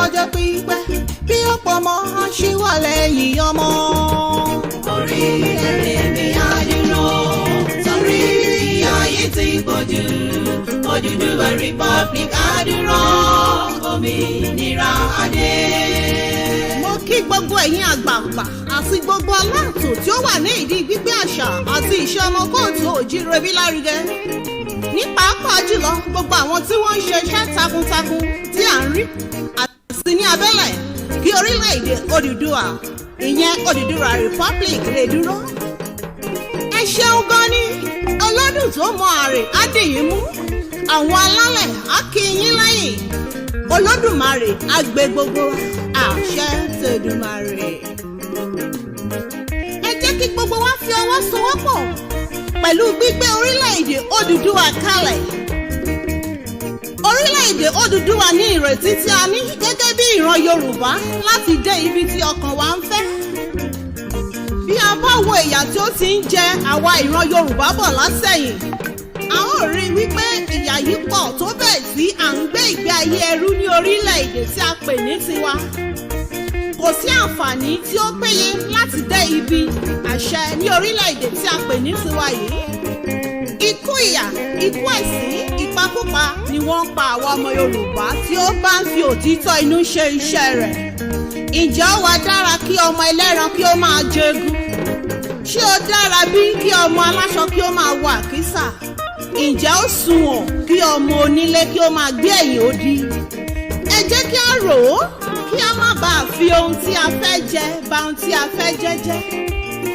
ọlọ́jọ́ pípẹ́ kí ọ̀pọ̀ ọmọ ṣíwọ́ lẹ́yìn ọmọ. Orílẹ̀-èdè mi á dúró torí ayé ti pọ̀jù. Odùduwà Republic á dúró òmìnira adé. Mo kí gbogbo ẹ̀yin àgbààgbà àti gbogbo aláàtò tí ó wà ní ìdí gbígbé àṣà àti ìṣe ọmọ kóòtù òjíire lárugẹ. Ní pàápàá jùlọ gbogbo àwọn tí wọ́n ń ṣe iṣẹ́ takuntakun tí à ń rí àti ní abẹ́lẹ̀ kí orílẹ̀-èdè Odùduwà ìyẹn Odùduwà Republic lè dúró. Ẹ ṣeun gan ni ọlọ́dún tó mọ àrè á dì yín mú. Àwọn alálẹ̀ á kí yín lẹ́yìn. Olódùmarè á gbé gbogbo àṣẹ tèdùmarè. Ẹ jẹ́ kí gbogbo wa fi ọwọ́ sowọ́pọ̀ pẹ̀lú gbígbé orílẹ̀-èdè Odùduwà kalẹ̀. Orílẹ̀-èdè Odùduwà ní ìrètí tí a ní gẹ́gẹ́ bí ìran Yorùbá láti dé ibi tí ọkàn wa ń fẹ́. Bí a bá wo ìyà tí ó ti ń jẹ àwa ìran Yorùbá bọ̀ látẹ̀yìn, a ó rí i wípé ìyà yìí pọ̀ tó bẹ́ẹ̀ tí à ń gbé ìgbé ayé ẹrú ní orílẹ̀-èdè tí a pè ní tiwa. Kò sí àǹfààní tí ó péye láti dé ibi àṣẹ ní orílẹ̀-èdè tí a pè ní tiwa yìí. Ikú ìyà, ikú ẹ̀sín, ìpakúpa ni wọ́n pa àwọn ọmọ Yorùbá tí ó bá ń fi òtítọ́ inú ṣe iṣẹ́ rẹ̀. Ǹjẹ́ ó wá dára kí ọmọ ẹlẹ́ran kí ó máa jẹgun? Ṣé ó dára bí kí ọmọ aláṣọ kí ó máa wọ àkísà? Ǹjẹ́ ó sunwọ̀n kí ọmọ onílé kí ó máa gbé ẹ̀yìn odi? Ẹ jẹ́ kí a rò ó kí a má bàa fi ohun tí a fẹ́ jẹ bà ohun tí a fẹ́ jẹ jẹ́.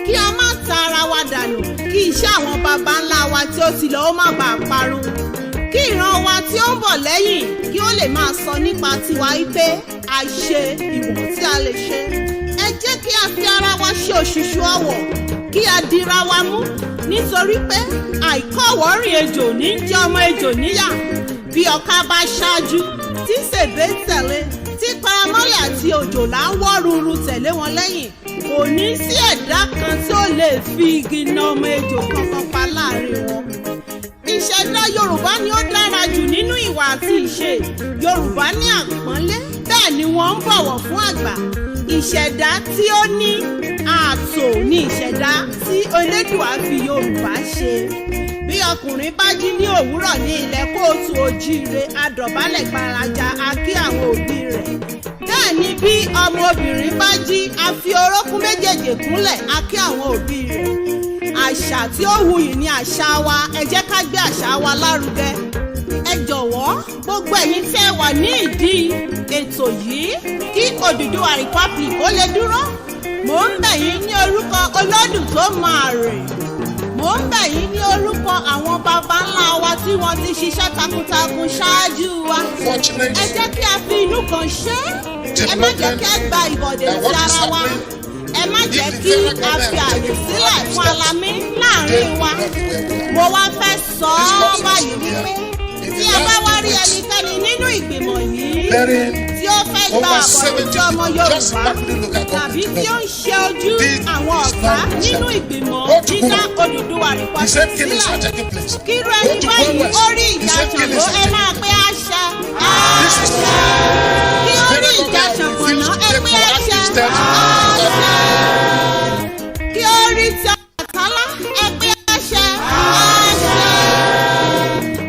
Kí a má ta ara wa dànù kí iṣẹ́ àwọn baba ńlá wa tí ó ti lọ ó má bàa parun. Kí ìran wa tí ó ń bọ̀ lẹ́yìn kí ó lè máa sọ nípa tiwa wípé a ṣe ìwọ̀n tí a lè ṣe. Ẹ jẹ́ kí a fi ara wa ṣe òṣùṣù ọwọ̀ kí a dira wa mú nítorí pé àìkọ́wọ́rìn ejò ní jẹ́ ọmọ ejò níyà. Bí ọ̀ká bá ṣáájú tí sèbé tẹ̀lé tí paramọ́lẹ̀ àti òjòlá ń wọ́ ruru tẹ̀lé wọn lẹ́yìn, kò ní sí ẹ̀dá kan tí ó lè fi igi na ọmọ ejò kankan pa láàrin wọn. Ìṣẹ̀dá Yorùbá ni ó dára jù nínú ìwà àti ìṣe. Yorùbá ní àpọ́nlé bẹ́ẹ̀ ni wọ́n ń bọ̀wọ̀ fún àgbà. Ìṣẹ̀dá tí ó ní ààtò ni ìṣẹ̀dá tí Elédùà fi Yorùbá ṣe. Bí ọkùnrin bá jí ní òwúrọ̀ ní ilẹ̀ kóòtù òjíire, a dọ̀bálẹ̀ gbalaja a kí àwọn òbí rẹ̀. Bẹ́ẹ̀ ni bí ọmọbìnrin bá jí, a fi orókún méjèèjì kúnlẹ̀ a kí àwọn òbí rẹ̀. Àṣà tí ó wuyì ni àṣà wa, ẹ jẹ́ ká gbé àṣà wa lárugẹ. Ẹ jọ̀wọ́ gbogbo ẹ̀yin tí ẹ wà ní ìdí ètò yìí kí Odùduwà Republic ó lè dúró. Mò ń bẹ̀ yín ní orúkọ Olódùn tó mọ àrè. Mò ń bẹ̀ yín ní orúkọ àwọn baba ńlá wa tí wọ́n ti ṣiṣẹ́ takuntakun ṣáájú wa. Ẹ jẹ́ kí a fi inú kan ṣe é. Ẹ má jẹ́ kí a gba ìbọ̀dẹ̀ sí ara wa. Ẹ má jẹ́ kí a fi àyè sílẹ̀ fún alamí láàrin wa. Mo wá fẹ́ sọ ọ́ báyìí wípé tí a bá wá rí ẹnikẹ́ni nínú ìgbìmọ̀ yìí tí ó fẹ́ gba àbọ̀rùn ọmọ Yorùbá tàbí tí ó ń ṣe ojú àwọn ọ̀gá nínú ìgbìmọ̀ dídá Odùduwà Republic sílẹ̀, kírú ẹni báyìí ó rí ìjà Ṣàngó ẹ máa pé àṣẹ. Kí ó rí ìjà Ṣàngóná ẹ pé àṣẹ. Kí ó rí ti Ọbàtálá ẹ pé àṣẹ.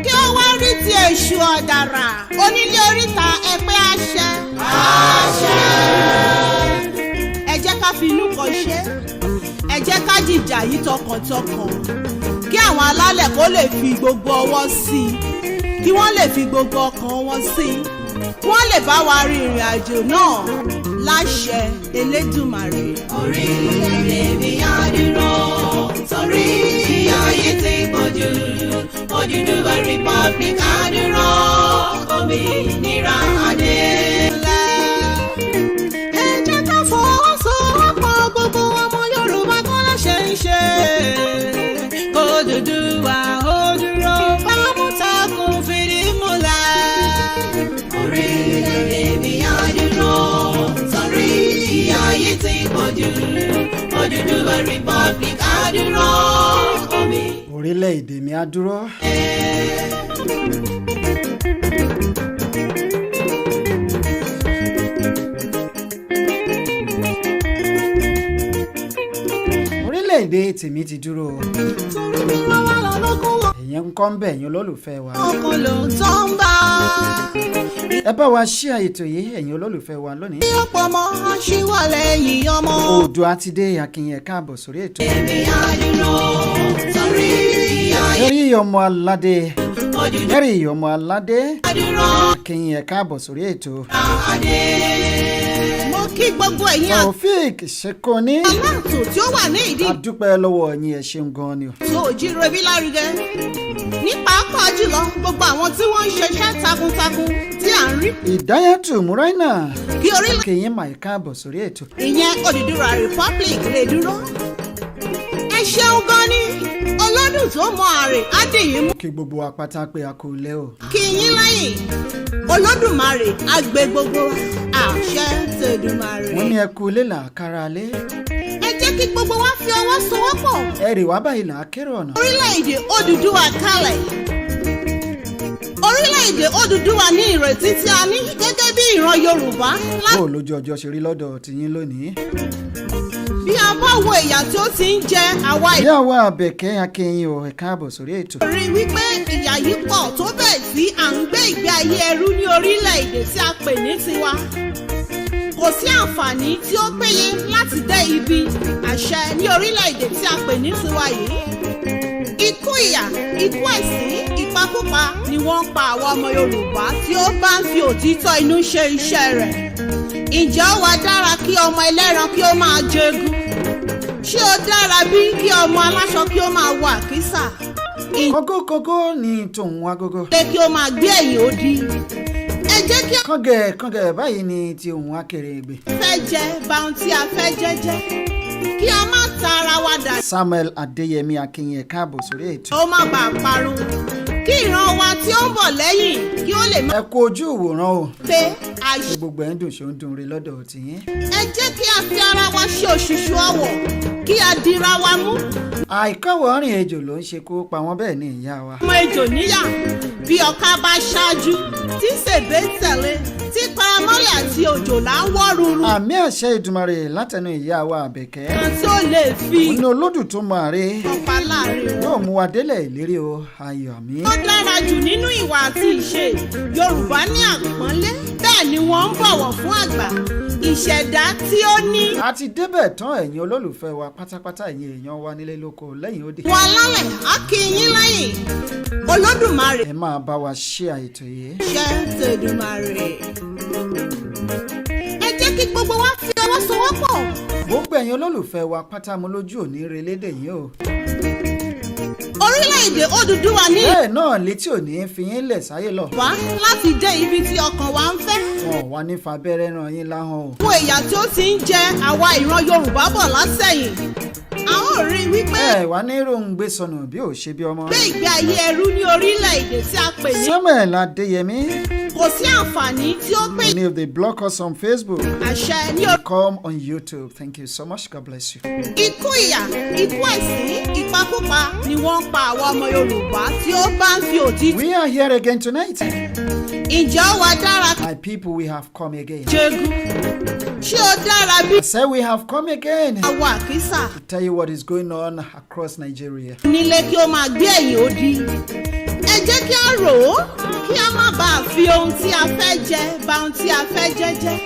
Kí ó wá rí ti Èṣù Ọ̀dàrà onílé oríta ẹ pé àṣẹ. Ẹ jẹ́ ká fi inú kan ṣe. Ẹ jẹ́ ká jìjà yìí tọkàntọkàn. Kí àwọn alálẹ̀ kó lè fi gbogbo ọwọ́ sí i. Kí wọ́n lè fi gbogbo ọkàn wọn sí i. Kí wọ́n lè bá wa rin ìrìn àjò náà láṣẹ Elédùmarè. Orílẹ̀-èdè mi á dúró torí ayé ti pọ̀jù. Odùduwà Republic á dúró òmìnira adé. Ẹ jẹ́ ká fọwọ́sowọ́pọ̀ gbogbo ọmọ Yorùbá kó lè ṣe iṣẹ́. Odùduwà ó dúró bámútakùn fìdí múlẹ̀. Orílẹ̀-èdè mi á dúró torí ayé ti pọ̀jù. Odùduwà Republic á dúró orílẹ̀-èdè mi á dúró. orílẹ̀-èdè tèmi ti dúró. torí bí wọ́n wà lọ́lọ́kùn wọn. èèyàn ń kọ́ ń bẹ̀ ẹ̀yin olólùfẹ́ wa. ọkàn ló ń tán bá. ẹ bá wa share ètò yìí ẹ̀yin olólùfẹ́ wa lónìí. bí ọ̀pọ̀ ọmọ aṣíwà lẹ́yìn ọmọ. Oòduà ti dé akínyẹn káàbọ̀ sórí ètò. Èmi á dúró torí ayé ẹ̀rí ọmọ aládé ẹ̀rí ọmọ aládé dúró akínyẹn káàbọ̀ sórí ètò. adé. mo kí gbogbo ẹ̀yin Taofik Ṣekoni aláàtò tí ó wà ní ìdí adúpẹ́ lọ́wọ́ yín ẹ ṣeun gan ni o. tó òjìrè bí lárugẹ. ní pàápàá jùlọ gbogbo àwọn tí wọ́n ń ṣiṣẹ́ takuntakun tí à ń rí Ìdáyàtù Múráínà kí orílẹ̀ kìyìn máa káàbọ̀ sórí ètò. ìyẹn Odùduwà Republic lè dúró. ẹ ṣeun gan ni ọlọ́dún tó mọ àrè ádìyí mú kí gbogbo wa pátá pé a kò lẹ́ o. kí yín lẹ́yìn Olódùmarè àgbè gbogbo àṣẹ tèdùmarè. wọ́n ní ẹ kú ilé là á kára lé. ẹ jẹ́ kí gbogbo wa fi ọwọ́ sowọ́pọ̀ ẹ rè wá báyìí là á kéré ọ̀nà. orílẹ̀-èdè Odùduwà kalẹ̀. orílẹ̀-èdè Odùduwà ní ìrètí tí a ní gẹ́gẹ́ bí ìran Yorùbá láti bó lójú ọjọ́ ṣe rí lọ́dọ̀ tìyín lónìí. bí a bá wo ìyà tí ó ti ń jẹ àwa ìyá wa Àbẹ̀kẹ́ akínyìn o ẹ káàbọ̀ sórí ètò. rí wípé ìyà yìí pọ̀ tó bẹ́ẹ̀ tí à ń gbé ìgbé ayé ẹrú ní orílẹ̀-èdè tí a pè ní tiwa. kò sí àǹfààní tí ó péye láti dé ibi àṣẹ ní orílẹ̀-èdè tí a pè ní tiwa yìí. ikú ìyà ikú ẹ̀sín ìpakúpa ni wọ́n ń pa àwọn ọmọ Yorùbá tí ó bá ń fi òtítọ́ inú ṣe iṣẹ́ rẹ̀. ǹjẹ́ ó wá dára kí ọmọ ẹlẹ́ran kí ó máa jẹgun? ṣé ó dára bí kí ọmọ aláṣọ kí ó máa wọ àkísà? kókókókó ni tòun agogo. ilé kí ó máa gbé ẹ̀yìn odi? ẹ jẹ́ kí kọ́ngẹ̀ báyìí ni ti òun akèrègbè. a fẹ́ jẹ báun tí a fẹ́ jẹ́jẹ́ kí a má ta ara wa dà Samuel Adéyẹmí akínyìn ẹ káàbọ̀ sórí ètò. ó má bàa parun kí ìran wa tí ó ń bọ̀ lẹ́yìn kí ó lè má ẹ kú ojú ìwòran o. pé ṣé àṣẹ. gbogbo ẹ̀ ń dùn ṣe ń dùn rí lọ́dọ̀ tìyín. ẹ jẹ́ kí a fi ara wa ṣe òṣùṣù ọwọ̀ kí a dira wa mú. àìkọ́wọ́ rìn ejò ló ń ṣekú pa wọ́n bẹ́ẹ̀ ni ìyá wa. ọmọ ejò níyà bí ọ̀ká bá ṣáájú tí sèbé tẹ̀lé tí paramọ́lẹ̀ àti òjòlá ń wọ́ ruru. àmì àṣẹ Ìdùmarè látẹnu ìyá wa Àbẹ̀kẹ́. kan tí ó lè fi òun ni olódù tó mọ àárẹ̀ ọ̀pá láàrin wọn. yóò mú wa délẹ̀ ìlérí o ayọ̀ àmì. ó dára jù nínú ìwà àti ìṣe Yorùbá ní àpọ́nlé bẹ́ẹ̀ ni wọ́n ń bọ̀wọ̀ fún àgbà ìṣẹ̀dá tí ó ní. a ti débẹ̀ tán ẹ̀yin olólùfẹ́ wa pátápátá ẹ̀yin èèyàn wa nílé lóko lẹ́yìn òde. wọn lálẹ́ á kí yín lẹ́yìn Olódùmarè ẹ máa bá wa ṣe àìtò yìí. ṣe tèdùmarè. ẹ jẹ́ kí gbogbo wa fi ọwọ́ sowọ́pọ̀ gbogbo ẹ̀yin olólùfẹ́ wa pátá mo lójú òní relédè yìí o. orílẹ̀-èdè Odùduwà ní bẹ́ẹ̀ náà létí òní fi yín lẹ̀ sáyé lọ. ìwà láti dé ibi tí ọkàn wa ń fẹ́. wọn ò wá ní fabẹ́rẹ́ ràn yín láhàn o. fún ìyà tí ó ti ń jẹ àwa ìran Yorùbá bọ̀ látẹ̀yìn a ó rí i wípé ẹ wá ní ròǹgbé sọnù bí ò ṣe bí ọmọ. gbé ìgbé ayé ẹrú ní orílẹ̀-èdè tí a pè ní Samuel Adéyẹmí. kò sí àǹfààní tí ó pé Many of the block us on Facebook. àṣẹ ní orí. Come on YouTube. Thank you so much. God bless you. ikú ìyà ikú ẹ̀sín ìpakúpa ni wọ́n ń pa àwọn ọmọ Yorùbá tí ó bá ń fi òtítọ́. We are here again tonight. ǹjẹ́ ó wá dára kí My people, we have come again. jẹgun? ṣé ó dára bí I say we have come again to àwọ̀ àkísà tell you what is going on across Nigeria. nílé kí ó máa gbé ẹ̀yìn odi? ẹ jẹ́ kí a rò ó kí a má bàa fi ohun tí a fẹ́ jẹ bà ohun tí a fẹ́ jẹ́jẹ́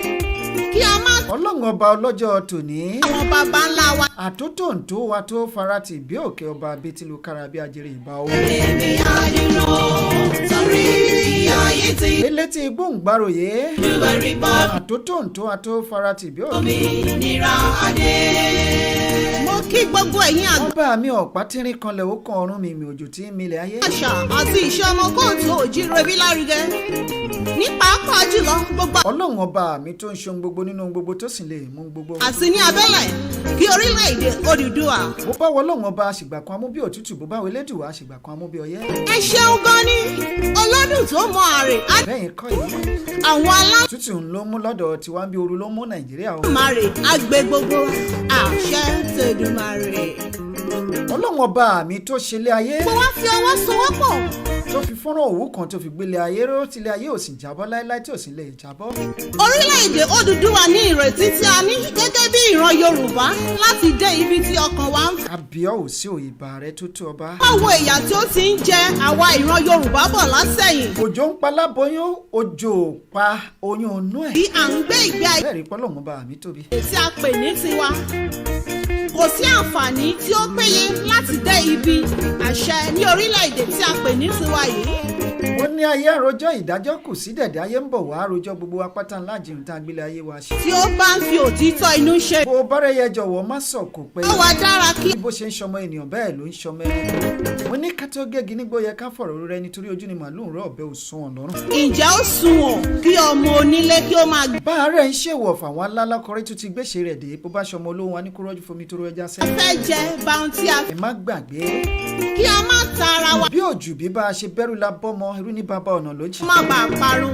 kí a má Ọlọ́run ọba ọlọ́jọ́ tòní. àwọn baba ńlá wa. Àtótóǹtó wa tó farati bí òkè ọba abétílu kára bí ajere ìbá owó. Èmi á dúró torí ayé ti Elétí gbóǹgbàròyé. Odùduwà Republic Àtótóǹtó wa tó farati bí òkè. òmìnira adé. mo kí gbogbo ẹ̀yin àgbà Ọba mi ọ̀pá tínrín kanlẹ̀ ó kan ọ̀run mi òjò tí ń milẹ̀ ayé. àṣà àti ìṣe ọmọ kóòtù òjìrè bí lárugẹ ní pàápàá jùlọ gbogbo Ọlọ́run ọba mi tó ń ṣe ohun gbogbo nínú ohun gbogbo tó sì lè mú ohun gbogbo. àti ní abẹ́lẹ̀ kí orílẹ̀-èdè Odùduwà. Bó bá wọ Ọlọ́run ọba àṣìgbà kan amú bí òtútù, bó bá wọ Elédùwà àṣìgbà kan amú bí ọyẹ́. ẹ ṣeun gan ni ọlọ́dún tó mọ àrè Bẹ́yìn kọ́ yìí. àwọn Òtútù ló mú lọ́dọ̀ tiwa ń bí ooru ló mú Nàìjíríà o. alámàrè àgbè gbogbo àṣẹ tèdùmarè. Ọlọ́run ọba mi tó ṣe lé ayé. mo wá fi ọwọ́ sowọ́pọ̀ tó fi fọ́nrán òwú kan tó fi gbélé ayé ró tílé ayé ò sì jábọ́ láéláé tí ò sì lè jábọ́. Orílẹ̀-èdè Odùduwà ní ìrètí tí a ní gẹ́gẹ́ bí ìran Yorùbá láti dé ibi tí ọkàn wa ń fẹ́. Àbíọ́ ò sí òyìnbá rẹ tó tó ọba. Báwo ìyà tí ó ti ń jẹ àwa ìran Yorùbá bọ̀ látẹ̀yìn. Òjò ń pa láboyún, òjò ò pa oyún inú ẹ̀. Bí à ń gbé ìgbé ayé Bẹ́ẹ̀ rí pọ́lọ́mù bá mi tóbi. tí a pè ní tiwa. Kò sí àǹfààní tí ó péye láti dé ibi àṣẹ ní orílẹ̀-èdè tí a pè ní tiwa yìí. Ó ní ayé àròjọ ìdájọ́ kù sí dẹ̀dẹ̀ ayé ń bọ̀ wá àròjọ gbogbo apáta ńlá jìnnà tá a gbélé ayé wa ṣe. Tí ó bá ń fi òtítọ́ inú ṣe. Bó o bá rẹ̀ yẹ jọ̀wọ́ má sọ̀kò pé. Ó wá dára kí. Bó ṣe ń ṣọmọ ènìyàn bẹ́ẹ̀ ló ń ṣọmọ ẹni. Mo ní ká tó gégi nígbó yẹ ká fọ̀rọ̀ rẹ nítorí ojú ni màálù ń rọ ọ̀bẹ òsùn ọ̀lọ́rùn. Ǹjẹ́ ó sunwọ̀n kí ọmọ onílé kí ó máa gbé. Bá a rẹ̀ ń ṣèwọ̀ fáwọn alálàkọrí tó ti gbéṣe rẹ̀ dé bó bá ṣọmọ olówó wa ní kó rọ́jú fomi tó rọ ẹja sẹ́yìn. Fẹ́ jẹ báun tí a Ẹ má gbàgbé kí a má ta ara wa. bí òjù bí bá a ṣe bẹ́rù la bọ́mọ irú ní bàbá ọ̀nà lójì. Má bàa parun.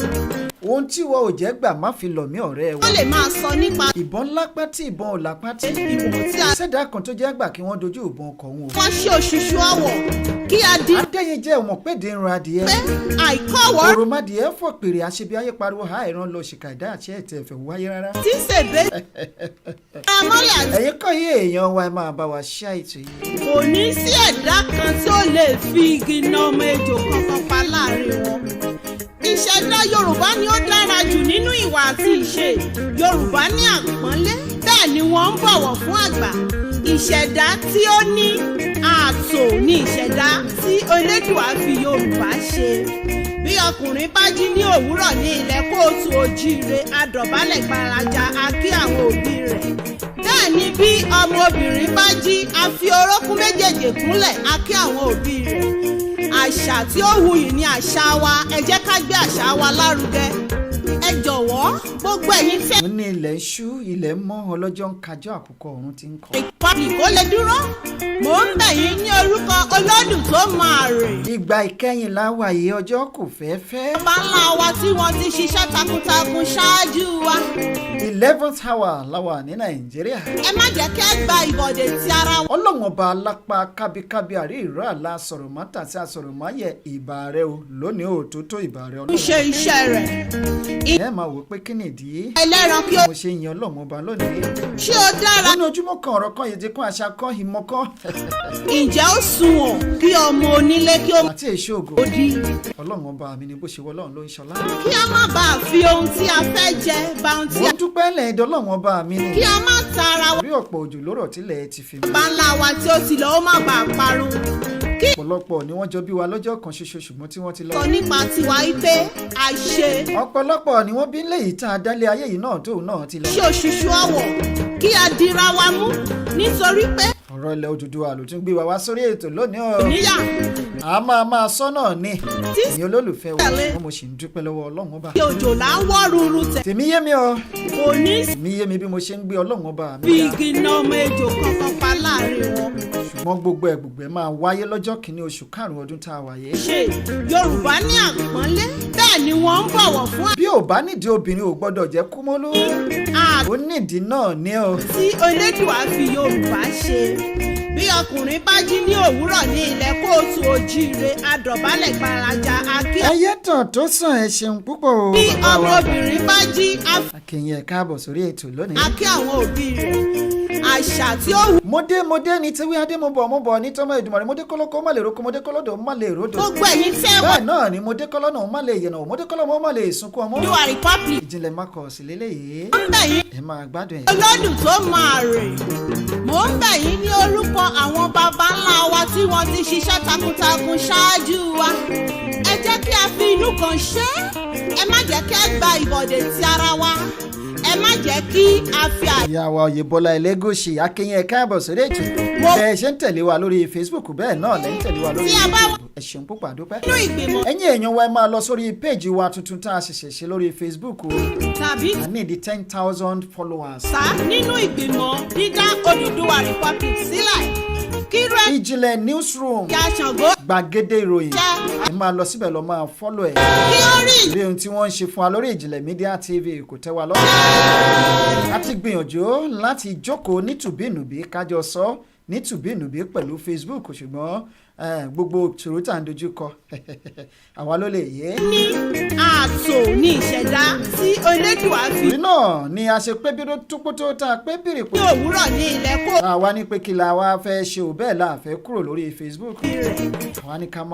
Ohun tí wọ́n ò jẹ́ gbà má fi lọ̀ mí ọ̀rẹ́ wa. Wọ́n lè máa sọ nípa Ìbọn lápá tí ìbọn ò lápá tí. ìwọ̀n tí a Ṣẹ̀dá kan tó jẹ́ gbà kí wọ́n dojú ìbọn ọkọ̀ òun o. wọ́n ṣe òṣùṣù ọwọ̀ kí a di Adéyìn jẹ́ ọmọ péde ń ra adìẹ. pé àìkọ́wọ́ Òròmọdìẹ fọ̀ pèrè àṣebí ayé pariwo ha ìran lọ ṣìkà ìdá àti ẹ̀tẹ̀ ẹ̀fẹ̀ wáyé rárá. tí ń ṣèbé. Amọ́lẹ̀ àti Ẹ̀yin kọ́ yé èèyàn wa ẹ máa bá wa ṣá ètò yìí. kò ní sí ẹ̀dá kan tí ó lè fi igi na ọmọ ejò kankan pa láàrin wọn. Ìṣẹ̀dá Yorùbá ni ó dára jù nínú ìwà àti ìṣe. Yorùbá ní àpọ́nlé bẹ́ẹ̀ ni wọ́n ń bọ̀wọ̀ fún àgbà. Ìṣẹ̀dá tí ó ní ààtò ni ìṣẹ̀dá tí Elédùà fi Yorùbá ṣe. Bí ọkùnrin bá jí ní òwúrọ̀ ní ilẹ̀ kóòtù òjíire adọ̀bálẹ̀ gbaraja a kí àwọn òbí rẹ̀. Bẹ́ẹ̀ ni bí ọmọbìnrin bá jí a fi orókún méjèèjì kúnlẹ̀ a kí àwọn òbí rẹ̀. Àṣà tí ó wuyì ni àṣà wa, ẹ jẹ́ ká gbé àṣà wa lárugẹ. Ẹ jọ̀wọ́ gbogbo ẹ̀yin tẹ́ Mo ní ilẹ̀ ń ṣú ilẹ̀ ń mọ́ ọlọ́jọ́ ń kájọ́ àkùkọ ọ̀run ti ń kọ́. Republic ó lè dúró. Mò ń bẹ̀ yín ní orúkọ Olódùn tó máa rè. Ìgbà ìkẹyìn láwàyé ọjọ́ kò fẹ́ẹ́fẹ́. Bàbá ńlá wa tí wọ́n ti ṣiṣẹ́ takuntakun ṣáájú wa. 11th hour láwà ní Nàìjíríà. Ẹ má jẹ́ kí ẹ gba ìbọ̀dé ti ara wọn. Ọlọ́run ọba alápá kábíkábí àrí ìró àlá sọ̀rọ̀ mọ́tà sí àsọ̀rọ̀ máyẹ̀ ìbà rẹ o lónìí ò tó tó ìbà rẹ Ń Ọlọ́run. ṣe iṣẹ́ rẹ̀. Ẹ máa wò pé kí nìdí Ẹlẹ́ran kí ó mo ṣe yan Ọlọ́run ọba lónìí. ṣé ó dára. Nínú ojúmọ́ kan ọ̀rọ̀ kan yèdè kan àṣà kan ìmọ̀ kan Ǹjẹ́ ó sunwọ̀n kí ọmọ onílé kí ó máa àti èso ògo. di. Ọlọ́run ọba mi ni bó ṣe wọ Ọlọ́run ló ń ṣọlá. Kí a má bàa fi ohun tí a fẹ́ jẹ bà ohun tí Mo a. dúpẹ́ lẹ́yìn Ọlọ́run ọba mi ni. Kí a má ta ara wa. Orí ọ̀pọ̀ òjò lórọ̀ tílẹ̀ ti fi mi. Bàbá ńlá wa tí ó ti lọ ó má bàa parun. Ọ̀pọ̀lọpọ̀ ni wọ́n jọ bí wa lọ́jọ́ kan ṣoṣo ṣùgbọ́n tí wọ́n ti lọ. Sọ nípa tiwa wípé a ṣe Ọ̀pọ̀lọpọ̀ ni wọ́n bí léyìí tá a dálé ayé yìí náà tóun náà ti lọ. ṣe òṣùṣù ọwọ̀ kí a dira wa mú nítorí pé Ọ̀rọ̀ ilẹ̀ Odùduwà ló tún gbé wa wá sórí ètò lónìí o. níyà A máa sọ náà ni tí ìyẹn olólùfẹ́ wa Tẹ̀lé. wọ́n mo sì ń dúpẹ́ lọ́wọ́ Ọlọ́run ọba. sí òjò là ń wọ́ ruru tẹ̀. Tèmi yé mi o Kò ní sí tèmi yé mi bí mo ṣe ń gbé Ọlọ́run ọba mi bí ga. igi na ọmọ ejò kankan pa láàrin wọn. Ṣùgbọ́n gbogbo ẹ̀ máa wáyé lọ́jọ́ kìíní oṣù karùn-ún ọdún tá a wà yé. Ṣe Yorùbá ní àpọ́nlé bẹ́ẹ̀ ni wọ́n ń bọ̀wọ̀ fún Bí ò bá nídìí obìnrin ò gbọ́dọ̀ jẹ́ kúmọ́lú. àti Ó nídìí náà ní o. Elédùà fi Yorùbá ṣe. Bí ọkùnrin bá jí ní òwúrọ̀ ní ilẹ̀ kóòtù òjíire adọ̀bálẹ̀ gbaraja a kí. Ẹyẹ tàn tó sàn ẹ ṣeun púpọ̀ o. Bí bàbá wa. ọmọbìnrin bá jí Akínyìn ẹ̀ káàbọ̀ sórí ètò lónìí. a kí àwọn òbí rẹ̀. Àṣà tí ó wù Mọdé ní tiwí adé mo bọ̀ ní tọ́mọ Èdùmàrè mọdé kọ́lọ́kọ́ má lè roko mọdé kọ́lọ́dọ̀ má lè rodò. gbogbo ẹ̀yin tẹ́ wọ́n Bẹ́ẹ̀ náà ni mọdé kọ́lọ́nà má lè yẹ̀nà mọdé kọ́lọ́mọ má lè sunkún ọmọ. ní wa Republic. Ìjìnlẹ̀ makọ̀ sí lélẹ́yìí. Mo ń bẹ̀ yín Ẹ máa gbádùn ẹ̀. Olódùn tó máa rè. Mo ń bẹ̀ yín ní orúkọ àwọn baba ńlá wa tí wọ́n ti ṣiṣẹ́ takuntakun ṣáájú wa. Ẹ jẹ́ kí a fi inú kan ṣe é. Ẹ má jẹ́ kí a gba ìbọ̀dé ti ara wa. Ẹ má jẹ́ kí a fi Ìyá wa Oyèbọ́lá Ẹlẹ́gùṣì Akínyìn ẹ̀ káàbọ̀ sórí ètò. Mo- Bẹ́ẹ̀ ṣe ń tẹ̀lé wa lórí Facebook bẹ́ẹ̀ náà lẹ́ ń tẹ̀lé wa lórí Tí a bá wá- YouTube. Ẹ ṣeun púpọ̀ àdúpẹ́. nínú ìgbìmọ̀ Ẹ̀yin èèyàn wa ẹ máa lọ sórí péèjì wa tuntun tá a ṣẹ̀ṣẹ̀ ṣe lórí Facebook o. tàbí I need the 10,000 followers. sá nínú ìgbìmọ̀ dídá Odùduwà Republic sílẹ̀. Kí rẹ̀ Ìjìnlẹ̀ newsroom kí a Ṣàngó gbàgede ìròyìn. jẹ́ Ẹ máa lọ síbẹ̀ lọ máa fọ́lọ̀ ẹ̀. kí ó rí Ilé ohun tí wọ́n ń ṣe fún wa lórí Ìjìnlẹ̀ Media TV kò tẹ́ wa lọ́rùn. A ti gbìyànjú láti jókòó nítùbínùbí kájọ sọ nítùbínùbí pẹ̀lú Facebook ṣùgbọ́n gbogbo ìṣòro tá à ń dojú kọ àwa ló lè yé. ní ààtò ní ìṣẹ̀dá tí Elédùà fi. ìdí náà ni a ṣe pé bí ó tó pótó tá a pé bèrè pé. ní òwúrọ̀ ní ilẹ̀ kó. àwa ní pé kí la wá fẹ́ ṣe ò bẹ́ẹ̀ la fẹ́ kúrò lórí Facebook. àwa ní ká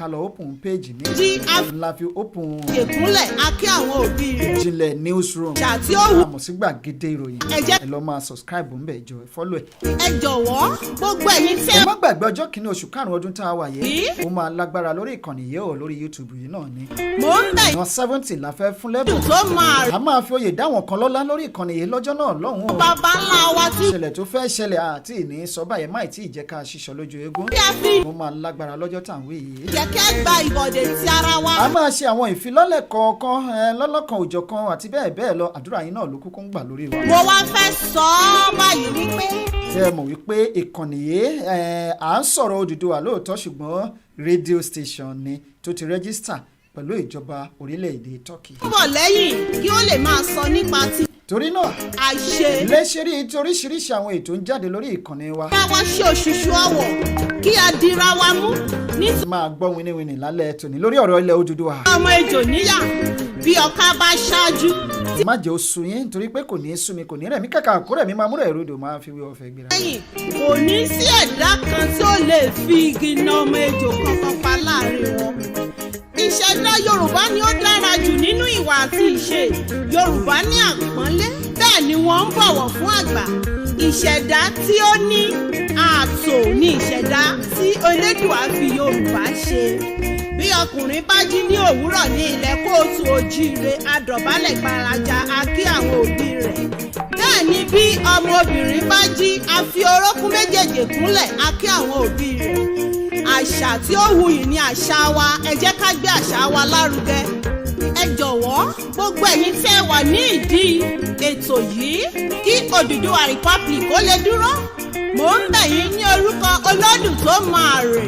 lọ open page mi. jí a la fi open. ìkúnlẹ̀ a kí àwọn òbí rẹ̀. Ìjìnlẹ̀ newsroom. ṣàtì ó wù. àmọ̀ sí gbàgede ìròyìn. ẹ lọ máa subscribe ńbẹ̀ ìjọ ẹ follow ẹ. ẹ jọ̀wọ́ gbogbo ẹ̀yin tẹ́. ẹ má gbàgbé ọjọ́ kìíní oṣù karùn-ún ọdún tá a wà yìí. ó máa lágbára lórí ìkànnì yìí ò lórí YouTube yìí náà ni. mò ń bẹ̀. àwọn 70 la fẹ́ fún lẹ́bùn. tó máa. a máa fi oyè dáwọn kan lọ́lá lórí ìkànnì yìí lọ́jọ́ náà lọ́hùn-ún. bàbá ńlá wa tí. ìṣẹ̀lẹ̀ tó fẹ́ ṣẹlẹ̀ àti ìní sọ báyẹn máì tí ì jẹ́ ká ṣiṣọ́ lójú eégún. bí a fi. ó máa lágbára lọ́jọ́ tá à ń wí yìí. kẹ̀kẹ́ gba ìbọ̀dé ti ara wa. a máa ṣe àwọn ìfilọ́lẹ̀ kọ̀ọ̀kan lọ́lọ́kan òjọ̀kan àti bẹ́ẹ̀ bẹ́ẹ̀ lọ àdúrà yín náà ló kúkú ń gbà lórí wa. mo wá fẹ́ sọ ọ́ báyìí wípé. ṣé ẹ mọ̀ wípé ìkànnì yìí à ń sọ̀rọ̀ Odùduwà lóòótọ́ ṣùgbọ́n rédíò station ni tó ti rẹ́gísítà pẹ̀lú ìjọba orílẹ̀-èdè Turkey. ń bọ̀ lẹ́yìn kí ó lè máa sọ nípa ti. torí náà àṣẹ. lẹ́sẹ̀rí oríṣiríṣi àwọn ètò ń jáde lórí ìkànnì wa. ká wá ṣe òṣùṣù ọwọ̀ kí a dira wa mú. ti máa gbọ́ winiwini lálẹ́ tòní lórí ọ̀rọ̀ ilẹ̀ Odùduwà. ọmọ ejò níyà bí ọ̀ká bá ṣáájú. má jẹ́ ó sú yín nítorí pé kò ní í sú mi kò ní rẹ̀ mí kàkà kó rẹ̀ mí máa múrẹ̀ rodò máa fi wí ọ̀fẹ́ gbéra. lẹ́yìn kò ní sí ẹ̀dá kan tí ó lè fi igi na ọmọ ejò kankan pa láàrin wọn. ìṣẹ̀dá Yorùbá ni ó dára jù nínú ìwà àti ìṣe. Yorùbá ní àpọ́nlé bẹ́ẹ̀ ni wọ́n ń bọ̀wọ̀ fún àgbà. ìṣẹ̀dá tí ó ní ààtò ní ìṣẹ̀dá tí Elédùà fi Yorùbá ṣe. bí ọkùnrin bá jí ní òwúrọ̀ ní ilẹ̀ kóòtù òjíire adọ̀bálẹ̀ gbaraja a kí àwọn òbí rẹ̀. bẹ́ẹ̀ ni bí ọmọbìnrin bá jí a fi orókún méjèèjì kúnlẹ̀ a kí àwọn òbí rẹ̀. àṣà tí ó wuyì ní àṣà wa ẹ jẹ́ ká gbé àṣà wa lárugẹ. ẹ jọ̀wọ́ gbogbo ẹ̀yin tẹ́ wà ní ìdí ètò yìí kí Odùduwà Republic ó lè dúró. mò ń bẹ̀ yín ní orúkọ Olódùn tó máa rè.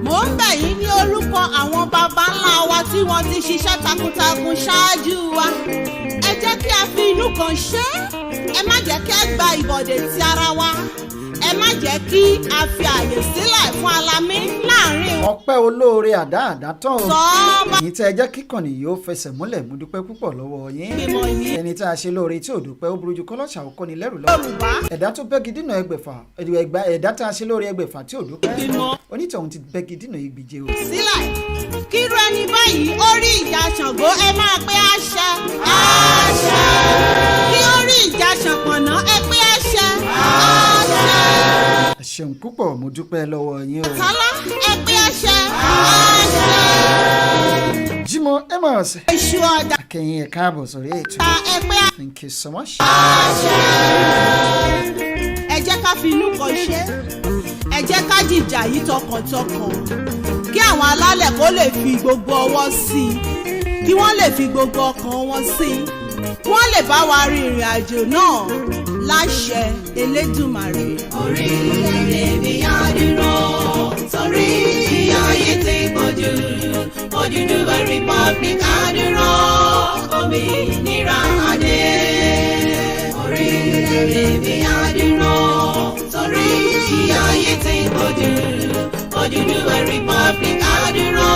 mò ń bẹ̀ yín ní orúkọ àwọn baba ńlá wa tí wọ́n ti ṣiṣẹ́ takuntakun ṣáájú wa. ẹ jẹ́ kí a fi inú kan ṣe é. ẹ má jẹ́ kí a gba ìbọ̀dè ti ara wa. ẹ má jẹ́ kí a fi àyè sílẹ̀ fún alamí láàrin wọn. ọpẹ́ olóore àdá tán o. sọ́ọ́bà. èyí tẹ́ ẹ jẹ́ kíkànnì yìí ó fẹsẹ̀ múlẹ̀ mú dúpẹ́ púpọ̀ lọ́wọ́ yín. ìgbìmọ̀ yìí. ẹni tá a ṣe lóore tí ò dúpẹ́ ó burú ju kọ́lọ́ṣà ó kọ́ni lẹ́rù lọ. Yorùbá. ẹ̀dá tó bẹ́gi dínà ẹgbẹ̀fà ẹ̀dá tá a ṣe lóore ẹgbẹ̀fà tí ò dúpẹ́. ìgbìmọ̀. onítọ̀hún ti bẹ́gi dínà ìgbìje o. sílẹ̀ kírú ẹni báyìí ó rí ìjà Ṣàngó ẹ máa pé àṣẹ. àṣẹ. kí ó rí ìjà Ṣànpọ̀nná ẹ pé àṣẹ. àṣẹ. ẹ ṣeun púpọ̀ mo dúpẹ́ lọ́wọ́ yín o. Tálá ẹ pé àṣẹ. àṣẹ. Jimoh Amos Èṣù ọ̀dà akẹ́yìn ẹ̀ káàbọ̀ sórí ètò. ẹ pé àṣẹ. Thank you so much. ẹ jẹ́ ká fi inú kan ṣe. ẹ jẹ́ ká jìjà yìí tọkàntọkàn kí àwọn alálẹ̀ kó lè fi gbogbo ọwọ́ sí i kí wọ́n lè fi gbogbo ọkàn wọn sí i kí wọ́n lè bá wa rin ìrìn àjò náà láṣẹ Elédùmarè. orílẹ̀-èdè mi á dúró torí ìyà ayé ti pọ̀jù Odùduwà Republic á dúró òmìnira adé. orílẹ̀-èdè mi á dúró torí ìyà ayé ti pọ̀jù Odùduwà Republic á dúró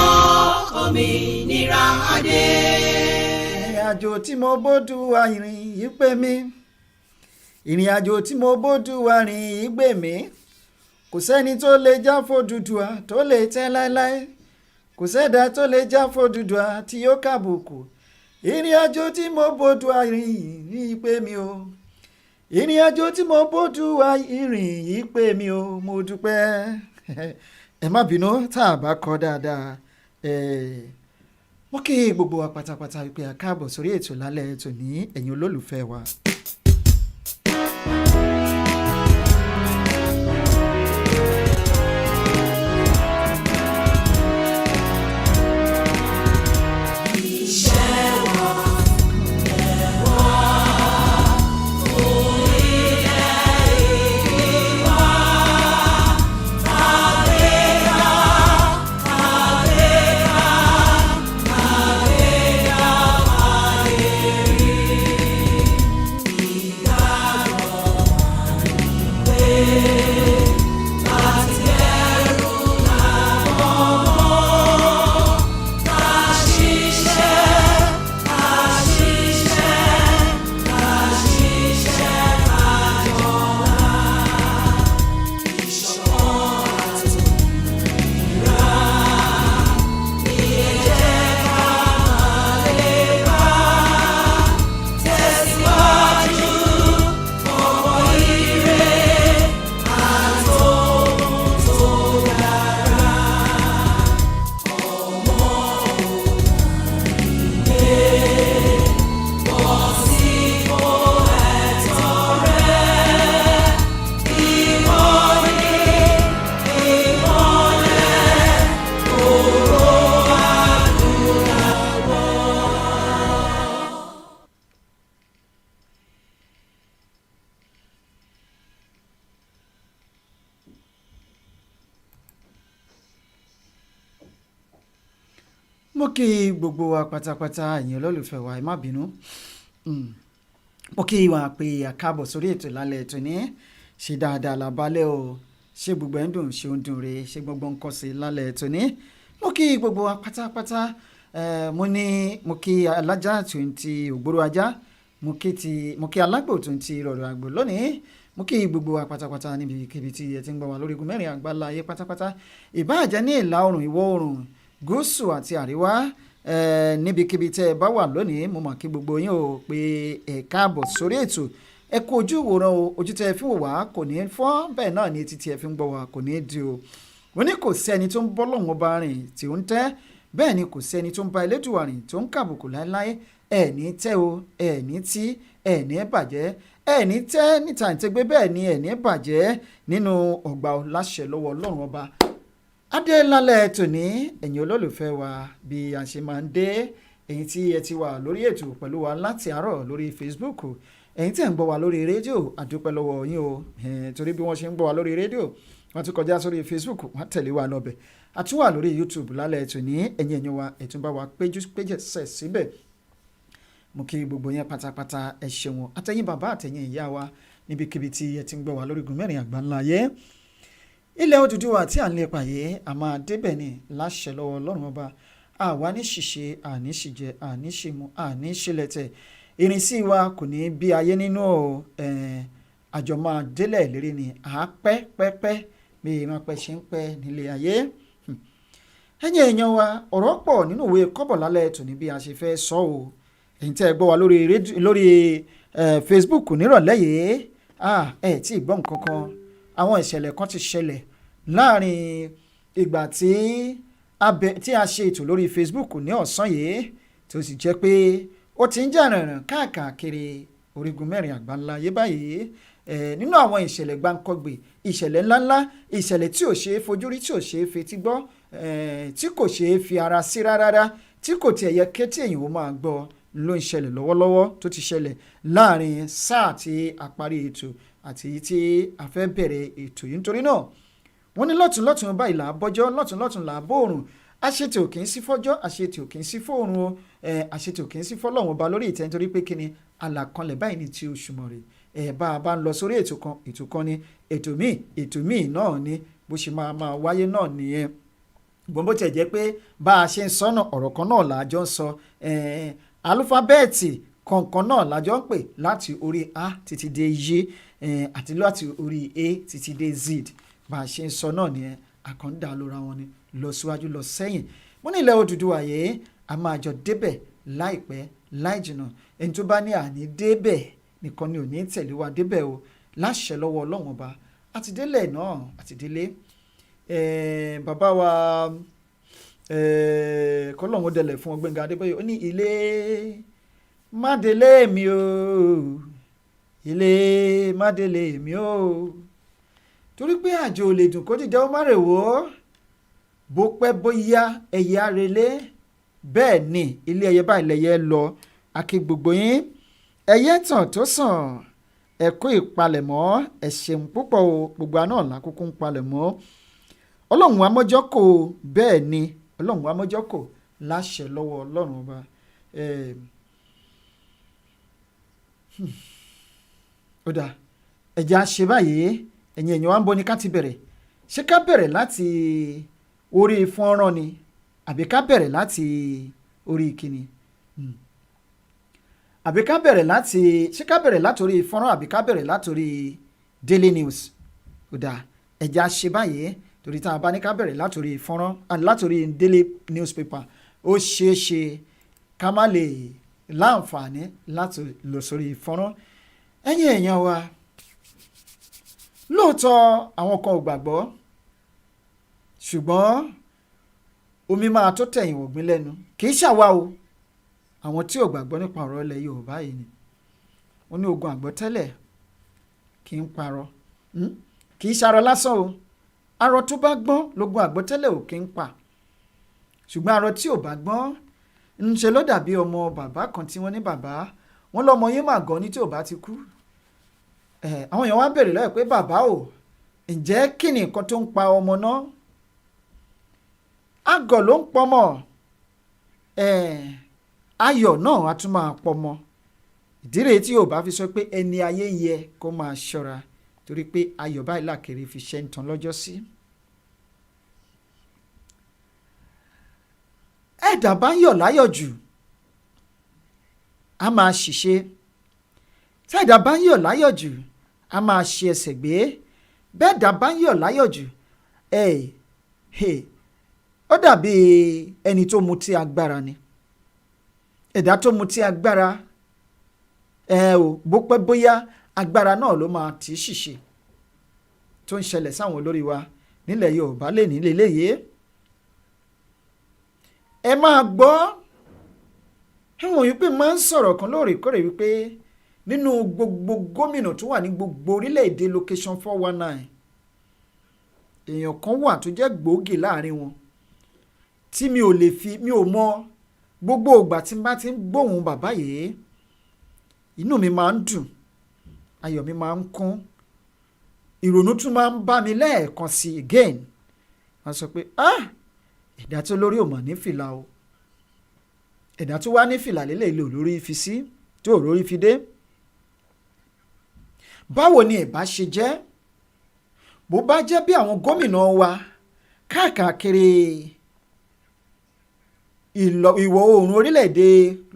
òmìnira adé. ìrìn àjò tí mo b'Ódùwà rìn yìí pé mi. ìrìn àjò tí mo b'Ódùwà rìn yìí gbè mí. kò sẹ́ni tó lè já f'Ódùduwà tó lè tẹ́ láéláé. kò sẹ́dá tó lè já f'Ódùduwà tí yóò kàbùkù. ìrìn àjò tí mo b'Ódùwà rìn yìí pé mi o. ìrìn àjò tí mo b'Ódùwà rìn yìí pé mi o. mo dúpẹ́ ẹ má bínú tá a bá kọ dáadáa. wọ́n kí gbogbo wa pátápátá wípé a káàbọ̀ sórí ètò lálẹ́ ètò ní ẹ̀yin olólùfẹ́ wa. mo kí gbogbo wa pátápátá ẹ̀yin olólùfẹ́ wa ẹ má bínú mo kí wa pé àkábọ̀ sórí ètò lálẹ́ ètò ní ṣe dáadáa làbálẹ̀ o ṣé gbogbo ẹ̀ ń dùn ṣé ó ń dùn re ṣé gbogbo ń kọ́ sí lálẹ́ ètò ní mo kí gbogbo wa pátápátá mo kí alájà tó ń ti ògbóró ajá mo kí alágbò tó ń ti rọ̀rọ̀ àgbò lónìí mo kí gbogbo wa pátápátá níbikíbi tí ẹ ti ń gbọ́ wa lórí igun mẹ́rin àgbáńlá ayé pátápátá ìbáàjẹ́ ní ìlà oòrùn ìwọ̀ oòrùn gúúsù àti àríwá níbikíbi tẹ́ ẹ bá wà lónìí mo mọ̀ kí gbogbo yín o pé ẹ káàbọ̀ sórí ètò ẹ kú ojú ìwòran o ojú tẹ́ ẹ fi wò wá kò ní fọ́ bẹ́ẹ̀ náà ni etí tí ẹ fi ń gbọ́ wá kò ní di o wọ́n ní kò sí ẹni tó ń bọ́ lọ́wọ́ ọba rìn tí ó ń tẹ́ bẹ́ẹ̀ ni kò sí ẹni tó ń bá Elédùà rìn tó ń kàbùkù láéláé ẹ̀ ní tẹ́ o ẹ̀ ní tí ẹ̀ ní bàjẹ́ ẹ̀ ní tẹ́ níta ìtẹ́gbẹ́ bẹ́ẹ̀ ni ẹ̀ ní bàjẹ́ nínú ọgbà láṣẹ lọ́wọ́ Ọlọ́run ọba adélálẹ̀ tòní ẹ̀yin olólùfẹ́ wa bí a ṣe máa ń dé ẹ̀yin tí ẹ ti wà lórí ètò pẹ̀lú wa láti àárọ̀ lórí Facebook ẹ̀yin tí ẹ̀ ń gbọ́ wa lórí rédíò àdúpẹ́ lọ́wọ́ yín o torí bí wọ́n ṣe ń gbọ́ wa lórí rédíò wọ́n tún kọjá sórí Facebook wọ́n tẹ̀lé wa lọ́bẹ̀ àtúwà lórí YouTube lálẹ́ tòní ẹ̀yin ẹ̀yin wa ẹ̀tún bá wa péjẹsẹ̀ síbẹ̀ mo kí gbogbo yẹn pátápátá ẹ ṣeun àtẹ̀yin bàbá àtẹ̀yin ìyá wa níbikíbi tí ẹ ti ń gbọ́ wa lórí igun mẹ́rin àgbáńlá ayé ilẹ̀ Odùduwà tí à ń lépa yìí a máa débẹ̀ ní láṣẹ lọ́wọ́ Ọlọ́run ọba àwa ní ṣìṣe àní ṣìjẹ àní ṣìmú àní ṣìlẹ̀tẹ̀ ìrìnsí wa kò ní bí ayé nínú àjọ máa délẹ̀ ìlérí ni àápẹ́pẹ́pẹ́ bí ìran pẹ́ ṣe ń pẹ́ nílé ayé ẹ̀yin èèyàn wa ọ̀rọ̀ pọ̀ nínú ìwé kọ́bọ̀ lálẹ́ tòní bí a ṣe fẹ́ sọ o ẹ̀yin tẹ́ ẹ gbọ́ wa lórí Facebook nírọ̀lẹ́ yìí ẹ̀ tí ì gbọ́ nǹkan kan àwọn ìṣẹ̀lẹ̀ kan ti ṣẹlẹ̀ láàrin ìgbà tí a ṣe ètò lórí Facebook ní ọ̀sán yìí tó sì jẹ́ pé ó ti ń jà rìnrìn káàkiri orígun mẹ́rin àgbáńlá ayé báyìí nínú àwọn ìṣẹ̀lẹ̀ gbáǹkọ́gbè ìṣẹ̀lẹ̀ ńláńlá ìṣẹ̀lẹ̀ tí ò ṣe é fojú rí tí ò ṣe é fetí gbọ́ tí kò ṣe é fi ara sí rárá tí kò tiẹ̀ yẹ kétí èèyàn ó máa gbọ́ ló ń ṣẹlẹ̀ lọ́wọ́lọ́wọ́ tó ti ṣẹlẹ̀ láàrin sáà tí a parí ètò àti tí a fẹ́ bẹ̀rẹ̀ ètò yìí nítorí náà wọ́n ní lọ́tùnlọ́tùn báyìí là á bọ́jọ́ lọ́tùnlọ́tùn là á bóòrùn àṣetì ò kì í sí fọ́jọ́ àṣetì ò kì í sí fóòrùn o àṣetì ò kì í sí fọ́lọ́run ọba lórí ìtẹ́ nítorí pé kíni àlàkalẹ̀ báyìí ní ti Òṣùmàrè bá a bá ń lọ sórí ètò kan ní ètò míì náà ni bó ṣe máa wáyé náà nìyẹn gbọ́n bó tiẹ̀ jẹ́ pé bá a ṣe ń sọ́nà ọ̀rọ̀ kan náà là á jọ ń sọ alúfábẹ́ẹ̀tì kọ̀ọ̀kan náà la jọ ń pè láti orí A títí dé Y àti láti orí A títí dé Z bá a ṣe ń sọ náà nìyẹn àkàndá lóra wọn ni lọ síwájú lọ sẹ́yìn wọ́n ní ilẹ̀ Odùduwà yìí a máa jọ débẹ̀ láìpẹ́ láì jìnnà ẹni tó bá ní àní débẹ̀ nìkan ni ò ní tẹ̀lé wa débẹ̀ o láṣẹ lọ́wọ́ Ọlọ́run ọba àti délẹ̀ náà àti délé bàbá wa kọ́lọ́hún dẹlẹ̀ fún Gbẹ́ngà Adébóyè ó ní ilé mádélé mi o ilé mádélé mi o torí pé àjò lè dùn kó dìde ó má rè wò ó bó pẹ́ bóyá ẹyẹ arelé bẹ́ẹ̀ ni ilé ẹyẹ báyìí lẹyẹ lọ akí gbogbo yín ẹyẹ tàn tó sàn ẹ̀kọ́ ìpalẹ̀mọ́ ẹ ṣeun púpọ̀ o gbogbo àná làkúkú ń palẹ̀mọ́ Ọlọ́run amọ́jọ́kò bẹ́ẹ̀ ni Ọlọ́run amọ́jọ́kò láṣẹ lọ́wọ́ Ọlọ́run ọba ó dáa ẹ̀jẹ̀ á ṣe báyìí ẹ̀yin èèyàn wa ń bọ̀ ní ká ti bẹ̀rẹ̀ ṣé ká bẹ̀rẹ̀ láti orí fọ́nrán ni àbí ká bẹ̀rẹ̀ láti orí ìkíni àbí ká bẹ̀rẹ̀ láti ṣé ká bẹ̀rẹ̀ látòrí fọ́nrán àbí ká bẹ̀rẹ̀ látòrí Daily News ó dáa ẹ̀jẹ̀ á ṣe báyìí torí tá a bá ní ká bẹ̀rẹ̀ látòrí fọ́nrán látòrí Daily Newspaper ó ṣeé ṣe ká má lè láǹfààní láti lọ sórí fọ́nrán ẹ̀yin èèyàn wa lóòótọ́ àwọn kan ò gbàgbọ́ ṣùgbọ́n omi máa tó tẹ̀yìn ògbín lẹ́nu kì í ṣàwa o àwọn tí ò gbàgbọ́ nípa ọ̀rọ̀ ilẹ̀ Yorùbá yìí ni wọ́n ní ogun àgbọ́tẹ́lẹ̀ kì í parọ́ kì í ṣarọ lásán o arọ tó bá gbọ́n lógun àgbọ́tẹ́lẹ̀ ò kì í pa ṣùgbọ́n arọ tí ò bá gbọ́n ń ṣe ló dàbí ọmọ bàbá kan tí wọ́n ní bàbá wọn lọ́mọ yín mà gan ní tí ò bá ti kú àwọn èèyàn wá bèrè lọ́yẹ̀ pé bàbá o ǹjẹ́ kí ni nǹkan tó ń pa ọmọ náà àgọ̀ ló ń pọmọ ayọ̀ náà á tún máa pọ̀ mọ́. ìdí rèé tí Yorùbá fi sọ pé ẹni ayé yẹ kó máa ṣọ́ra torí pé ayọ̀ báyìí làkèrè fi ṣe ń tan lọ́jọ́ sí. ẹ̀dá bá ń yọ̀ láyọ̀ jù a máa ṣìṣe, tí ẹ̀dá bá ń yọ̀ láyọ̀ jù a máa ṣe ẹsẹ̀ gbé, bẹ́ẹ̀ dá bá ń yọ̀ láyọ̀ jù ó dàbí ẹni tó mutí agbára ni. ẹ̀dá tó mutí agbára bó pẹ́ bóyá agbára náà ló máa tì í ṣìṣe tó ń ṣẹlẹ̀ sáwọn olórí wa nílẹ̀ Yorùbá lè ní lélẹ́yìí. ẹ máa gbọ́ ẹ̀wọ̀n yìí pé máa ń sọ̀rọ̀ kan lóòrèkóòrè wípé nínú gbogbo gómìnà tó wà ní gbogbo orílẹ̀-èdè location 419 èèyàn kan wà tó jẹ́ gbòógì láàrin wọn tí mi ò mọ gbogbo ìgbà tí n bá ti ń gbóhùn bàbá yìí inú mi máa ń dùn, ayọ̀ mi máa ń kún, ìrònú tún máa ń bá mi lẹ́ẹ̀kan sí again. wọ́n sọ pé ẹ̀dá tó lórí ò mọ̀ ní fìlà o, ẹ̀dá tó wá ní fìlà lélẹ̀ ilé olórí fi sí tí olórí fi dé. báwo ni ìbá ṣe jẹ́ bó bá jẹ́ bí àwọn gómìnà wa káàkiri ìwọ̀ oòrùn orílẹ̀-èdè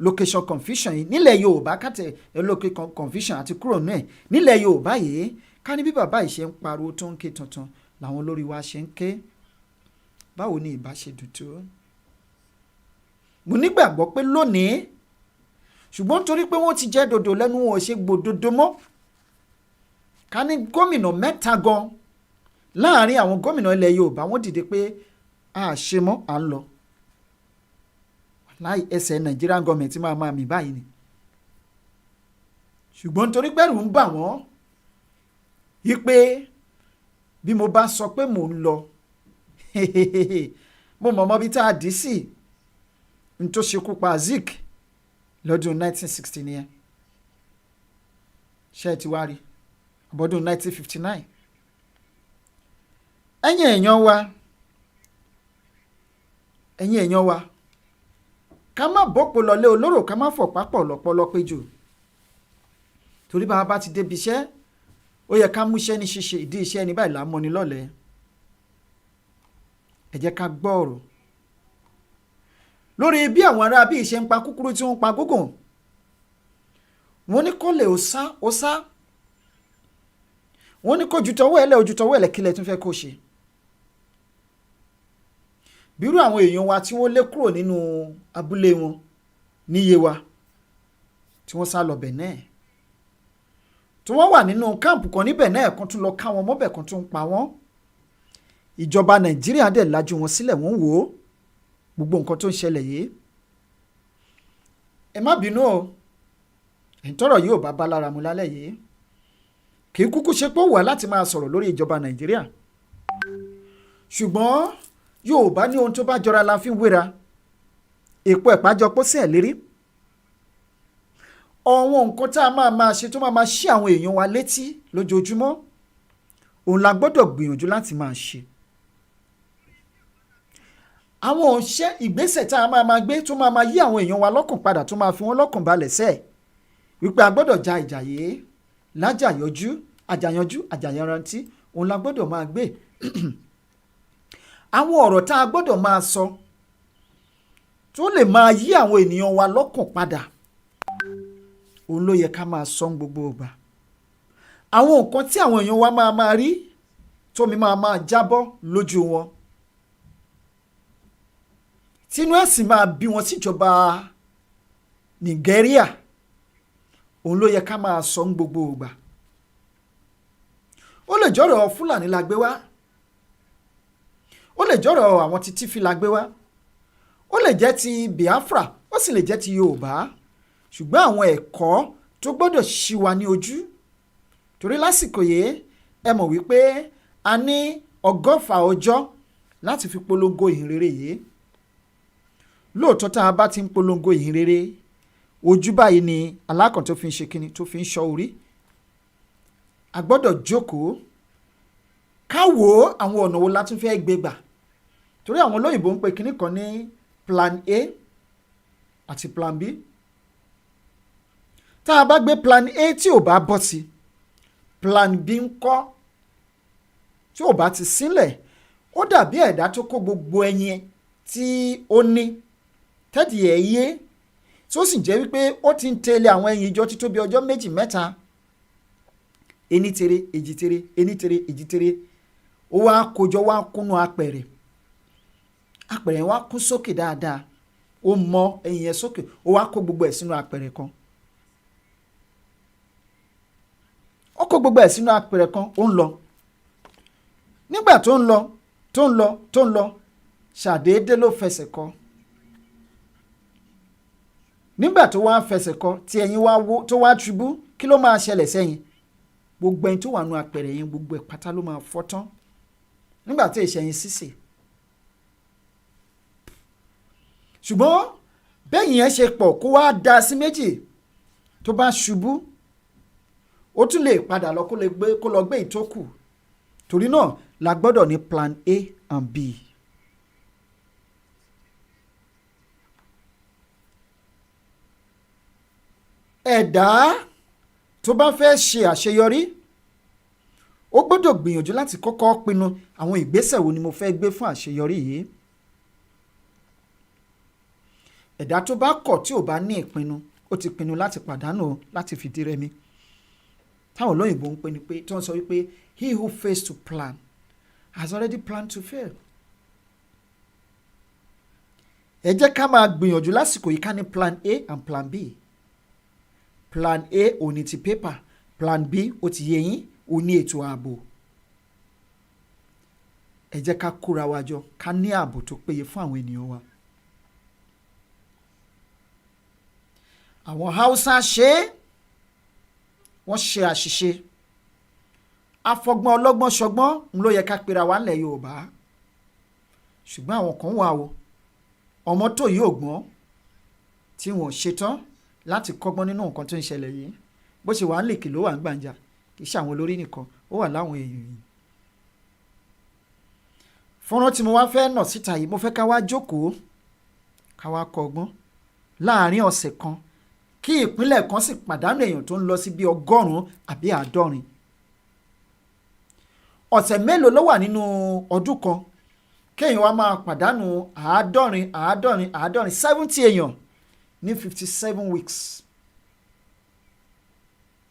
location confusion yìí nílẹ̀ Yorùbá kàtẹ́ location confusion àti kúrò náà nílẹ̀ Yorùbá yìí ká ní bí bàbá yìí ṣe ń pariwo tó ń ké tuntun làwọn olórí wa ṣe ń ké, báwo ni ìbá ṣe dùn tó. mo nígbàgbọ́ pé lónìí ṣùgbọ́n torí pé wọ́n ti jẹ́ dòdò lẹ́nu wọn ò ṣe gbòdodo mọ́. ká ní gómìnà mẹ́ta gan láàrin àwọn gómìnà ilẹ̀ Yorùbá wọ́n dìde pé a ṣe mọ́ à ń lọ láì ẹsẹ̀ Nigerian government máa mì báyìí ni. ṣùgbọ́n torí pẹ́rù ń bà wọ́n yí pé bí mo bá sọ pé mò ń lọ mo mọ̀ bí tá a dì sí n tó ṣekú pa Zik lọ́dún 1960 nìyẹn ṣe ti wá rí ọbọ̀dún 1959. ẹ̀yin èèyàn wa ká má bọ́pọ̀ lọlé olóró ká má fọ̀pá pọ̀ lọ́pọ̀lọ́ péjò torí bá a bá ti débi iṣẹ́ ó yẹ ká múṣẹ́ ní ṣíṣe ìdí iṣẹ́ ní báyìí lámọ́ ni lọ́lẹ̀. ẹ jẹ́ ká gbọ́ ọ̀rọ̀ lórí bí àwọn ará bíi ṣe ń pa kúkúrú tí wọ́n ń pa gúngùn. wọ́n ní kó lè ó sá wọ́n ní kó ju tọwọ́ ẹ̀lẹ̀ kílẹ̀ tún fẹ́ kó ṣe. bírú àwọn èèyàn wa tí wọ́n lé kúrò nínú abúlé wọn níye wa tí wọ́n sá lọ Benin tí wọ́n wà nínú káàmpù kan ní Benin kan tún lọ ká wọn mọ́bẹ̀ kan tún pa wọ́n. ìjọba Nàìjíríà dẹ̀ lajú wọn sílẹ̀ wọ́n wò ó gbogbo nǹkan tó ń ṣẹlẹ̀ yìí. ẹ má bínú o ìtọ́rọ̀ yóò bá lára mu lálẹ́ yìí kì í kúkú ṣe pé ó wà láti máa sọ̀rọ̀ lórí ìjọba Nàìjíríà ṣùgbọ́n Yorùbá ní ohun tó bá jọra la fi ń wéra èpo ẹ̀pá jọ pọ̀ sí ẹ̀ lérí. àwọn nǹkan tá a máa ṣe tó máa ṣí àwọn èèyàn wa létí lójoojúmọ́ òun la gbọ́dọ̀ gbìyànjú láti máa ṣe. àwọn òṣẹ́ ìgbésẹ̀ tá a máa gbé tó máa yí àwọn èèyàn wa lọ́kàn padà tó máa fi wọ́n lọ́kàn balẹ̀ sẹ́ẹ̀ wípé a gbọ́dọ̀ ja ìjà yìí àjàyànrántí òun la gbọ́dọ̀ máa gbé. àwọn ọ̀rọ̀ tá a gbọ́dọ̀ máa sọ tó lè máa yí àwọn ènìyàn wa lọ́kàn padà òun ló yẹ ká máa sọ gbogbo ìgbà. àwọn nǹkan tí àwọn èèyàn wa máa rí tómi máa jábọ́ lójú wọn tínú ẹ̀sìn máa bí wọn síjọba Nàìjíríà òun ló yẹ ká máa sọ gbogbo ìgbà. ó lè jọ̀rọ̀ Fúlàní la gbé wá, ó lè jọ̀rọ̀ àwọn ti Tífì la gbé wá, ó lè jẹ́ ti Biafra, ó sì lè jẹ́ ti Yorùbá, ṣùgbọ́n àwọn ẹ̀kọ́ tó gbọ́dọ̀ ṣí wa ní ojú torí lásìkò yìí ẹ mọ̀ wípé a ní 100 ọjọ́ láti fi polongo ìhìnrere yìí. lóòótọ́ tá a bá ti ń polongo ìhìnrere ojú báyìí ni alákàn tó fi ń ṣe kíni tó fi ń ṣọ́ orí. a gbọ́dọ̀ jókòó ká wò ó àwọn ọ̀nà wo la tún fẹ́ gbé gbà torí àwọn olóyìnbó ń pe kíní kan ní plan A àti plan B. Tá a bá gbé plan A tí ò bá bọ́ sí, plan B ń kọ́ tí ò bá ti sílẹ̀, ó dàbí ẹ̀dá tó kó gbogbo ẹyin tí ó ní tẹ́dì ẹ̀ yé, tí ó sì jẹ́ wípé ó ti ń tẹ̀lé àwọn ẹyin jọ títóbi ọjọ́ 2 mẹ́ta, ení tere èjì tere, ení tere èjì tere, ó wá kójọ wá kúnnú apẹ̀rẹ̀ wá kún sókè dáadáa, ó mọ ẹyin yẹn sókè, ó wá kó gbogbo ẹ̀ sínú apẹ̀rẹ̀ kan. Ó kó gbogbo ẹ̀ sínú apẹ̀rẹ̀ kan, ó ń lọ. Nígbà tó ń lọ ṣàdédé ló fẹsẹ̀ kọ. Nígbà tó wá fẹsẹ̀ kọ tí ẹyin wá wó tó wá ṣubú, kí ló máa ṣẹlẹ̀ sẹ́yìn? Gbogbo ẹyin tó wà nínú apẹ̀rẹ̀ yẹn, gbogbo ẹ̀ pátá ló máa fọ́ tán. Nígbà tí ìṣẹ̀yìn sísè. Ṣùgbọ́n bẹ́yìn yẹn ṣe pọ̀ kó wá da sí méjì, tó bá ṣubú ó tún lè padà lọ kó lọ gbé ìtókù. Torí náà la gbọ́dọ̀ ní plan A and B. Ẹ̀dá tó bá fẹ́ ṣe àṣeyọrí, ó gbọ́dọ̀ gbìyànjú láti kọ́kọ́ pinnu àwọn ìgbésẹ̀ wo ni mo fẹ́ gbé fún àṣeyọrí yìí. Ẹ̀dá tó bá kọ̀ tí ò bá ní ìpinnu, ó ti pinnu láti pàdánù, láti fìdí rẹmi. Táwọn olóyìnbó ń pè ní pé tí wọ́n sọ wípé he who fails to plan has already planned to fail. Ẹ jẹ́ ká máa gbìyànjú lásìkò yìí ká ní plan A and plan B. Plan A ò ní ti paper, plan B ó ti yé yín, ó ní ètò ààbò. Ẹ jẹ́ ká kóra wa jọ ká ní ààbò tó péye fún àwọn ènìyàn wa. Àwọn Haúsá wọ́n ṣe àṣìṣe. Afọgbọ́n ọlọ́gbọ́n ṣọgbọ́n ń ló yẹ ká pera wa ńlẹ̀ Yorùbá. Ṣùgbọ́n àwọn kan wà o, ọmọ tó yìí ò gbọ́n tí wọ́n ṣetán láti kọ́gbọ́n nínú nǹkan tó ń ṣẹlẹ̀ yìí. Bó ṣe wà ń lèkì ló wà ń gbàǹjà, kì í ṣe àwọn olórí nìkan, ó wà láwọn èèyàn yìí. Fọ́nrán tí mo wá fẹ́ nà síta yìí, mo fẹ́ ká wá jókòó ká wá kọ́gbọ́n láàárín ọ̀sẹ̀ kan, kí ìpínlẹ̀ kan sì pàdánù èèyàn tó ń lọ sí bí 100 àbí 50. Ọ̀sẹ̀ mélòó ló wà nínú ọdún kan kéèyàn wá máa pàdánù 70 èèyàn ní 57 weeks.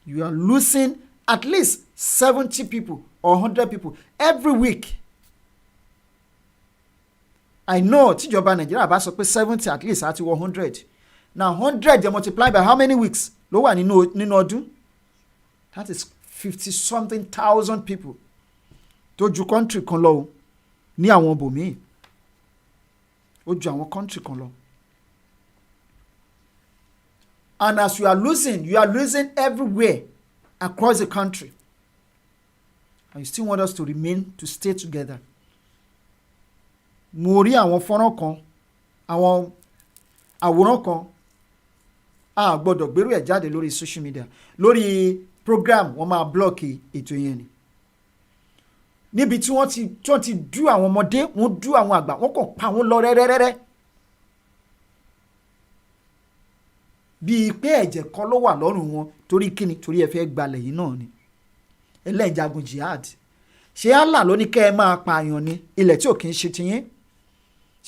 You are losing at least 70 people or 100 people every week. I know tíjọba Nàìjíríà bá sọ pé 70 at least àti 100. Now 100 they multiply by how many weeks ló wà nínú ọdún? That is 50-something thousand people tó ju country kan lọ o ní àwọn ibòmíì, ó ju àwọn country kan lọ. And as you are losing everywhere across the country, and you still want us to stay together. Mo rí àwọn fọ́nrán kan, àwọn àwòrán kan, a gbọ́dọ̀ gbérú ẹ̀ jáde lórí social media, lórí program wọ́n máa blọ́ọ̀kì ètò yẹn ni. Níbi tí wọ́n ti dú àwọn ọmọdé, wọ́n dú àwọn àgbà, wọ́n kàn pa wọ́n lọ rẹ́rẹ́rẹ́rẹ́. Bíi pé ẹ̀jẹ̀ kan ló wà lọ́rùn wọn, torí kíni? Torí ẹ fẹ́ gbalẹ̀ yìí náà ni. Ẹlẹ́jagun jihad. Ṣé Allah ló ní kẹ́ ẹ máa pààyàn ní ilẹ̀ tí ò kí ń ṣe tiyín?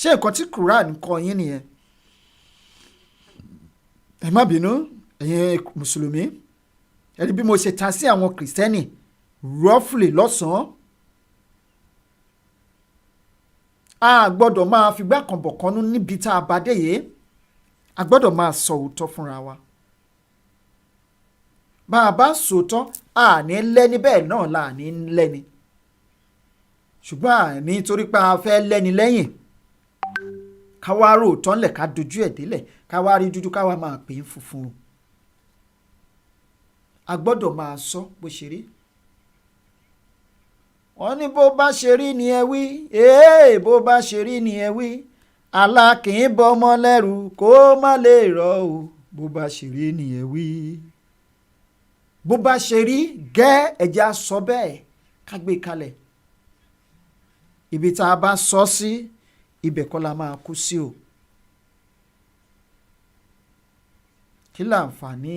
Ṣé nǹkan tí Quran kọ́ yín nìyẹn? Ẹ má bínú ẹ̀yin mùsùlùmí, ẹni bí mo ṣe ta sí àwọn kìrìsìtẹ́nì roughly lọ́sàn-án. A gbọ́dọ̀ máa figbá kan bọ̀kanú níbi tá a bá dé yìí. A gbọ́dọ̀ máa sọ òótọ́ fúnra wa. Bá a bá sòótọ́, a ní lẹ́ni bẹ́ẹ̀ náà là ní lẹ́ni. Ṣùgbọ́n àní torí pé a fẹ́ lẹ́ni lẹ́yìn, ká wá rò tán lẹ̀ ká dojú ẹ̀ délẹ̀, ká wá rí dúdú ká wá máa pè é funfun. A gbọ́dọ̀ máa sọ bó ṣe rí. Wọ́n ní bó bá ṣe rí ni ẹ wí, bó bá ṣe rí ni ẹ wí, àlá kì í bọ́ ọmọ lẹ́rù kó má lè rọ̀ o, bó bá ṣe rí ni ẹ wí. Bó bá ṣe rí gẹ́ ẹja sọ bẹ́ẹ̀ ká gbé kalẹ̀. Ibi tá a bá sọ sí, ibẹ̀ kọ́ la máa kú sí o. kí láǹfààní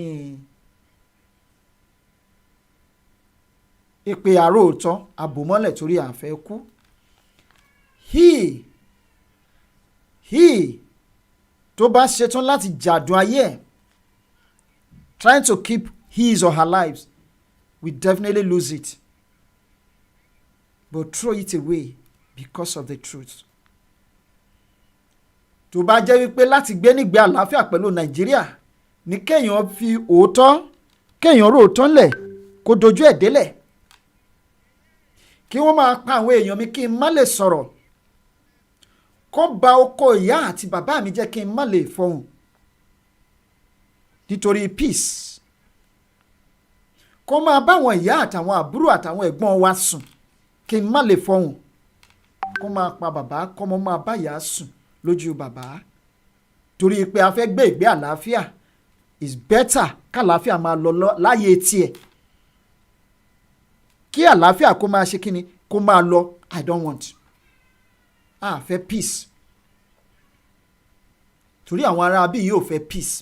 ìpè àróòtọ́ àbòmọ́lẹ̀ torí àfẹ́ kú. he tó bá ṣetán láti jàdùn ayé ẹ̀ trying to keep his or her lives will definitely lose it, but throw it away because of the truth. tó bá jẹ́ wípé láti gbé nígbé àlàáfíà pẹ̀lú Nàìjíríà ní kéèyàn fi òótọ́ kéèyàn rò òótọ́ ńlẹ̀ kó dojú ẹ̀ délẹ̀, kí wọ́n máa pa àwọn èèyàn mi kí n má lè sọ̀rọ̀, kó ba oko ìyá àti bàbá mi jẹ́ kí n má lè fọhùn nítorí peace, kó máa bá àwọn ìyá àtàwọn àbúrò àtàwọn ẹ̀gbọ́n wa sùn kí n má lè fọhùn, kó máa pa bàbá kọ́mọ máa bá ìyá sùn lójú bàbá, torí pé a fẹ́ gbé ìgbé àlàáfíà. Is better kàlàáfíà máa lọ láyé tiẹ̀, kí àlàáfíà kó máa ṣe kíni kó máa lọ. I don't want. A fẹ́ peace, torí àwọn ará bí yóò fẹ́ peace.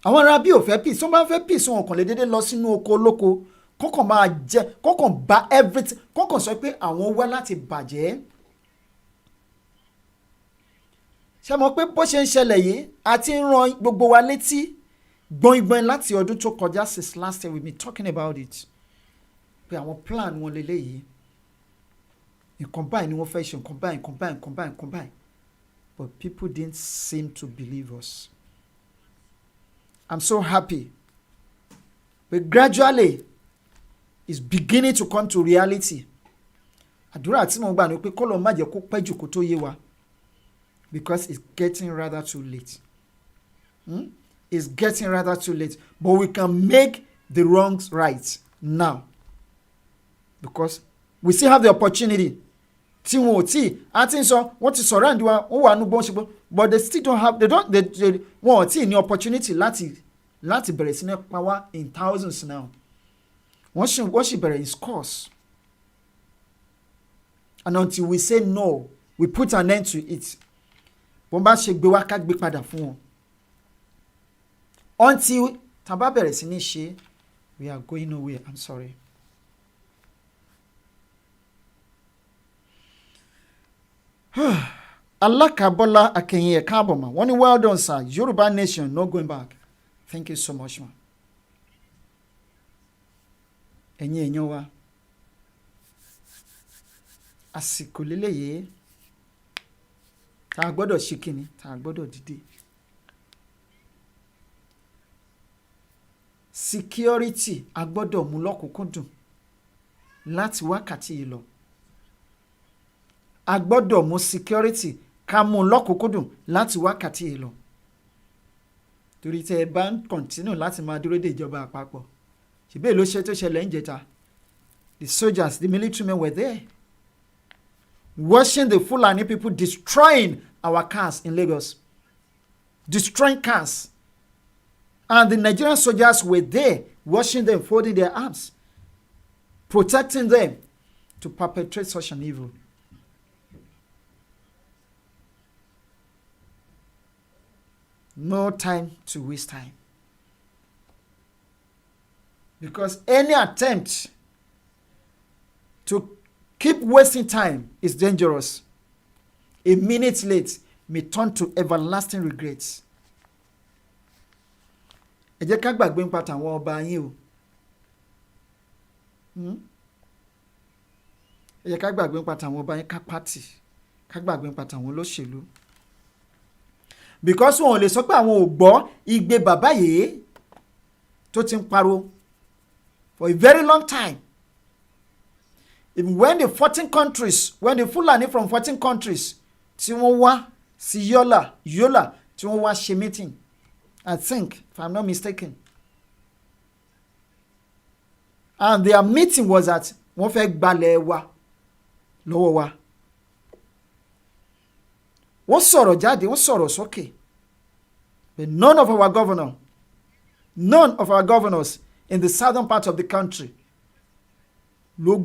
àwọn ará bí ò fẹ́ peace, wọ́n bá fẹ́ peace wọn kàn lè dédé lọ sínú oko olóko kọ́kàn máa jẹ kọ́kàn bá everything kọ́kàn sọ pé àwọn wá láti bàjẹ́. ṣé mo pé bó ṣe ń ṣẹlẹ̀ yìí àti ń ran gbogbo wa létí gbọ̀ngbọ̀n láti ọdún tó kọjá since last year we been talking about it, pé àwọn plan wọn lélẹ́yìí, nǹkan báyìí ni wọ́n fẹ́ ṣe, nǹkan báyìí nǹkan báyìí nǹkan báyìí nǹkan báyìí, but people didn't seem to believe us. I'm so happy, but gradually it's beginning to come to reality. àdúrà tí mo gbà ní pé kọ́lọ̀ má jẹ́ kó pẹ́ jù kó tó yé wa, because it's getting rather too late. It's getting rather too late, but we can make the wrongs right now, because we still have the opportunity. tí wọn ò tí a ti ń sọ wọ́n ti surround wa wọ́n wà nù bọ́n ṣe bọ́, but they still don't have wọn ò tí ní opportunity láti bẹ̀rẹ̀ sí ní pa wá in thousands now. wọ́n sì bẹ̀rẹ̀ in scores, and until we say no we put an end to it. wọ́n bá ṣe gbé wá ká gbé padà fún wọn. Until tá bá bẹ̀rẹ̀ sí ní ṣe, we are going nowhere. I'm sorry. Alakabola Akenye Kaboma. One well done, sir. Yoruba nation, no going back. Thank you so much, man. Ẹ̀yin èèyàn wa. Àsìkò lélẹ́yìí. Tá gbọ́dọ̀ ṣe kíni, tá gbọ́dọ̀ dìde. Security a gbọ́dọ̀ mú lọ́kùnkúndùn láti wákàtí yìí lọ. A gbọ́dọ̀ mú security ká mú lọ́kùnkúndùn láti wákàtí yìí lọ. Torí tẹ́ ẹ bá ń continue láti máa dúró de ìjọba àpapọ̀. Ṣèbí ló ṣe tó ṣẹlẹ̀ ń jẹta. The soldiers, the military men were there, watching the Fulani people destroying our cars in Lagos, destroying cars. And the Nigerian soldiers were there, watching them, folding their arms, protecting them to perpetrate such an evil. No time to waste time. Because any attempt to keep wasting time is dangerous. A minute late may turn to everlasting regrets. Ẹ jẹ́ ká gbàgbé nípa tàwọn ọba yín o. Ẹ jẹ́ ká gbàgbé nípa tàwọn ọba yín ká pàtì, ká gbàgbé nípa tàwọn olóṣèlú. Because wọn ò lè sọ pé àwọn ò gbọ́ igbe bàbá yìí tó ti ń pariwo for a very long time. Even when the 14 countries, when the Fulani from 14 countries tí wọ́n wá sí Yola tí wọ́n wá ṣe meeting, I think, if I'm not mistaken. And their meeting was at wọ́n fẹ́ gbalẹ̀ wa lọ́wọ́ wa. Wọ́n sọ̀rọ̀ jáde, wọ́n sọ̀rọ̀ sókè. But none of our governors in the southern part of the country ló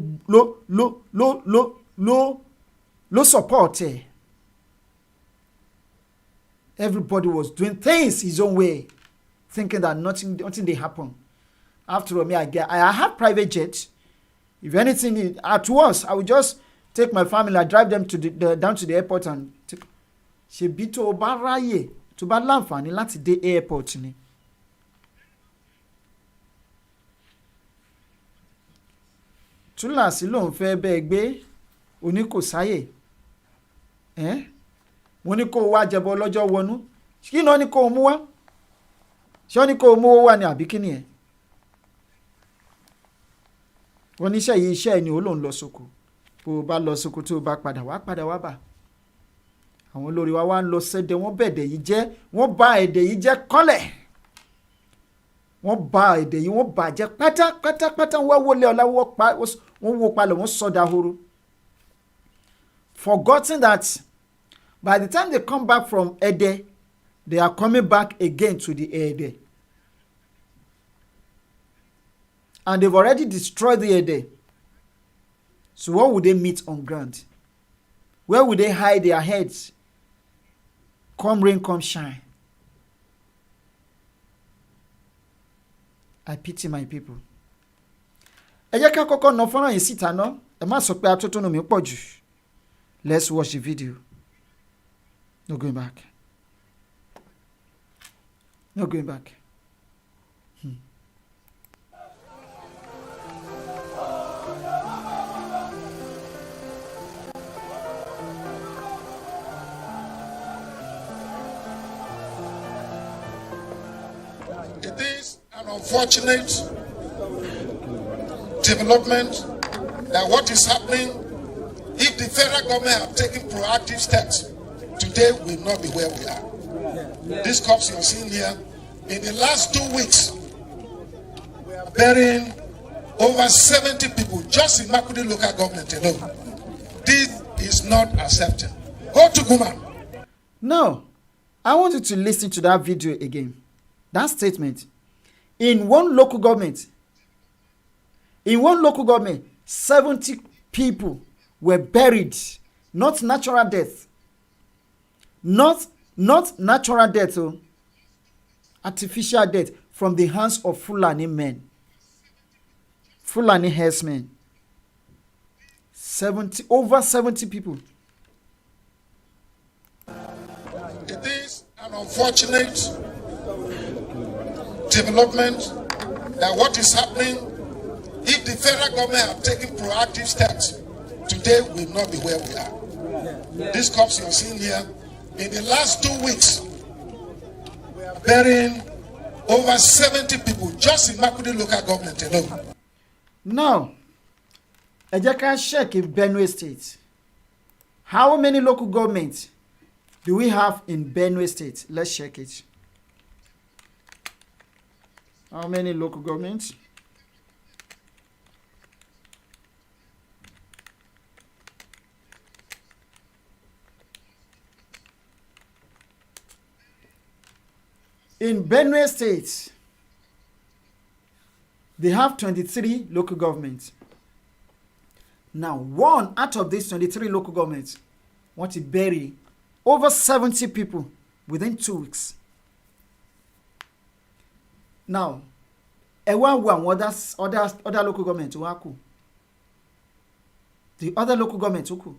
support ẹ̀. Everybody was doing things his own way, thinking that nothing they happen. After all, me, I have private jets. If anything at worst, I would just take my family, I drive them to down to the airport and take. Ṣebí tó bá ráyè tó bá láǹfààní láti dé airport ni. Túláàsì lòun fẹ́ bẹ́ẹ̀ gbé oní kò sáyè. Wọ́n ní kó wá jẹbọ lọ́jọ́ wọnú. Kí ni wọ́n ní kó mú wá? Ṣé wọ́n ní kó mú wá ní àbí kí ni ẹ̀? Wọ́n ní iṣẹ́ ẹni ó lòun lọ sóko. Bó o bá lọ sóko tó o bá padà wá bà. Àwọn olórí wa wá ń lọ sẹ́dẹ̀ wọ́n bẹ̀dẹ̀ yìí jẹ́ wọ́n bà èdè yìí jẹ́ kọ́lẹ̀. Wọ́n bà èdè yìí wọ́n bàjẹ́ pátápátá wọ́n wọlé ọ̀la wọ́n wó palẹ̀ wọ́n sọdá horo. Forgetting that by the time they come back from Ede, they are coming back again to the Ede. And they've already destroyed the Ede. So what would they meet on ground? Where would they hide their heads? Come rain, come shine. I pity my people. Ẹ jẹ́ ká kọ́kọ́ ná fọ́nrán yìí síta ná. Ẹ má sọ pé atótónu mi pọ̀ jù. Let's watch the video. No going back. No going back. It is an unfortunate development that what is happening, if the federal government have taken proactive steps, today we will not be where we are. These cops you're seeing here, in the last 2 weeks, burying over 70 people just in Makurdi local government alone. This is not accepted. Go to Guman. No, I want you to listen to that video again. That statement. In one local government, 70 people were buried. Not natural death. Not natural death, artificial death from the hands of Fulani men. Fulani herdsmen. Over 70 people. It is an unfortunate development that what is happening, if the federal government have taken proactive steps, today we will not be where we are. These cops you're seeing here, in the last 2 weeks, burying over 70 people just in Makurdi local government alone. Now, ẹ jẹ́ ká check in Benue State. How many local governments do we have in Benue State? Let's check it. How many local governments? In Benue State, they have 23 local governments. Now, one out of these 23 local governments want to bury over 70 people within 2 weeks. Now, other local government who the other local government who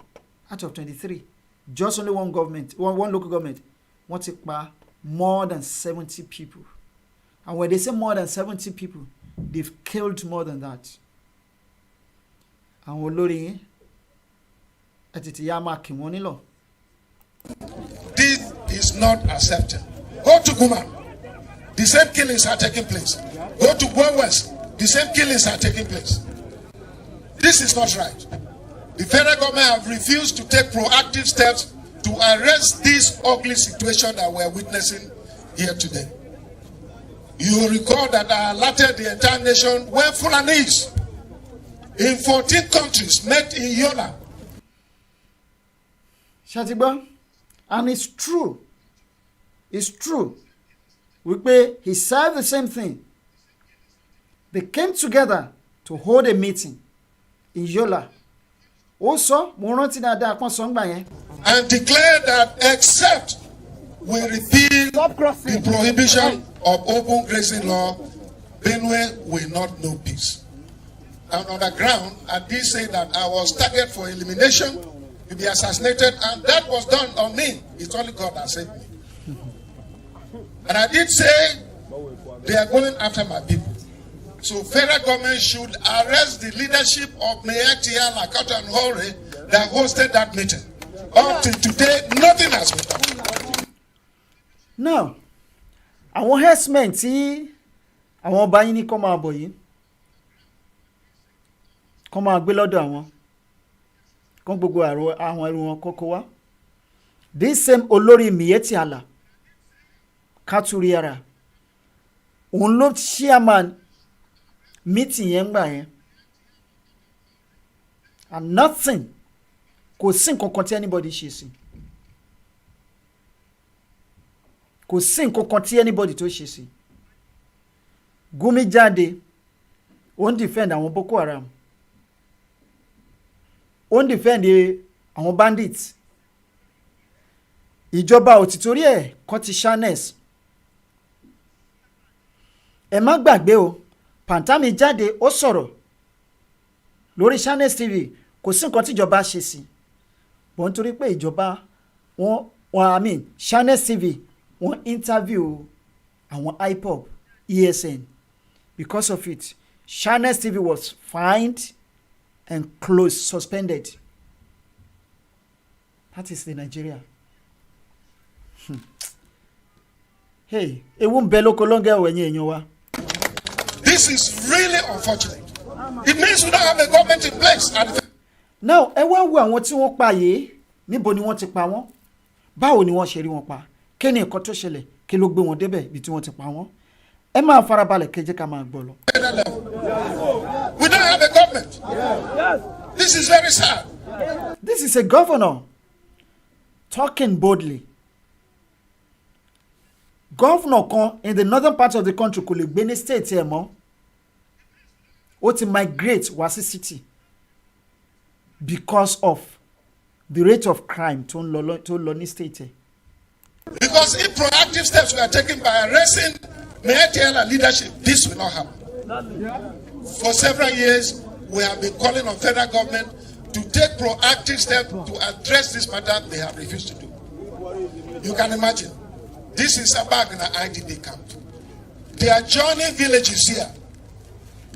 out of 23, just only one local government want to buy more than 70 people. And when they say more than 70 people, they've killed more than that. And olórí àti yama kí wọ́n nílò. This is not accepted. Go to Guman. The same killings are taking place. Go to Gwan West. The same killings are taking place. This is not right. The federal government have refused to take proactive steps to arrest this ugly situation that we're witnessing here today. You will recall that I alerted the entire nation when Fulanese in 14 countries met in Yola. Shatiba, and it's true. It's true. He said the same thing. They came together to hold a meeting in Yola. Also, and declared that except we repeal the prohibition of open grazing law, Benue will not know peace. And on the ground, I did say that I was targeted for elimination, to be assassinated, and that was done on me. It's only God that saved me. And I did say they are going after my people. So federal government should arrest the leadership of Mayor Tia Lakata and Hore that hosted that meeting. Up to today, nothing has been done. Now, àwọn herdsmen tí àwọn ọba yín ní kọ́ máa bọ̀ yìí kọ́ máa gbé lọ́dọ̀ àwọn kọ́ gbogbo àwọn ẹrù wọn kọ́kọ́ wá. This same olórí Miyetti Allah Katuriara òun ló chairman meeting yẹn gbà yẹn, and nothing kò sí nǹkan kan tí anybody ṣe sí, kò sí nǹkan kan tí anybody tó ṣe sí. Gumi jáde ó ń defend àwọn Boko Haram, ó ń defend àwọn bandits. Ìjọba ò ti torí ẹ̀ kọ́ ti Sharnes. Ẹ má gbàgbé o, Pantami jáde ó sọ̀rọ̀ lórí Sharnes TV, kò sí nǹkan tí ìjọba ṣe sí. Bọ́n nítorí pé ìjọba Sharnes TV wọ́n interview àwọn IPOB, ESN. Because of it, Sharnes TV was fined and closed, suspended. That is the Nigeria. Hey, ewu ń bẹ lóko lóńgẹ́ ẹ̀yìn èèyàn wa. This is really unfortunate. It means we don't have a government in place. Now, ẹ wá wo àwọn tí wọ́n pa yìí, níbo ni wọ́n ti pa wọ́n? Báwo ni wọ́n ṣe rí wọn pa? Kí ni nǹkan tó ṣẹlẹ̀? Kí ló gbé wọn débẹ̀ ibi tí wọ́n ti pa wọ́n? Ẹ máa farabalẹ̀ kẹ́ jẹ́ ká máa gbọ́ lọ. We don't have a government. This is very sad. This is a governor talking boldly. Governor kan in the northern part of the country kò lè gbé ní state ẹ̀ mọ́. Ó ti migrate wá sí city because of the rate of crime tó ń lọ ní state ẹ̀. Because if proactive steps were taken by arresting Mayor Tia leadership, this will not happen. For several years, we have been calling on federal government to take proactive steps to address this matter. They have refused to do. You can imagine. This is Sabag in an IDP camp. They are joining villages here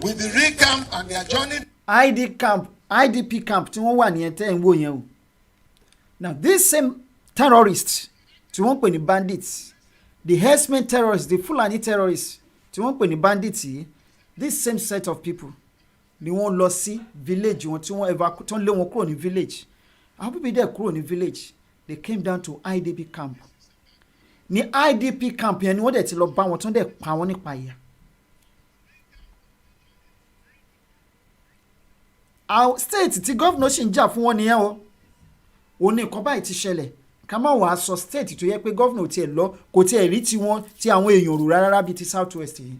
with the real camp, and they are joining IDP camp tí wọ́n wà ní ẹ̀tẹ́ ìwò yẹn o. Now this same terrorists tí wọ́n pè ní bandits, the herdsmen terrorists, the Fulani terrorists tí wọ́n pè ní bandits yìí, this same set of people ni wọ́n lọ sí village wọn tí wọ́n tó ń lé wọn kúrò ní village. Àwọn bíbí dẹ̀ kúrò ní village, they came down to IDP camp. Ní IDP camp yẹn ni wọ́n dẹ̀ ti lọ bá wọn tó ń dẹ̀ pa wọ́n nípa ìyà. Our state tí governor ṣì ń jà fún wọn nìyẹn o. Òun ní nǹkan báyìí ti ṣẹlẹ̀. Ká má wàá sọ state tó yẹ pé governor tiẹ̀ lọ kò tiẹ̀ rí tiwọn tí àwọn èèyàn rò rárá bíi ti South West yìí.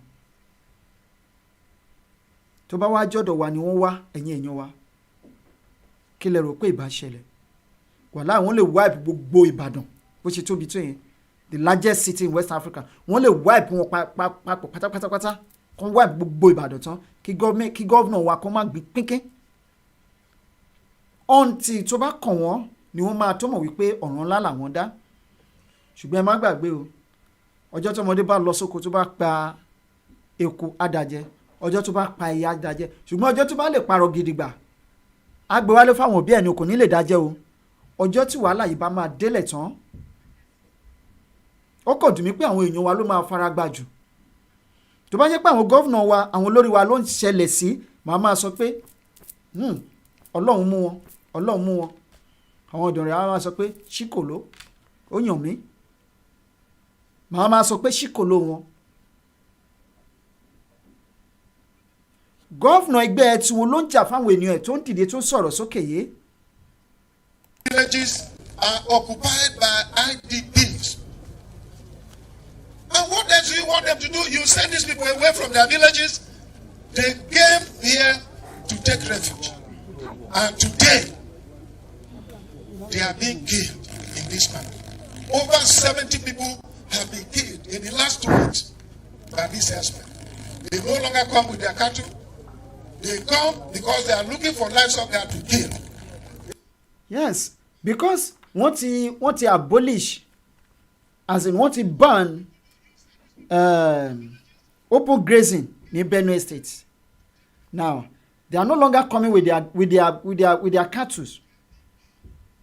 Tó bá wá jọ́dọ̀ wa ni wọ́n wá ẹ̀yìn èèyàn wa. Kí lẹ rò pé ìbá ṣẹlẹ̀? Wàhálà wọ́n lè wipe gbogbo Ìbàdàn bó ṣe tóbi tó yẹn. The largest city in West Africa. Wọ́n lè wipe wọn papọ̀ pátápátá. Kán wipe gbogbo Ìbàdàn tán kí governor wa kó má gbin pínpín. Until tó bá kàn wọ́n ni wọ́n máa tó mọ̀ wípé ọ̀ràn ńlá làwọn dá. Ṣùgbọ́n ẹ má gbàgbé o, ọjọ́ tọmọdé bá lọ sóko tó bá pa eku adàjẹ, ọjọ́ tó bá pa ẹyẹ adàjẹ, ṣùgbọ́n ọjọ́ tó bá lè parọ́ gidigba agbéwálé fáwọn òbí ẹni kò ní lè dájẹ́ o. Ọjọ́ tí wàhálà yìí bá máa délẹ̀ tán, ó kò dùn mí pé àwọn èèyàn wa ló máa fara gbà jù. Tó bá jẹ́ pé àwọn gọ́vnà wa, àwọn olórí wa ló ń ṣẹlẹ̀ sí, màá máa sọ pé Ọlọ́run mú wọn, Ọlọ́run mú wọn. Àwọn ọ̀dọ́ rẹ̀ á máa sọ pé ṣíkòló ó yàn mí. Màá máa sọ pé ṣíkòló wọn. Gọ́vnà ẹgbẹ́ ẹ̀ tí wọn ló ń jà fáwọn ènìyàn ẹ̀ tó ń dìde tó ń sọ̀rọ̀ sókè yé. Villages are occupied by IDPs. And what else do you want them to do? You send these people away from their villages. They came here to take refuge. And today, they are being killed in this manner. over 70 people have been killed in the last 2 weeks by these herdsmen. They no longer come with their cattle. They come because they are looking for livestock they have to kill. Yes, because wọ́n ti abolish, as in wọ́n ti ban open grazing ní Benue State. Now they are no longer coming with their cattle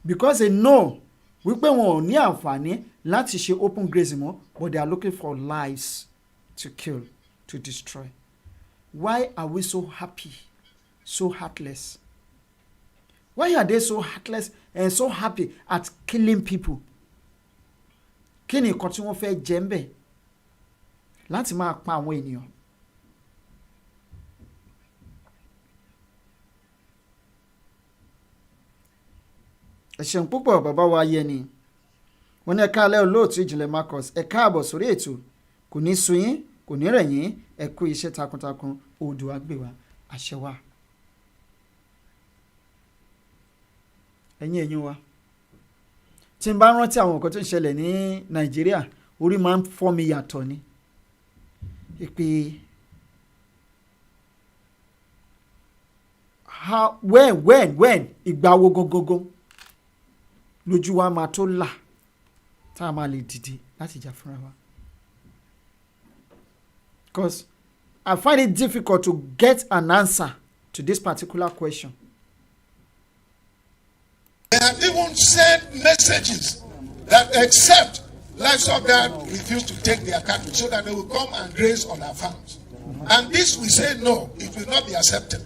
because they know wípé wọn ò ní àǹfààní láti ṣe open grazing mọ́, but they are looking for lives to kill, to destroy. Why are we so happy, so heartless? Why are they so heartless and so happy at killing people? Kí ni nǹkan tí wọ́n fẹ́ jẹ ń bẹ̀ láti máa pa àwọn ènìyàn? Ẹ ṣeun púpọ̀ bàbá wa Yẹni. Wọ́n ní ẹ káalẹ́ olóòtú Ìjìnlẹ̀ Marcus. Ẹ káàbọ̀ sórí ètò. Kò ní sú yín, kò ní rẹ̀ yín. Ẹ kú iṣẹ́ takuntakun. Oòduà gbè wá, àṣẹ wà. Ẹ̀yin wa. Tí n bá rántí àwọn nǹkan tó ń ṣẹlẹ̀ ní Nàìjíríà, orí máa ń fọ́ mi yàtọ̀ ni. Ìpè when ìgbà wo gogogo lójú wa máa tó là tá a máa lè dìde láti jà fúnra wa. Because I find it difficult to get an answer to this particular question. They have even sent messages that accept livestock that refuse to take their cattle so that they will come and graze on our farms. And this we say no, it will not be accepted.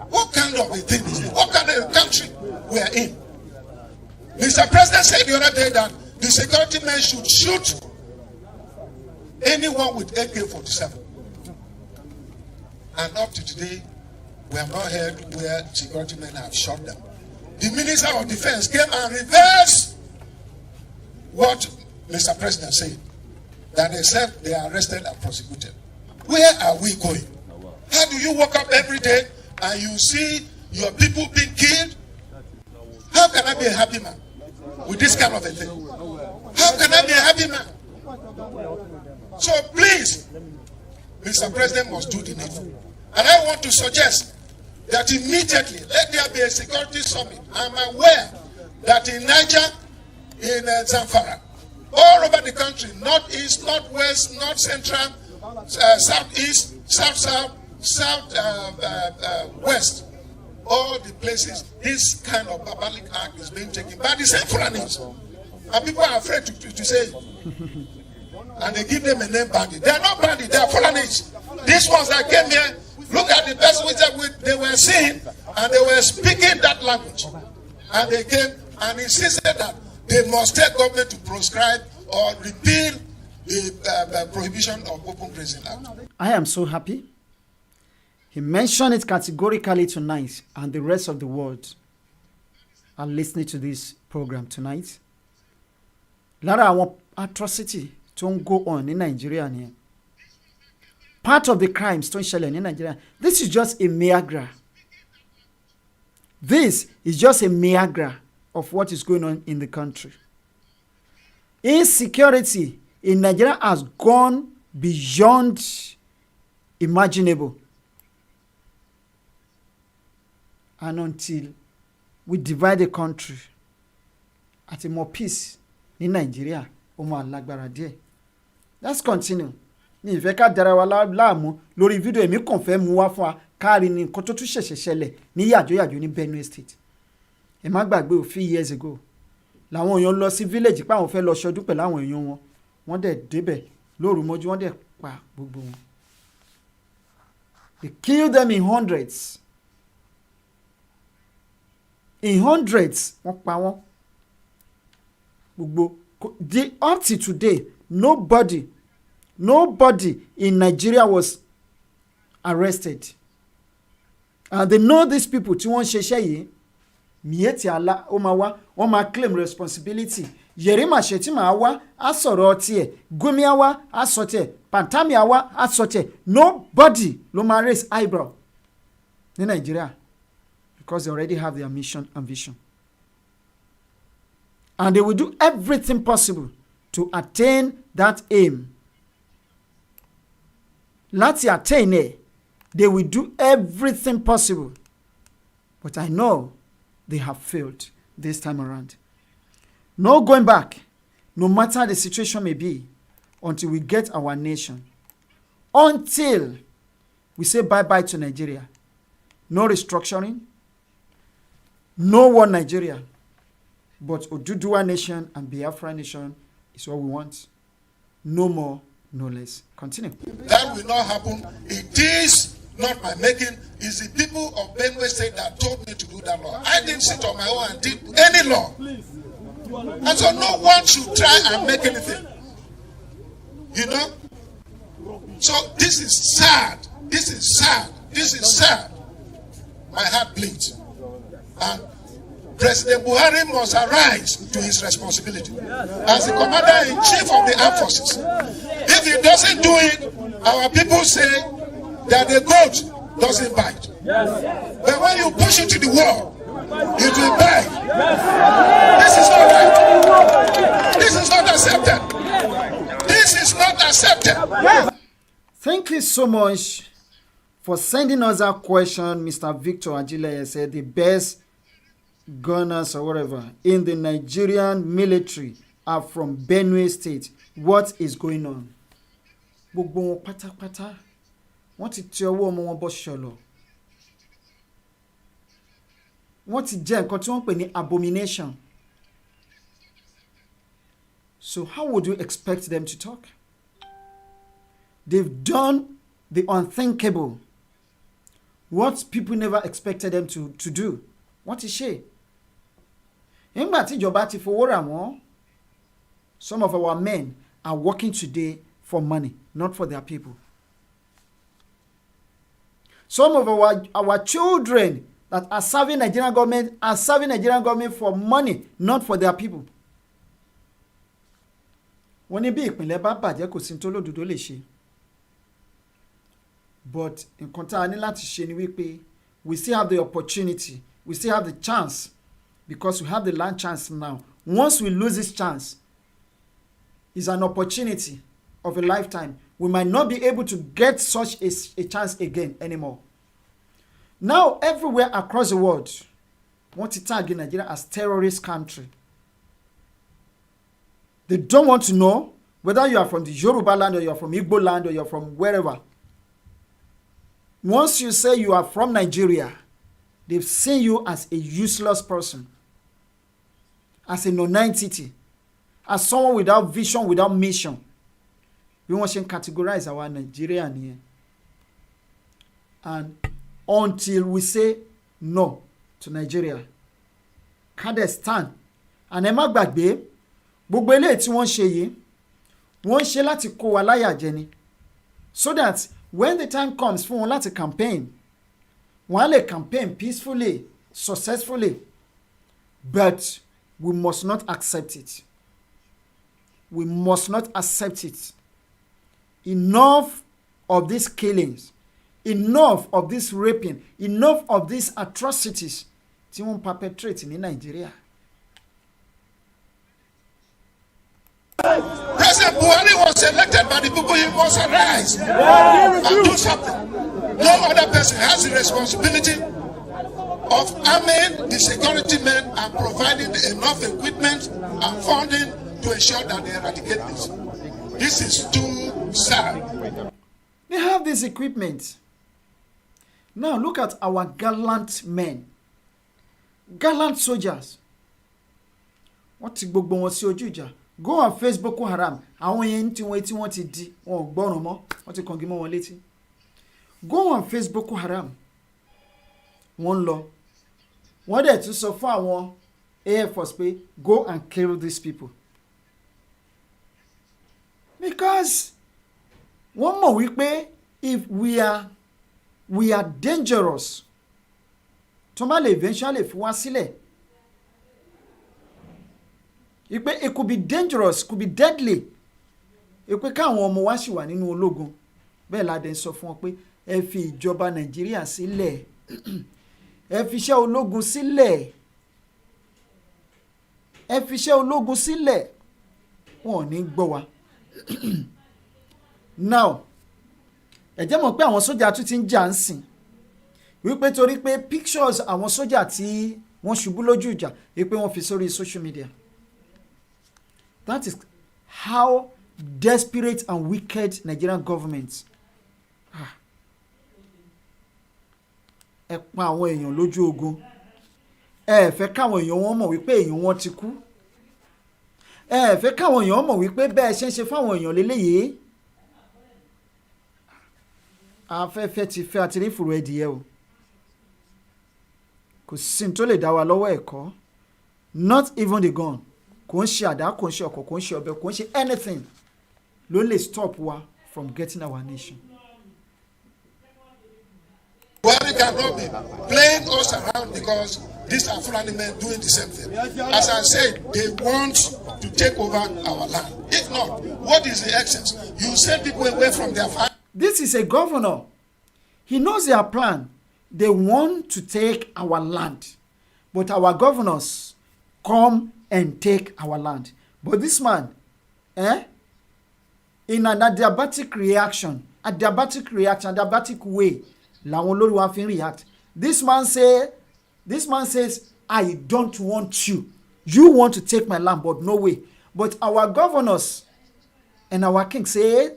What kind of a thing is it? What kind of country we are in? Mr. President said the other day that the security men should shoot anyone with AK-47. And up to today, we have not heard where security men have shot them. The Minister of Defense came and reversed what Mr. President said, that they said they are arrested and prosecuted. Where are we going? How do you wake up every day and you see your people being killed? How can I be a happy man with this kind of a thing? How can I be a happy man? So please, Mr. President must do the needful. And I want to suggest that immediately let there be a security summit. I'm aware that in Niger, in Zamfara, all over the country, northeast, northwest, north central, southeast, west, all the places, this kind of barbaric act is being taken by the same Fulanis. And people are afraid to say it. And they give them a name bandit. They are not bandit, they are Fulanis. These ones that came here, look at the person which they were seeing, and they were speaking that language. And they came and insisted that they must take government to proscribe or repeal the prohibition of open grazing act. I am so happy. He mentioned it categorically tonight, and the rest of the world are listening to this program tonight. Lára àwọn atrocity tó ń go on in Nigeria nìyẹn. Part of the crimes tó ń ṣẹlẹ̀ ní Nigeria. This is just a meagra. This is just a meagra of what is going on in the country. Insecurity in Nigeria has gone beyond imaginable. And until we divide the country, at a more peace in Nigeria, ó máa lágbára díẹ̀. Let's continue. Ní ìfẹ́ ká dára wa láàmú lórí fídíò èmi kàn fẹ́ mú wá fún wa káàrí ní nǹkan tó tún ṣẹ̀ṣẹ̀ ṣẹlẹ̀ ní yàjóyàjó ní Benue State. Ẹ má gbàgbé a few years ago làwọn èèyàn lọ sí village pé àwọn fẹ́ lọ ṣọdún pẹ̀lú àwọn èèyàn wọn. Wọ́n dẹ̀ débẹ̀ lóru mọ́jú wọ́n dẹ̀ pa gbogbo wọn. They killed them in hundreds. In hundreds wọ́n pa wọ́n. Gbogbo up to today nobody in Nigeria was arrested. And they know these people tí wọ́n ṣeṣẹ́ yìí mieti ala ó máa wá wọ́n máa claim responsibility. Yerima Shettima á wá á sọ̀rọ̀ tiẹ̀, Gumi á wá á sọ tiẹ̀, Pantami á wá á sọ tiẹ̀. Nobody ló máa raise eyebrow ní Nigeria because they already have their mission and vision. And they will do everything possible to attain that aim. Láti attain ẹ̀, they will do everything possible. But I know they have failed this time around. No going back, no matter the situation may be, until we get our nation. Until we say bye-bye to Nigeria. No restructuring, no one Nigeria. But Oduduwa nation and Biafra nation is what we want. No more, no less. Continue. That will not happen. It is not my making. It's the people of Benue State that told me to do that law. I didn't sit on my own and did any law. And so no one should try and make anything. You know? So this is sad. This is sad. This is sad. My heart bleeds. And President Buhari must arise to his responsibility as the commander-in-chief of the armed forces. If he doesn't do it, our people say that the goat doesn't bite. But when you push it to the wall, it will bite. This is not right. This is not accepted. This is not accepted. Thank you so much for sending us that question. Mr. Victor Ajile said the best gunners or whatever in the Nigerian military are from Benue State. What is going on? Gbogbo wọn pátápátá wọ́n ti ti ọwọ́ ọmọ wọn bọ́ ṣọlọ. Wọ́n ti jẹ́ nǹkan tí wọ́n pè ní abomination. So how would you expect them to talk? They've done the unthinkable. What people never expected them to do. What is ṣe? Nígbà tí ìjọba ti fowó rà wọ́n, some of our men are working today for money, not for their people. Some of our children that are serving Nigerian government are serving Nigerian government for money, not for their people. Wọ́n ní bí ìpínlẹ̀ bá bàjẹ́ kò sí tó lódodo lè ṣe. But nǹkan tá a ní láti ṣe ni wípé we still have the opportunity, we still have the chance, because we have the land chance now. Once we lose this chance, it's an opportunity of a lifetime. We might not be able to get such a chance again anymore. Now, everywhere across the world, want to tag Nigeria as terrorist country. They don't want to know whether you are from the Yoruba land or you are from Igbo land or you are from wherever. Once you say you are from Nigeria, they've seen you as a useless person, as a non-entity, as someone without vision, without mission. We want to categorize our Nigeria here. And until we say no to Nigeria, can they stand? And ẹ má gbàgbé, gbogbo eléyìí tí wọ́n ṣe yìí, wọ́n ṣe láti kó wa láyà jẹ ni. So that when the time comes fún wọn láti campaign, wọ́n á lè campaign peacefully, successfully. But we must not accept it. We must not accept it. Enough of these killings. Enough of this raping. Enough of these atrocities tí wọ́n perpetrate ní Nigeria. President Buhari was elected by the people. He must arise and do something. No other person has the responsibility of arming the security men and providing enough equipment and funding to ensure that they eradicate this. This is too sad. They have this equipment. Now look at our gallant men. Gallant soldiers. Wọ́n ti gbogbo wọn sí ojú ìjà. Go on Facebook Boko Haram. Àwọn yẹn tí wọ́n ti di wọn ò gbọ́ràn mọ́. Wọ́n ti kàngi mọ́ wọn létí. Go on Facebook Boko Haram. Wọ́n lọ. Wọ́n dẹ̀ tún sọ fún àwọn Air Force pé go and kill these people. Because wọ́n mọ̀ wípé if we are dangerous, tó má lè eventually fi wá sílẹ̀. It could be dangerous, could be deadly. Ìpè káwọn ọmọ wa ṣì wà nínú ológun. Bẹ́ẹ̀ la dẹ̀ sọ fún wọn pé ẹ fi ìjọba Nàìjíríà sílẹ̀. Ẹ fi iṣẹ́ ológun sílẹ̀. ẹ fi iṣẹ́ ológun sílẹ̀, wọn ò ní gbọ́ wa. Now ẹ jẹ́ mọ̀ pé àwọn sójà tún ti ń jà ń sìn wípé torí pé pictures àwọn sójà tí wọ́n ṣubú lójú ìjà wípé wọ́n fi sórí social media. That is how desperate and wicked Nigerian government. Ẹ pa àwọn èèyàn lójú ogun, ẹ fẹ́ káwọn èèyàn wọn mọ̀ wípé èèyàn wọn ti kú, ẹ fẹ́ káwọn èèyàn mọ̀ wípé bẹ́ẹ̀ ṣe ń ṣe fáwọn èèyàn lélẹ́yìí. Afẹ́fẹ́ ti fẹ́ àti rí fùrù ẹdìyẹ o, kò sí tó lè dá wa lọ́wọ́ ẹ̀kọ́, not even the gun, kò ń ṣe àdá, kò ń ṣe ọkọ̀, kò ń ṣe ọ̀bẹ, kò ń ṣe anything ló lè stop wa from getting our nation. Buhari cannot be playing us around because these are Fulani men doing the same thing. As I said, they want to take over our land. If not, what is the excess? You send people away from their family. This is a governor. He knows their plan. They want to take our land. But our governors come and take our land. But this man, in an adiabatic reaction, adiabatic way, làwọn olórí wa fi ń react. This man says, I don't want you. You want to take my land, but no way. But our governors and our king say,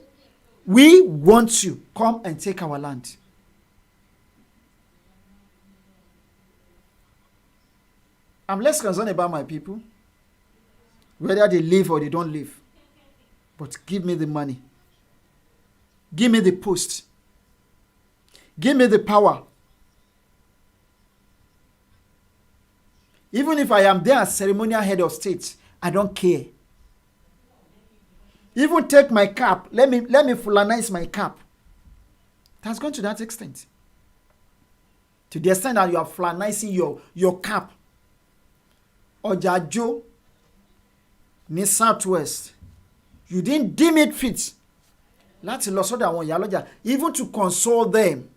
we want you. Come and take our land. I'm less concerned about my people, whether they live or they don't live. But give me the money. Give me the post. Give me the power. Even if I am there as ceremonial head of state, I don't care. Even take my cap. Let me fulanize my cap. It has gone to that extent. To the extent that you are fulanizing your cap. Ojajo, ní Southwest. You didn't deem it fit. Láti lọ sọ́dọ̀ àwọn ìyálọ́jà. Even to console them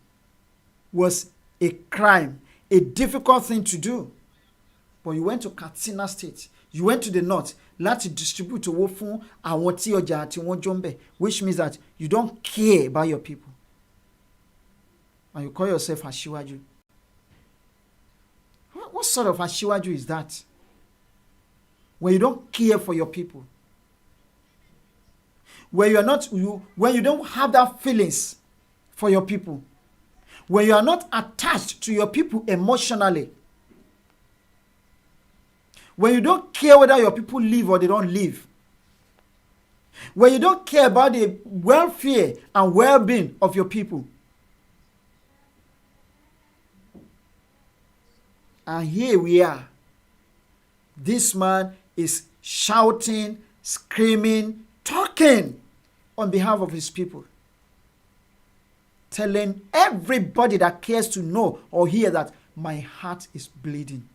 was a crime, a difficult thing to do. But you went to Katsina State. You went to the north. Láti distribute owó fún àwọn tí ọjà àti wọ́n jọ ń bẹ̀, which means that you don't care about your people. And you call yourself Aṣíwájú. What sort of Aṣíwájú is that? When you don't care for your people. When you don't have that feelings for your people. When you are not attached to your people emotionally. When you don't care whether your people live or they don't live. When you don't care about the welfare and well-being of your people. And here we are. This man is shouting, screaming, talking on behalf of his people. Telling everybody that cares to know or hear that my heart is bleeding.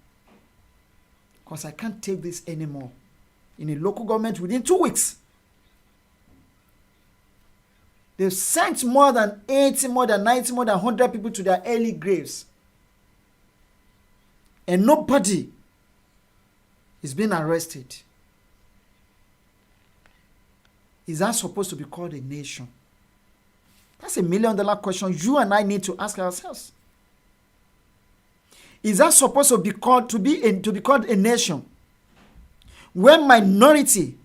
Because I can't take this anymore. In a local government within 2 weeks. They've sent more than 80, more than 90, more than 100 people to their early graves. And nobody is being arrested. Is that supposed to be called a nation? That's $1 million question you and I need to ask ourselves. Is that supposed to be called a nation? When minority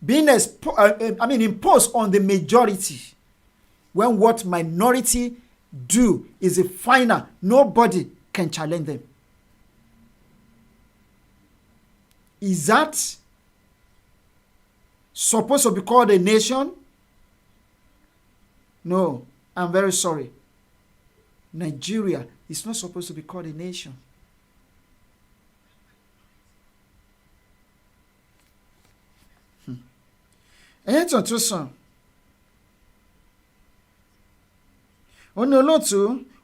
being imposed on the majority, when what minority do is a final, nobody can challenge them. Is that supposed to be called a nation? No, I'm very sorry. Nigeria is not supposed to be called a nation.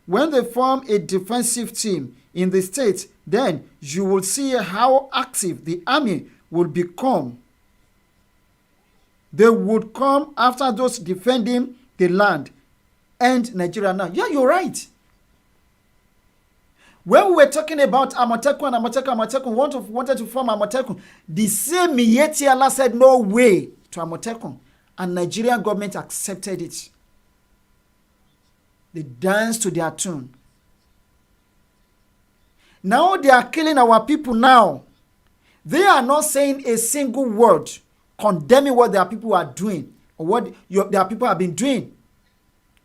When they form a defensive team in the state, then you will see how active the army will become. They would come after those defending the land and Nigeria now. Yeah, you're right. When we were talking about Amotekun wanted to form Amotekun, the same Miyetti Allah said no way to Amotekun, and Nigerian government accepted it. They danced to their tune. Now they are killing our people now. They are not saying a single word condemning what their people are doing or what their people have been doing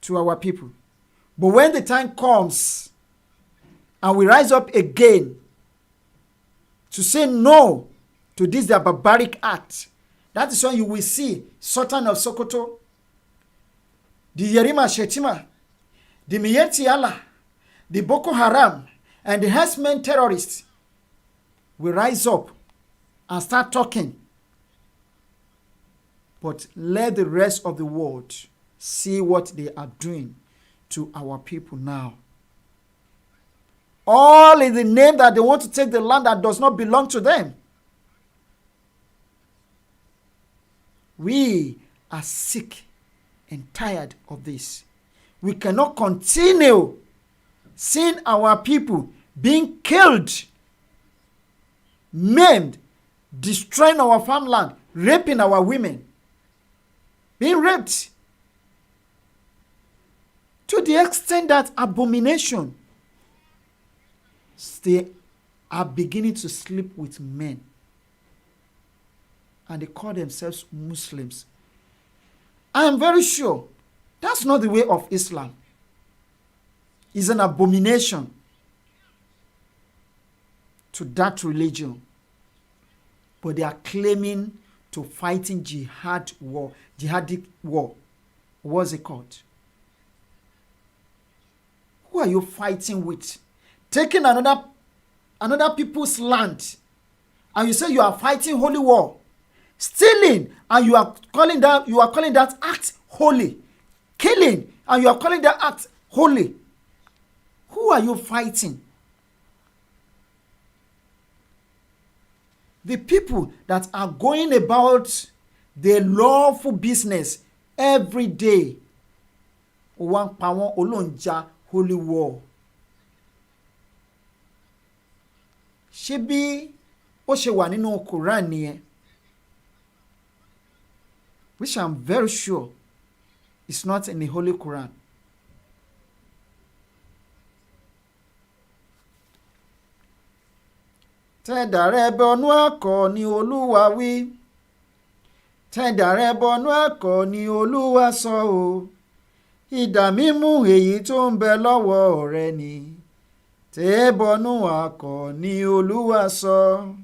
to our people. But when the time comes and we rise up again to say no to this their barbaric act, that is when you will see Sultan of Sokoto, the Yerima Shetima, the Miyetti Allah, the Boko Haram, and the herdsmen terrorists will rise up and start talking. But let the rest of the world see what they are doing to our people now. All in the name that they want to take the land that does not belong to them. We are sick and tired of this. We cannot continue seeing our people being killed, maimed, destroying our farmland, raping our women, being raped to the extent that abomination, they are beginning to sleep with men, and they call themselves Muslims. I am very sure that's not the way of Islam. It's an abomination to that religion. But they are claiming to fighting jihadic war. What's it called? Who are you fighting with? Taking another people's land, and you say you are fighting holy war. Stealing, and you are calling that act holy. Killing, and you are calling that act holy. Who are you fighting? The people that are going about their lawful business every day. One power olonja holy war. Ṣebí ó ṣe wà nínú Quran nìyẹn, which I'm very sure is not in the Holy Quran. Tẹ́dàrẹ́ bọnú ẹ̀kọ́ ni Olúwa wí. Tẹ́dàrẹ́ bọnú ẹ̀kọ́ ni Olúwa sọ o. Idà mímú èyí tó ń bẹ lọ́wọ́ rẹ ni. Tẹ́ bọnú ẹ̀kọ́ ni Olúwa sọ.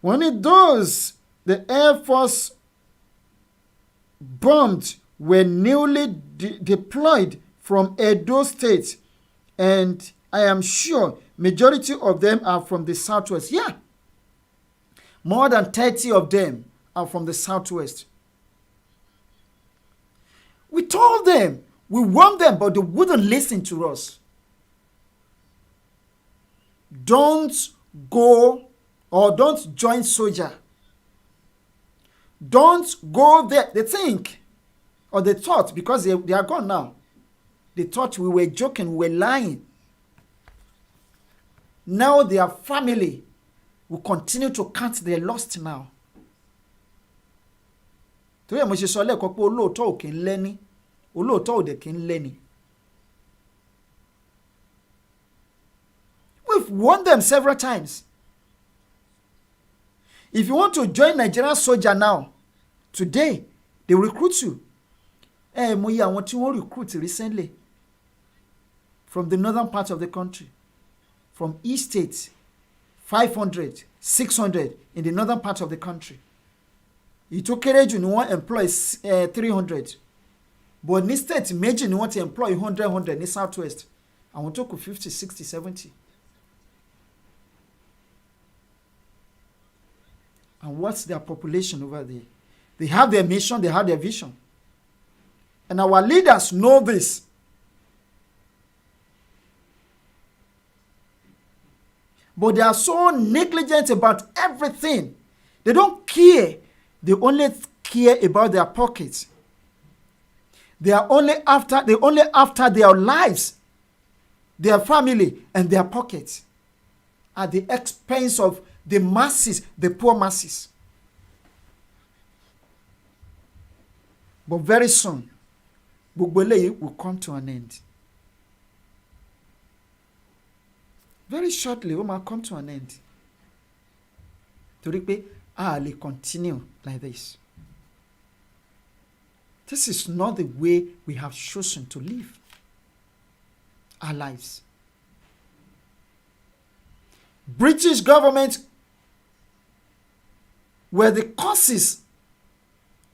When those the Air Force bombed were newly deployed from Edo State, and I am sure majority of them are from the Southwest. Yeah. More than 30 of them are from the Southwest. We told them, we warned them, but they wouldn't listen to us. Don't go or don't join soldier. Don't go there. They think, or they thought, because they are gone now, they thought we were joking, we were lying. Now their family will continue to count their lost now. Torí mo ṣe sọ lẹ́ẹ̀kan pé olóòótọ́ ò kí ń lẹ́ni, olóòótọ́ ò dẹ̀ kí ń lẹ́ni. We've warned them several times. If you want to join Nigerian soldier now, today, they recruit you. Mo yẹ àwọn tí wọ́n recruit recently from the northern part of the country. From each state, 500, 600 in the northern part of the country. Ìtó kéré jù ni wọ́n employ 300. But ní state méjì ni wọ́n ti employ 100 ní Southwest. Àwọn tó kù 50, 60, 70. And what's their population over there? They have their mission, they have their vision. And our leaders know this. But they are so negligent about everything. They don't care. They only care about their pockets. They only after their lives. their family, and their pockets at the expense of the masses, the poor masses. But very soon, gbogbo eléyìí will come to an end. Very shortly, ó máa come to an end. Torí pé a lè continue like this. This is not the way we have chosen to live our lives. British government were the causes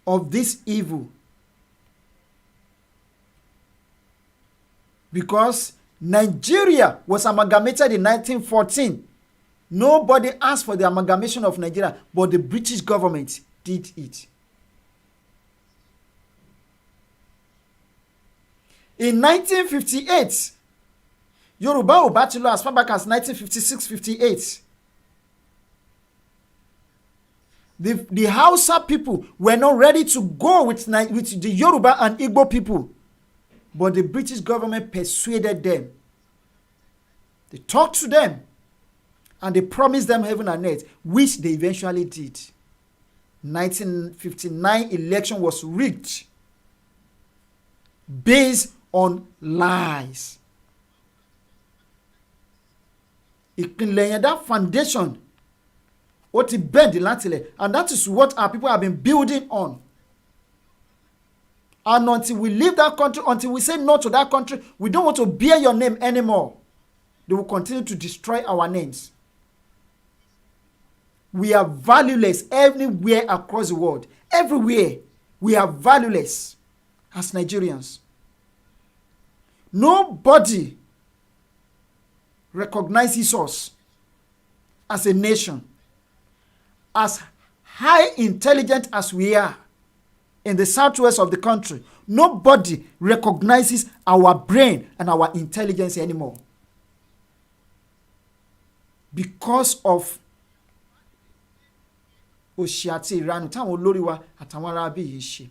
of this evil, because Nigeria was amalgamated in 1914. Nobody asked for the amalgamation of Nigeria, but the British government did it. In 1958, Yoruba ò bá ti lọ as far back as 1956-58. The Hausa people were not ready to go with the Yoruba and Igbo people, but the British government persuaded them. They talked to them, and they promised them heaven and earth, which they eventually did. 1959 election was rigged based on lies. Ìpínlẹ̀ yẹn, that foundation, ó ti bend látilẹ̀, and that is what our people have been building on. And until we leave that country, until we say no to that country, we don't want to bear your name anymore. They will continue to destroy our names. We are valueless everywhere across the world. Everywhere we are valueless as Nigerians. Nobody recognizes us as a nation, as high intelligent as we are in the southwest of the country. Nobody recognizes our brain and our intelligence anymore, because of òṣì àti ìranù táwọn olórí wa àtàwọn ará bí yìí ṣe.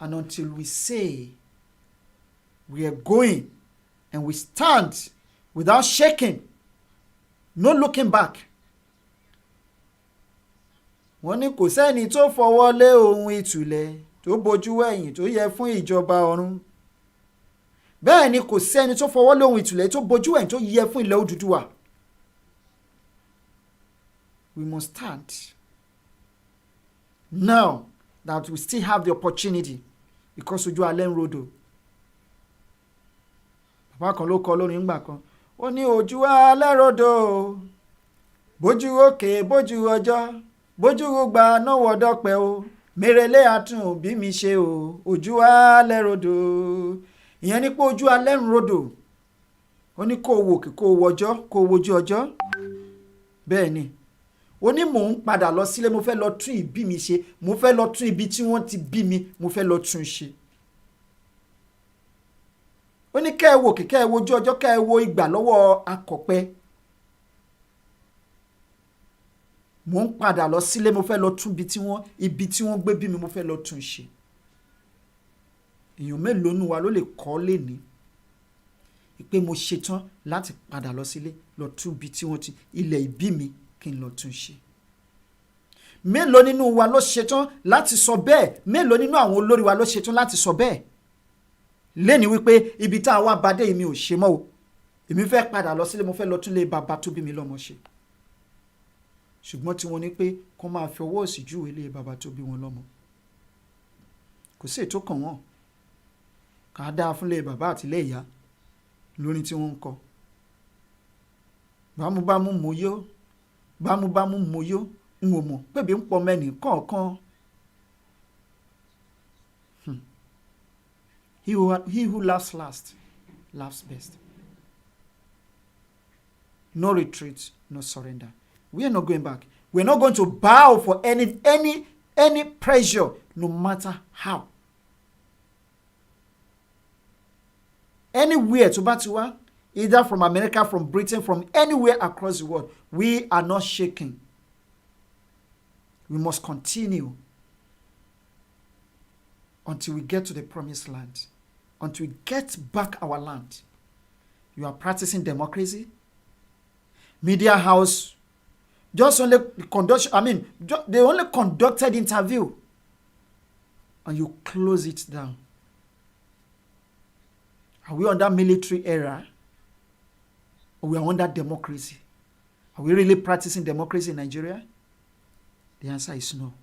And until we say we are going and we stand without shaking, no looking back. Wọ́n ní kò sẹ́ni tó fọwọ́ lé ohun ìtúlẹ̀ tó bojú ẹ̀yìn tó yẹ fún ìjọba ọ̀run. Bẹ́ẹ̀ ni kò sẹ́ni tó fọwọ́ lé ohun ìtúlẹ̀ tó bojú ẹ̀yìn tó yẹ fún ilẹ̀ Odùduwà. We must stand now that we still have the opportunity, because ojú alẹ́ ń rodò. Bàbá kan ló kọ lórí ńgbà kan, ó ní ojú alẹ́ rodò, bójú òkè bójú ọjọ́, bójú gbà náwó dọ́pẹ́ o, mèrèlé àtún bí mi ṣe o, ojú alẹ́ rodò. Ìyẹn ni pé ojú alẹ́ ń rodò. Ó ní kó wò kí kó wọjọ́, kó wojú ọjọ́. Bẹ́ẹ̀ ni. Ó ní mò ń padà lọ sílé, mo fẹ́ lọ tún ìbí mi ṣe, mo fẹ́ lọ tún ibi tí wọ́n ti bí mi, mo fẹ́ lọ tún ṣe. Ó ní kẹ́ ẹ wò kí kẹ́ ẹ wojú ọjọ́, kẹ́ ẹ wo ìgbà lọ́wọ́ akọ̀pẹ. Mò ń padà lọ sílé, mo fẹ́ lọ tún ibi tí wọ́n gbé bí mi, mo fẹ́ lọ tún ṣe. Èèyàn mélòó nù wa ló lè kọ́ léni pé mo ṣetán láti padà lọ sílé, lọ tún ibi tí wọ́n ti ilẹ̀ ìbí mi kí n lọ tún ṣe. Mélòó nínú wa ló ṣetán láti sọ bẹ́ẹ̀? Mélòó nínú àwọn olórí wa ló ṣetán láti sọ bẹ́ẹ̀? Léni wípé ibi tá a wá bá dé èmi ò ṣe mọ́ o, èmi fẹ́ padà lọ sílé, mo fẹ́ lọ tún lé bàbá tó bí mi lọ́mọ ṣe. Ṣùgbọ́n tí wọ́n ní pé kó máa fi ọwọ́ òsì júwe lé bàbá tó bí wọn lọ́mọ. Kò sí ètò kàn wọ́n, kà á dáa fún lé bàbá àti lé ìyá lórí tí wọ́n ń kọ. Bámúbámú mo yó, bámúbámú mo yó, n ò mọ̀ pé bí ń pọ̀ mẹ́nì kọ̀ọ̀kan. He who laughs last laughs best. No retreat, no surrender. We are not going back. We are not going to bow for any pressure, no matter how. Anywhere to Batiwa, either from America, from Britain, from anywhere across the world, we are not shaking. We must continue until we get to the promised land. until we get back our land. You are practicing democracy. Media house just only they only conducted interview and you close it down. Are we under military era or we are under democracy? Are we really practicing democracy in Nigeria? The answer is no.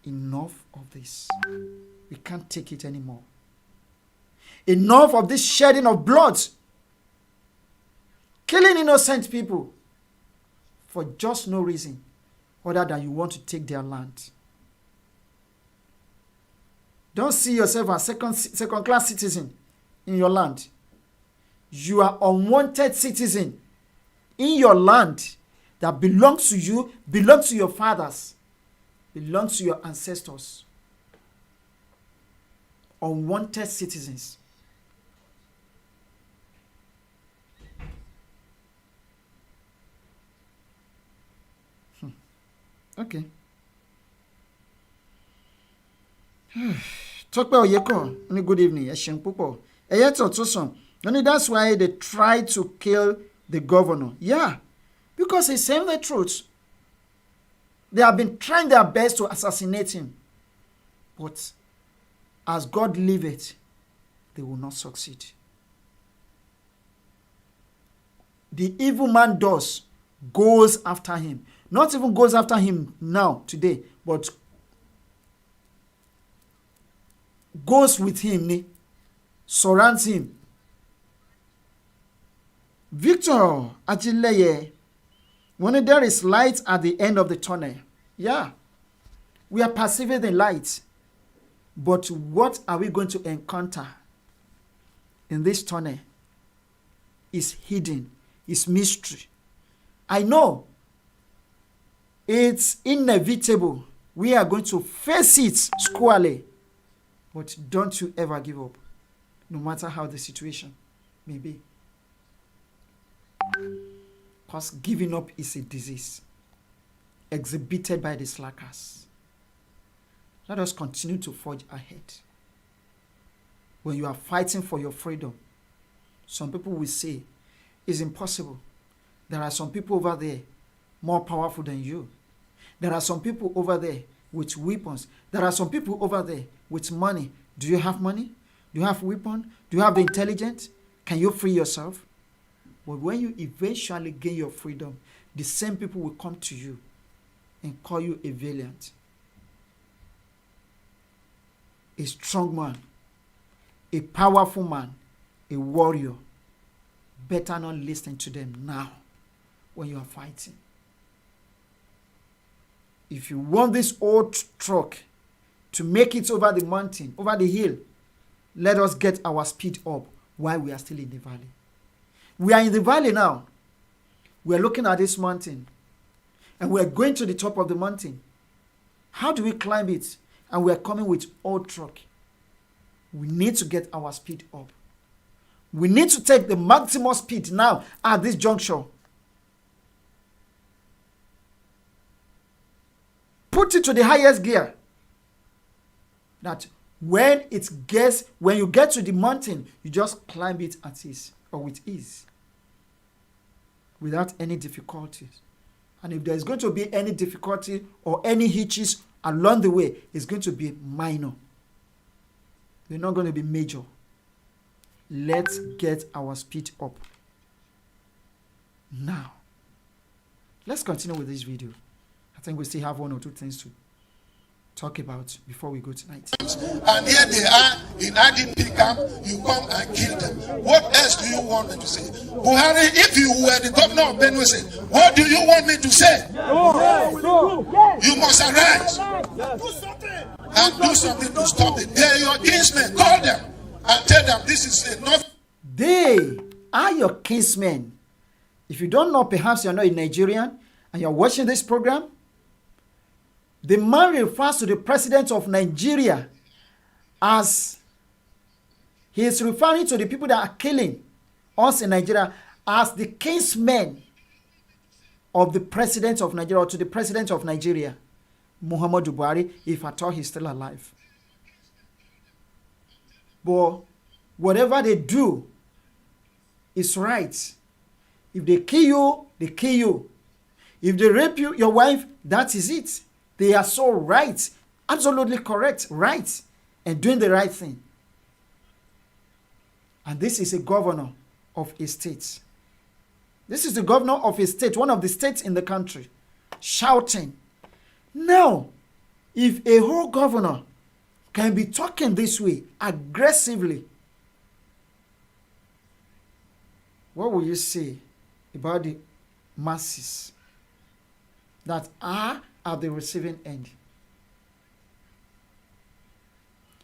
Enough of this. We can't take it anymore. Enough of this shedding of blood. Killing innocent people for just no reason other than you want to take their land. Don't see yourself as second-class citizen in your land. You are unwanted citizen in your land that belongs to you, belongs to your fathers, belongs to your ancestors. Unwanted citizens. Okay. Talk about Oyeko. Good evening. That's why they try to kill the governor. Yeah. Because he's saying the truth. They have been trying their best to assassinate him. But as God liveth, they will not succeed. The evil man goes after him. Not even goes after him now, today, but goes with him, surrounds him. Victor Ajileye, when there is light at the end of the tunnel, yeah, we are perceiving the light, but what are we going to encounter in this tunnel is hidden, is mystery. I know it's inevitable. We are going to face it squarely. But don't you ever give up, no matter how the situation may be. Because giving up is a disease exhibited by the slackers. Let us continue to forge ahead. When you are fighting for your freedom, some people will say, it's impossible. There are some people over there more powerful than you. There are some people over there with weapons. There are some people over there with money. Do you have money? Do you have weapon? Do you have the intelligence? Can you free yourself? But when you eventually gain your freedom, the same people will come to you and call you a valiant, a strong man, a powerful man, a warrior. Better not listen to them now when you are fighting. If you want this old truck to make it over the mountain, over the hill, let us get our speed up while we are still in the valley. We are in the valley now. We are looking at this mountain and we are going to the top of the mountain. How do we climb it? And we are coming with old truck. We need to get our speed up. We need to take the maximum speed now at this juncture. Put it to the highest gear. That when you get to the mountain, you just climb it at ease or with ease. Without any difficulties. And if there is going to be any difficulty or any hitches along the way, it's going to be minor. They're not going to be major. Let's get our speed up. Now, let's continue with this video. I think we still have one or two things to talk about before we go tonight. And here they are in Adin Pickup, you come and kill them. What else do you want me to say? Buhari, if you were the governor of Benue State, what do you want me to say? You must arise and do something to stop it. They are your kinsmen. Call them and tell them this is enough. They are your kinsmen. If you don't know, perhaps you're not a Nigerian and you're watching this program. The man refers to the president of Nigeria as he is referring to the people that are killing us in Nigeria as the kinsmen of the president of Nigeria, or to the president of Nigeria, Muhammadu Buhari, if at all he's still alive. But whatever they do is right. If they kill you, they kill you. If they rape you, your wife, that is it. They are so right, absolutely correct, right, and doing the right thing. And this is a governor of a state. This is the governor of a state, one of the states in the country, shouting. Now, if a whole governor can be talking this way, aggressively, what will you say about the masses that are at the receiving end?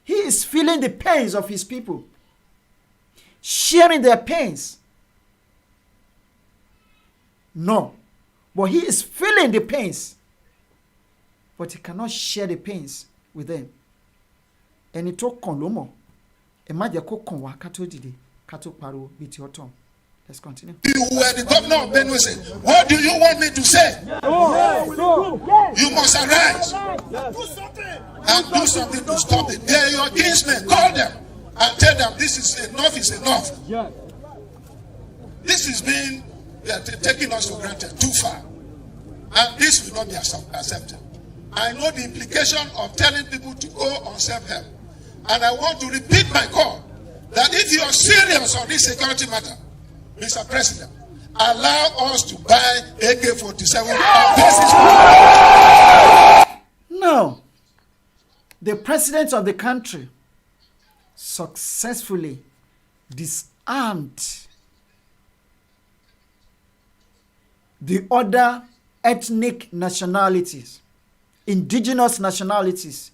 He is feeling the pains of his people, sharing their pains. No, but he is feeling the pains, but he cannot share the pains with them. Ẹni tó kàn ló mọ̀, ẹ má jẹ́ kó kàn wá ká tó dìde, ká tó pariwo bíi ti ọ̀tọ̀. Let's continue. You were the governor of Benue State. What do you want me to say? You must arise and do something to stop it. They are your kinsmen. Call them and tell them this is enough. This is being taking us for granted too far. And this will not be accepted. I know the implication of telling people to go on self-help. And I want to repeat my call that if you are serious on this security matter, Mr. President, allow us to buy AK-47. No. The president of the country successfully disarmed the other ethnic nationalities, indigenous nationalities.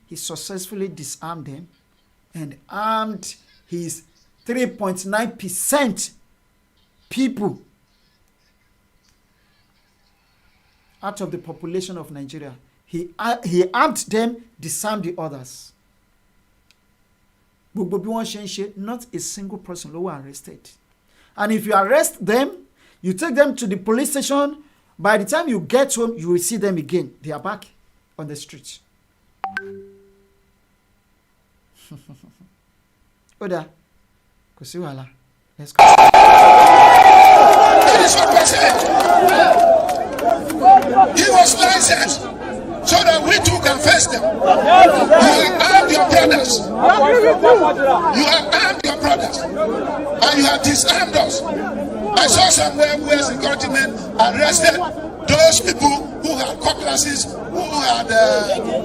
He successfully disarmed them and armed his 3.9% people out of the population of Nigeria. He armed them, disarmed the others. Gbogbo bí wọ́n ṣe ń ṣe, not a single person ló wà arrested. And if you arrest them, you take them to the police station, by the time you get home, you will see them again. They are back on the street. Oda, kò sí wàhálà. Let's go. He was licensed so that we too can face them. You have armed your brothers. You have armed your brothers. And you have disarmed us. I saw somewhere where security men arrested those people who had cutlasses, who had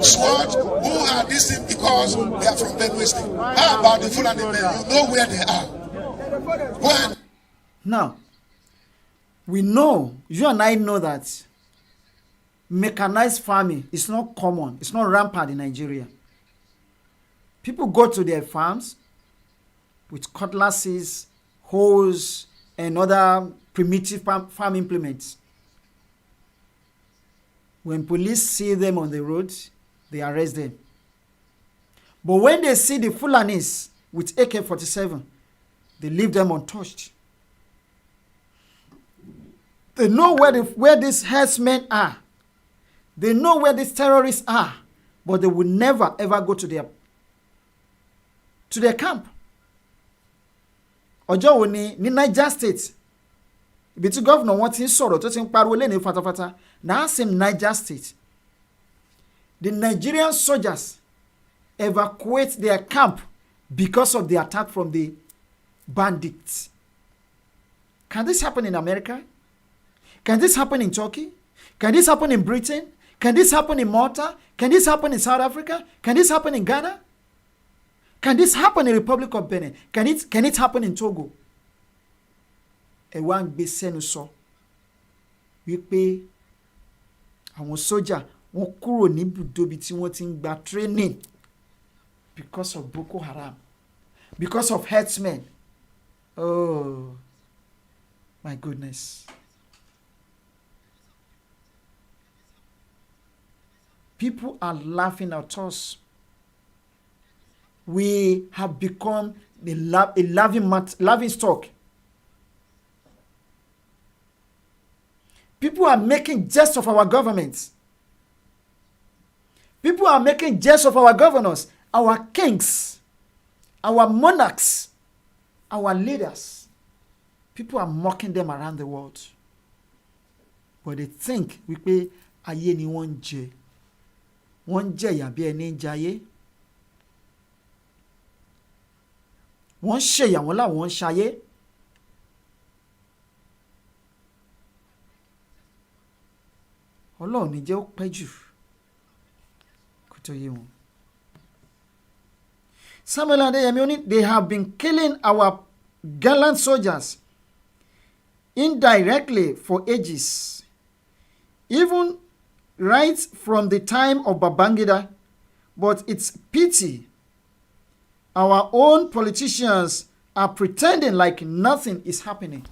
swords, who had this thing because they are from Benue State. How about the Fulani men? You know where they are. When? Now, we know, you and I know that mechanized farming is not common. It's not rampant in Nigeria. People go to their farms with cutlasses, hoes, and other primitive farm implements. When police see them on the road, they arrest them. But when they see the Fulanis with AK-47, they leave them untouched. They know where these herdsmen are. They know where these terrorists are, but they will never ever go to their camp. Ọjọ́ wo ni Niger State, ibi tí governor wọn ti ń sọ̀rọ̀ tó ti ń pariwo lẹ́nu fatafata, na same Niger State, the Nigerian soldiers evacuate their camp because of the attack from the bandits. Can this happen in America? Can this happen in Turkey? Can this happen in Britain? Can this happen in Malta? Can this happen in South Africa? Can this happen in Ghana? Can this happen in the Republic of Benin? Can it happen in Togo? Ẹ̀wá ń gbé sẹ́nu sọ wípé àwọn sójà wọ́n kúrò ní ibùdóbi tí wọ́n ti ń gba training because of Boko Haram, because of herdsmen. Oh, my goodness. People are laughing at us. We have become a laughing stock. People are making jest of our governments. People are making jest of our governors, our kings, our monarchs, our leaders, people are mocking them around the world. But they think wípé ayé ni wọ́n ń jẹ. Wọ́n ń jẹ ìyà bí ẹni ń jayé. Wọ́n ń ṣèyà wọ́n láwọn ń ṣayé. Ọlọ́run ní jẹ́ ó pẹ́ jù kó tó yé wọn. Samuel Adeyemi oni, they have been killing our gallant soldiers indirectly for ages. Even right from the time of Babangida, but it's pity our own politicians are pretending like nothing is happening.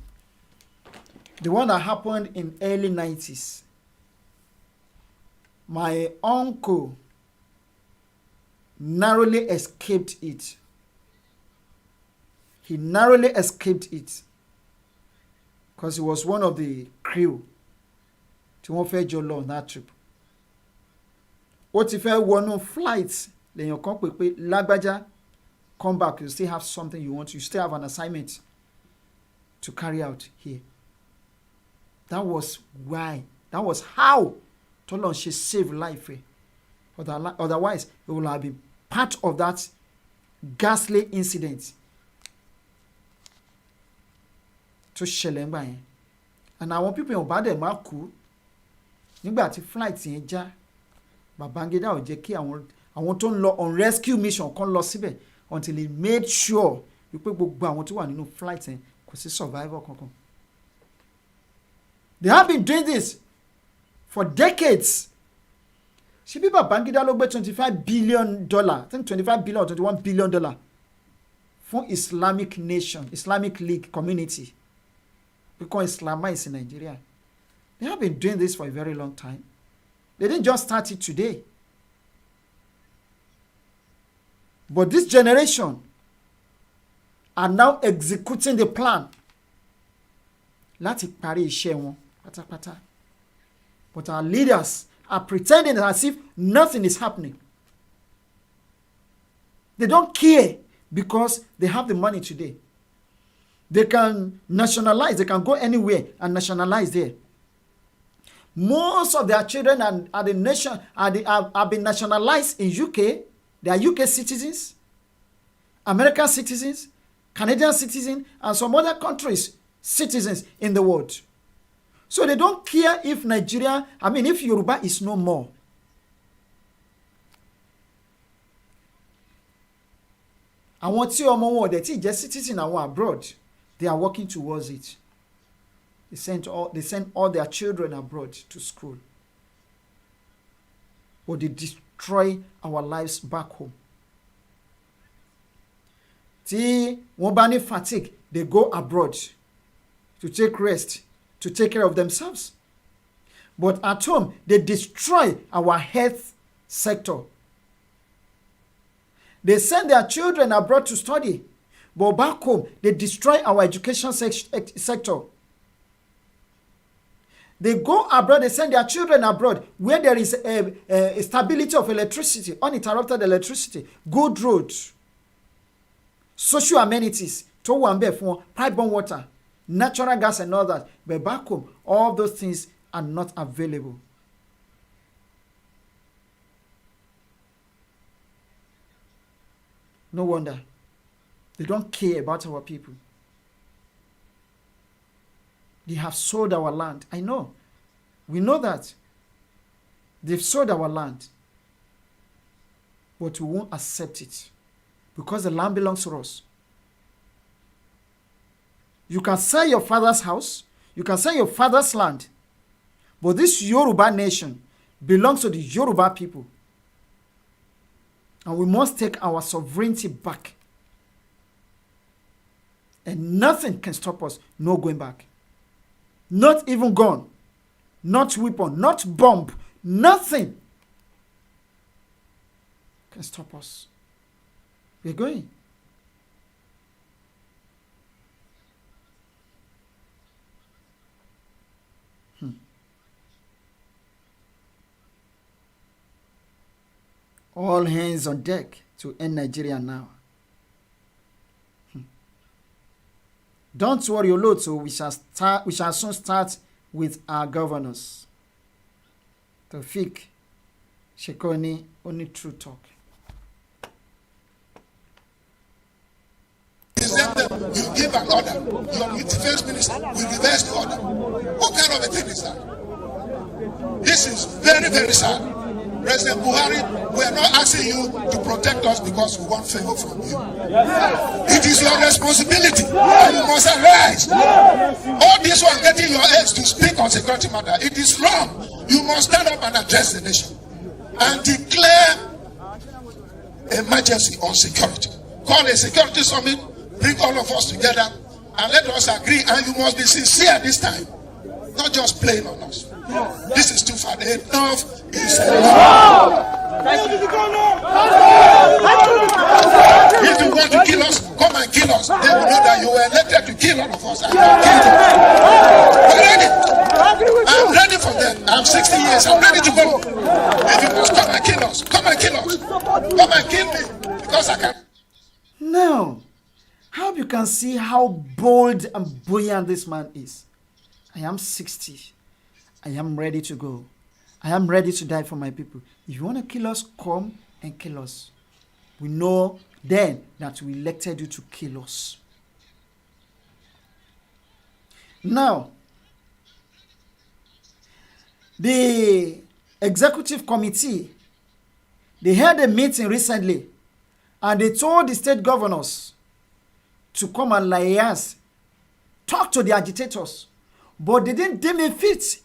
The one that happened in early 90s. My uncle narrowly escaped it. He narrowly escaped it because he was one of the crew tí wọ́n fẹ́ jọ lọ on that trip. Ó ti fẹ́ wọnú flight lèèyàn kan pè pé lágbájá, come back, you still have something you want, you still have an assignment to carry out here. That was why, that was how Tọ́lọ́run ṣe save life. Otherwise, it would have been part of that ghastly incident tó ṣẹlẹ̀ ńgbà yẹn. And àwọn people yẹn ò bá dẹ̀ máa kú nígbà tí flight yẹn já. Babangida ò jẹ́ kí àwọn tó ń lọ on rescue mission kan lọ síbẹ̀ until he made sure wípé gbogbo àwọn tó wà nínú flight yẹn kò sí survivor kankan. They have been doing this for decades. Ṣebí Babangida ló gbé $25 billion, I think $25 billion or $21 billion fún Islamic Nation, Islamic League community. Because Islamize in Nigeria. They have been doing this for a very long time. They didn't just start it today. But this generation are now executing the plan láti parí iṣẹ́ wọn pátápátá. But our leaders are pretending as if nothing is happening. They don't care because they have the money today. They can nationalize, they can go anywhere and nationalize there. Most of their children have been nationalized in UK. They are UK citizens, American citizens, Canadian citizens, and some other countries' citizens in the world. So they don't care if if Yoruba is no more. Àwọn tí ọmọ wọn ọ̀dẹ̀ tí jẹ́ citizen àwọn abroad, they are working towards it. They send all their children abroad to school. But they destroy our lives back home. Tí wọ́n bá ní fatigue, they go abroad to take rest, to take care of themselves. But at home, they destroy our health sector. They send their children abroad to study, but back home, they destroy our education sector. They go abroad, they send their children abroad where there is a stability of electricity, uninterrupted electricity, good roads, social amenities, pipe-borne water, natural gas and all that. But back home, all those things are not available. No wonder. They don't care about our people. They have sold our land. I know. We know that. They've sold our land. But we won't accept it. Because the land belongs to us. You can sell your father's house. You can sell your father's land. But this Yoruba nation belongs to the Yoruba people. And we must take our sovereignty back. And nothing can stop us. No going back. Not even gun. Not weapon. Not bomb. Nothing can stop us. We're going. All hands on deck to end Nigeria now. Don't worry, Oloto. We shall soon start with our governors. Taofeek Shekoni, only true talk. You give an order. Your defense minister will reverse the order. What kind of a thing is that? This is very, very sad. President Buhari, we are not asking you to protect us because we want favor from you. It is your responsibility, and you must arise. All this one getting your aides to speak on security matter, it is wrong. You must stand up and address the nation and declare emergency on security. Call a security summit, bring all of us together, and let us agree. And you must be sincere this time, not just playing on us. This is too far. Enough is enough. If you want to kill us, come and kill us. They will know that you were elected to kill all of us, and you killed us. We're ready. I'm ready for them. I'm 60 years. I'm ready to go. If you must come and kill us, come and kill us. Come and kill me because I can. Now, I hope you can see how bold and buoyant this man is. I am 60. I am ready to go. I am ready to die for my people. If you want to kill us, come and kill us. We know then that we elected you to kill us. Now, the executive committee, they had a meeting recently, and they told the state governors to come and liaise, talk to the agitators, but they didn't deem it fit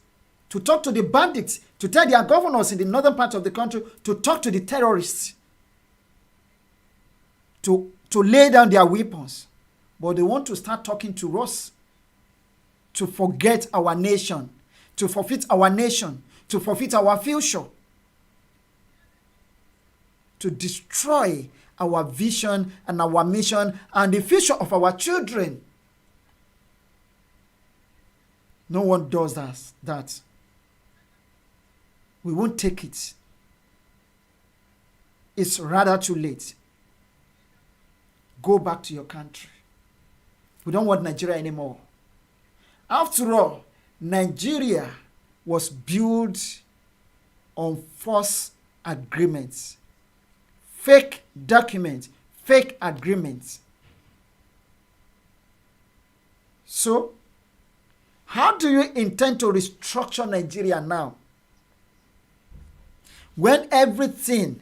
to talk to the bandits, to tell their governors in the northern part of the country to talk to the terrorists, to lay down their weapons. But they want to start talking to us, to forget our nation, to forfeit our nation, to forfeit our future, to destroy our vision and our mission and the future of our children. No one does that. We won't take it. It's rather too late. Go back to your country. We don't want Nigeria anymore. After all, Nigeria was built on false agreements, fake documents, fake agreements. So, how do you intend to restructure Nigeria now, when everything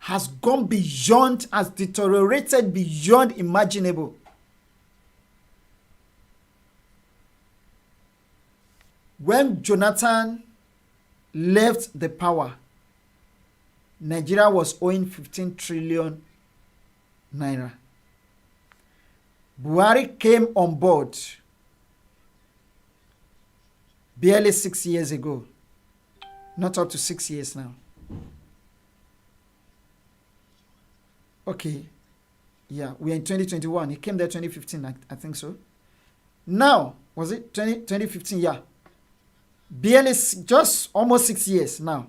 has gone beyond, has deteriorated beyond imaginable? When Jonathan left the power, Nigeria was owing 15 trillion naira. Buhari came on board barely 6 years ago. Not up to 6 years now. Okay. Yeah, we are in 2021. He came there 2015, I think so. Now, was it 2015? Yeah. Barely, just almost 6 years now.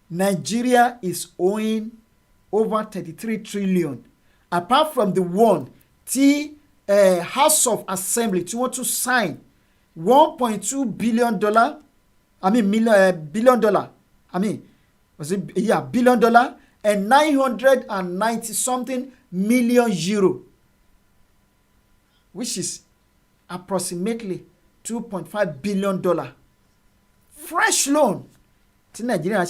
Nigeria is owing over 33 trillion. Apart from the one, House of Assembly, to want to sign $1.2 billion. Billion dollar. Billion dollar and 990 something million euro, which is approximately $2.5 billion. Fresh loan. To Nigeria,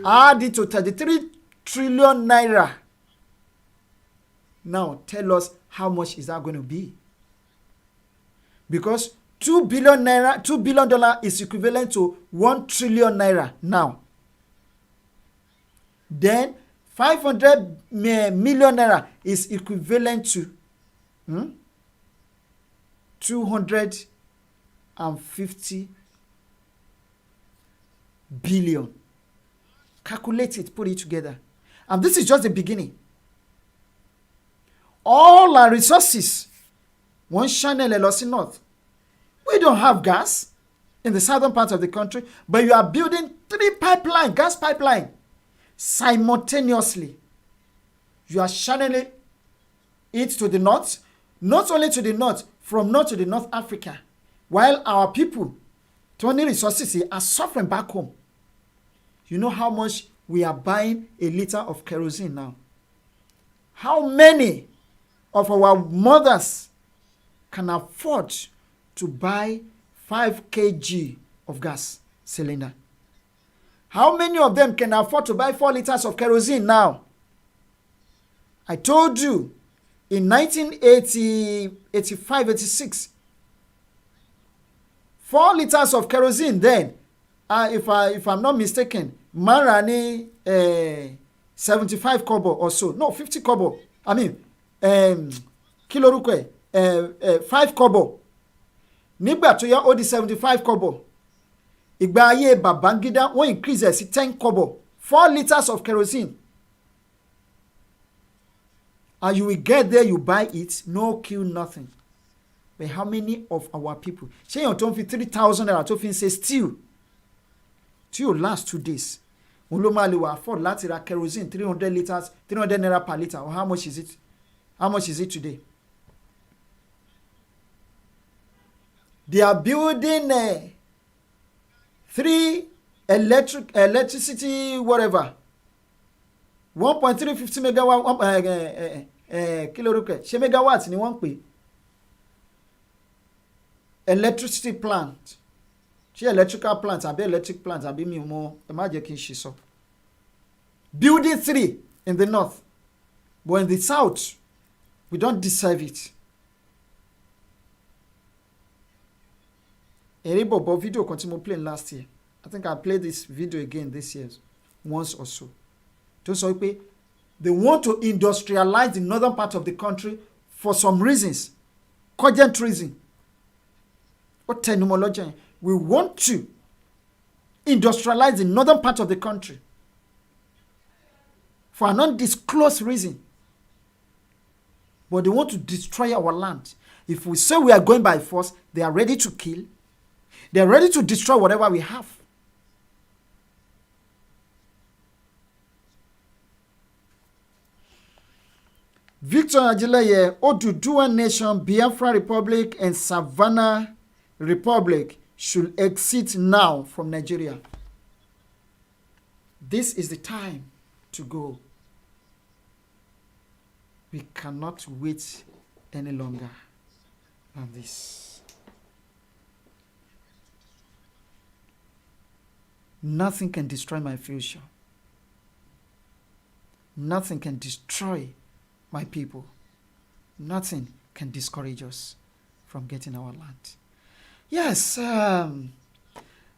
add it to 33 trillion naira. Now, tell us how much is that going to be? Because $2 billion is equivalent to 1 trillion naira now. Then 500 million naira is equivalent to 250 billion. Calculate it, put it together. And this is just the beginning. All our resources, one channel Elosi North. We don't have gas in the southern part of the country, but you are building 3 pipelines, gas pipeline. Simultaneously, you are channeling it to the north, not only to the north, from north to the North Africa, while our people, 20 resources are suffering back home. You know how much we are buying a liter of kerosene now? How many of our mothers can afford to buy 5 kg of gas cylinder? How many of them can afford to buy 4 liters of kerosene now? I told you in 1985, 86, 4 liters of kerosene then, if I'm not mistaken, Marani 75 kobo or so. No, 50 kobo. I mean, kilorukwe 5 kobo. Nígbà tó yá ó di 75 kobo. Ìgbà ayé Babangida wọ́n increase ẹ̀ sí 10 kobo. 4 liters of kerosene. And you will get there, you buy it, no kill, nothing. But how many of our people? Ṣé èèyàn tó ń fi 3,000 naira tó fi ń ṣe stew tí yóò last 2 days? Òun ló máa lè wà afford láti ra kerosene 300 liters, 300 naira per litre. Or how much is it? How much is it today? They are building 3 electricity whatever 1.350 megawatt ṣé megawatt ni wọ́n pè electricity plant, ṣé electrical plant àbí electric plant àbí mi mọ̀ ẹ má jẹ́ kí n ṣe sọ. Building 3 in the north, but in the south we don't deserve it. Eri bobo video kan tí mo play last year. I think I played this video again this year once or so. Tó sọ pé they want to industrialize the northern part of the country for some reasons, cogent reason. Ó tẹnumọ́ lọ́jọ́ yẹn. We want to industrialize the northern part of the country for an undisclosed reason. But they want to destroy our land. If we say we are going by force, they are ready to kill. They are ready to destroy whatever we have. Victor Ajeleye, Oduduwa Nation, Biafra Republic, and Savannah Republic should exit now from Nigeria. This is the time to go. We cannot wait any longer than this. Nothing can destroy my future. Nothing can destroy my people. Nothing can discourage us from getting our land. Yes,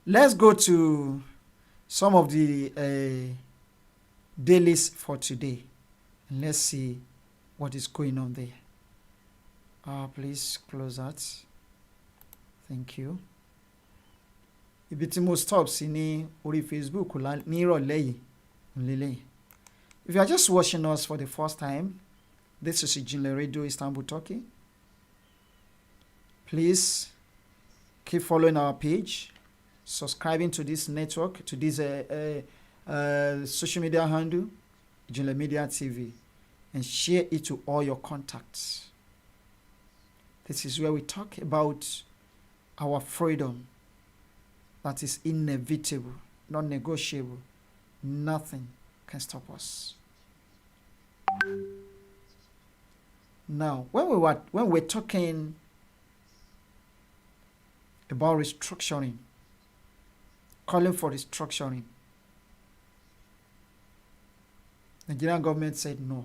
let's go to some of the dailies for today. And let's see what is going on there. Please close that. Thank you. Ibi tí mo stop sí ní orí Facebook ní ìrọ̀lẹ́ yìí nílé. If you are just watching us for the first time, this is Ijinle Radio Istanbul, Turkey. Please keep following our page, subscribing to this network, to this social media handle, Ijinle Media TV, and share it to all your contacts. This is where we talk about our freedom that is inevitable, non-negotiable. Nothing can stop us. Now, when we're talking about restructuring, calling for restructuring, the Nigerian government said no.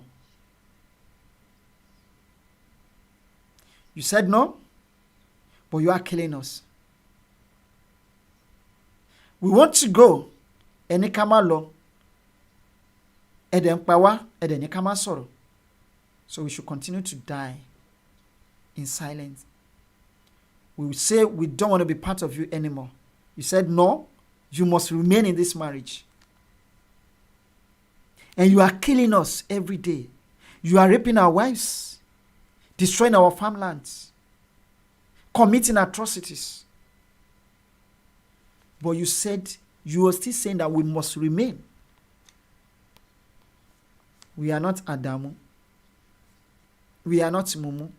You said no, but you are killing us. We want to go. Eni kama lo. Eden pawa. Eden kama soro. So we should continue to die in silence. We will say we don't want to be part of you anymore. You said no. You must remain in this marriage. And you are killing us every day. You are raping our wives, destroying our farmlands, committing atrocities. But you said, you are still saying that we must remain. We are not Adamu. We are not mumu.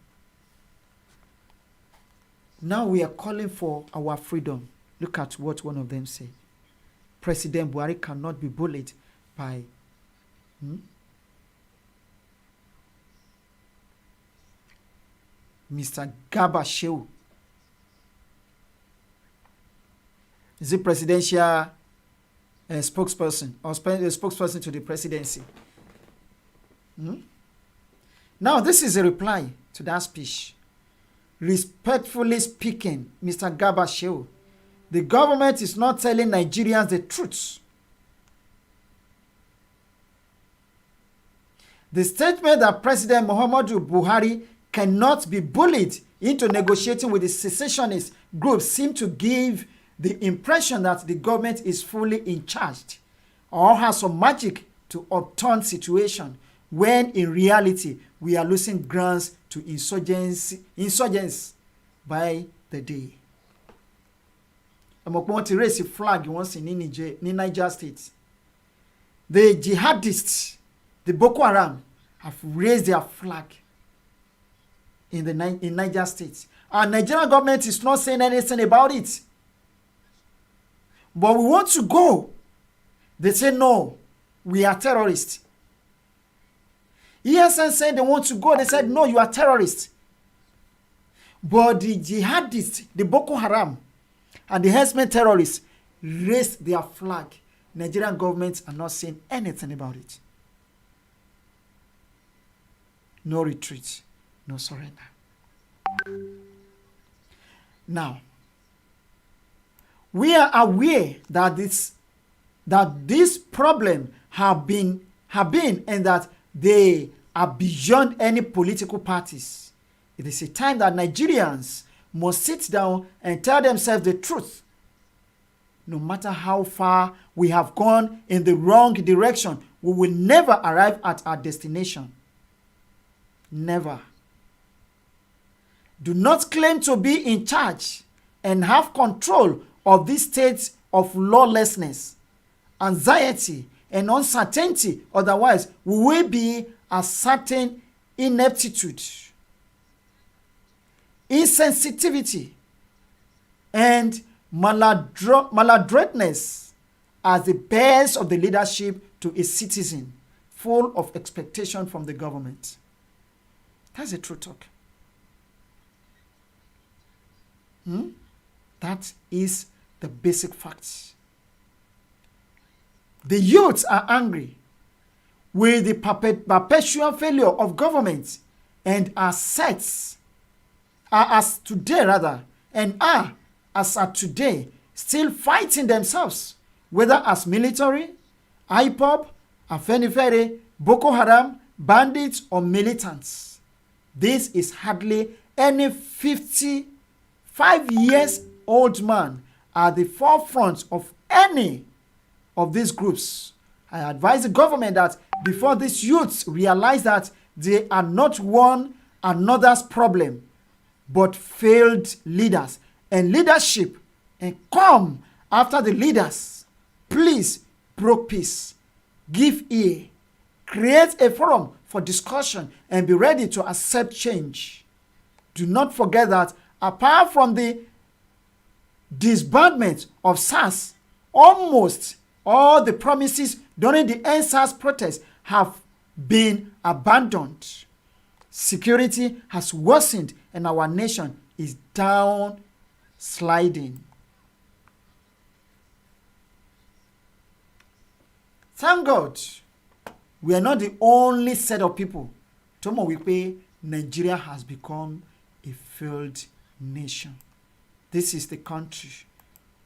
Now we are calling for our freedom. Look at what one of them said. President Buhari cannot be bullied by Mr. Garba Shehu. Is he presidential spokesperson or spokesperson to the presidency? Now, this is a reply to that speech. Respectfully speaking, Mr. Garba Shehu, the government is not telling Nigerians the truth. The statement that President Muhammadu Buhari cannot be bullied into negotiating with the secessionist groups seem to give the impression that the government is fully in charge or has some magic to upturn situation, when in reality we are losing grounds to insurgents by the day. I'm going to raise a flag once in Niger State. The jihadists, the Boko Haram, have raised their flag in Niger State. Our Nigerian government is not saying anything about it. But we want to go. They say no, we are terrorists. ESN said they want to go. They said no, you are terrorists. But the jihadists, the Boko Haram, and the herdsmen terrorists raised their flag. Nigerian governments are not saying anything about it. No retreat, no surrender. Now, we are aware that this problem have been and that they are beyond any political parties. It is a time that Nigerians must sit down and tell themselves the truth. No matter how far we have gone in the wrong direction, we will never arrive at our destination. Never. Do not claim to be in charge and have control of this state of lawlessness, anxiety, and uncertainty. Otherwise, we will be a certain ineptitude, insensitivity, and maladroitness as the best of the leadership to a citizen, full of expectation from the government. That's the true talk. That is the basic facts. The youths are angry with the perpetual failure of government and are as of today still fighting themselves, whether as military, IPOB, Afenifere, Boko Haram, bandits, or militants. This is hardly any 55 years old man at the forefront of any of these groups. I advise the government that before these youths realize that they are not one another's problem, but failed leaders and leadership, and come after the leaders, please broker peace, give ear, create a forum for discussion, and be ready to accept change. Do not forget that apart from the disbandment of SARS, almost all the promises during the EndSARS protest have been abandoned. Security has worsened and our nation is down sliding. Thank God we are not the only set of people. Tomo Wipe, Nigeria has become a failed nation. This is the country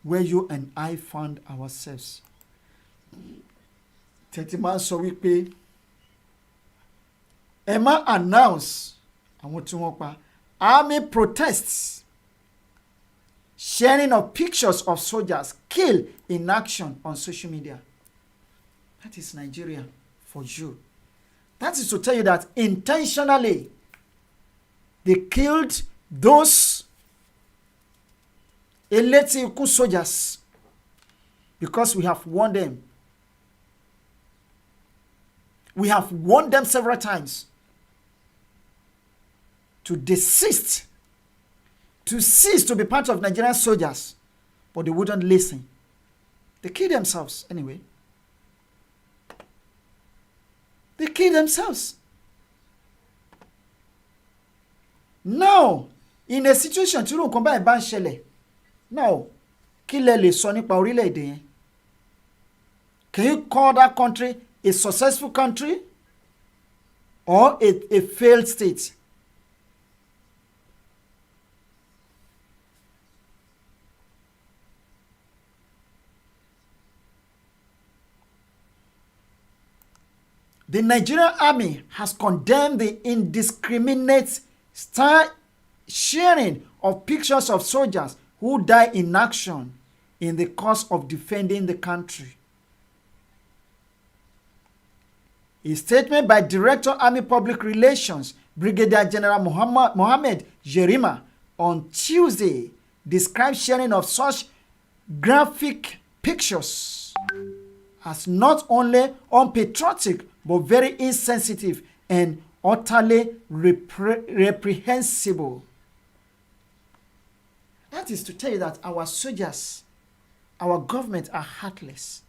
where you and I found ourselves. Tetiman sọ wípé Emma announced àwọn tí wọ́n pa army protests, sharing of pictures of soldiers killed in action on social media. That is Nigeria for you. That is to tell you that intentionally they killed those Eletiku soldiers because we have warned them. We have warned them several times. to desist, to cease to be part of Nigerian soldiers, but they wouldn't listen. They killed themselves anyway. They killed themselves. Now, in a situation tí irú nǹkan báyìí bá ń ṣẹlẹ̀, now, kí lẹ lè sọ nípa orílẹ̀-èdè yẹn? Can you call that country a successful country or a failed state? The Nigerian army has condemned the indiscriminate sharing of pictures of soldiers who die in action in the course of defending the country. A statement by Director Army Public Relations, Brigadier General Mohammed Jerima, on Tuesday described sharing of such graphic pictures as not only unpatriotic but very insensitive and utterly reprehensible. That is to tell you that our soldiers, our government are heartless.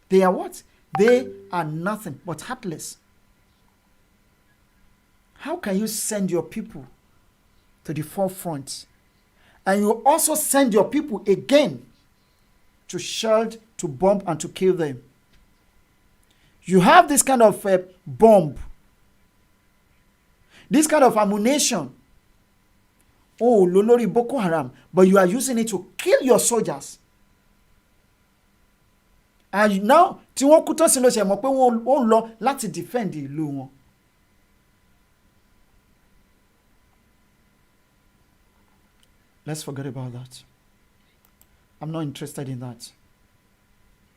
They are what? They are nothing but heartless. How can you send your people to the forefront and you also send your people again to shield, to bomb, and to kill them? You have this kind of bomb, this kind of ammunition. Oh, Lolori Boko Haram, but you are using it to kill your soldiers. And now, tí wọ́n kú tán sí ló ṣe mọ̀ pé wọ́n lọ láti defend ìlú wọn. Let's forget about that. I'm not interested in that.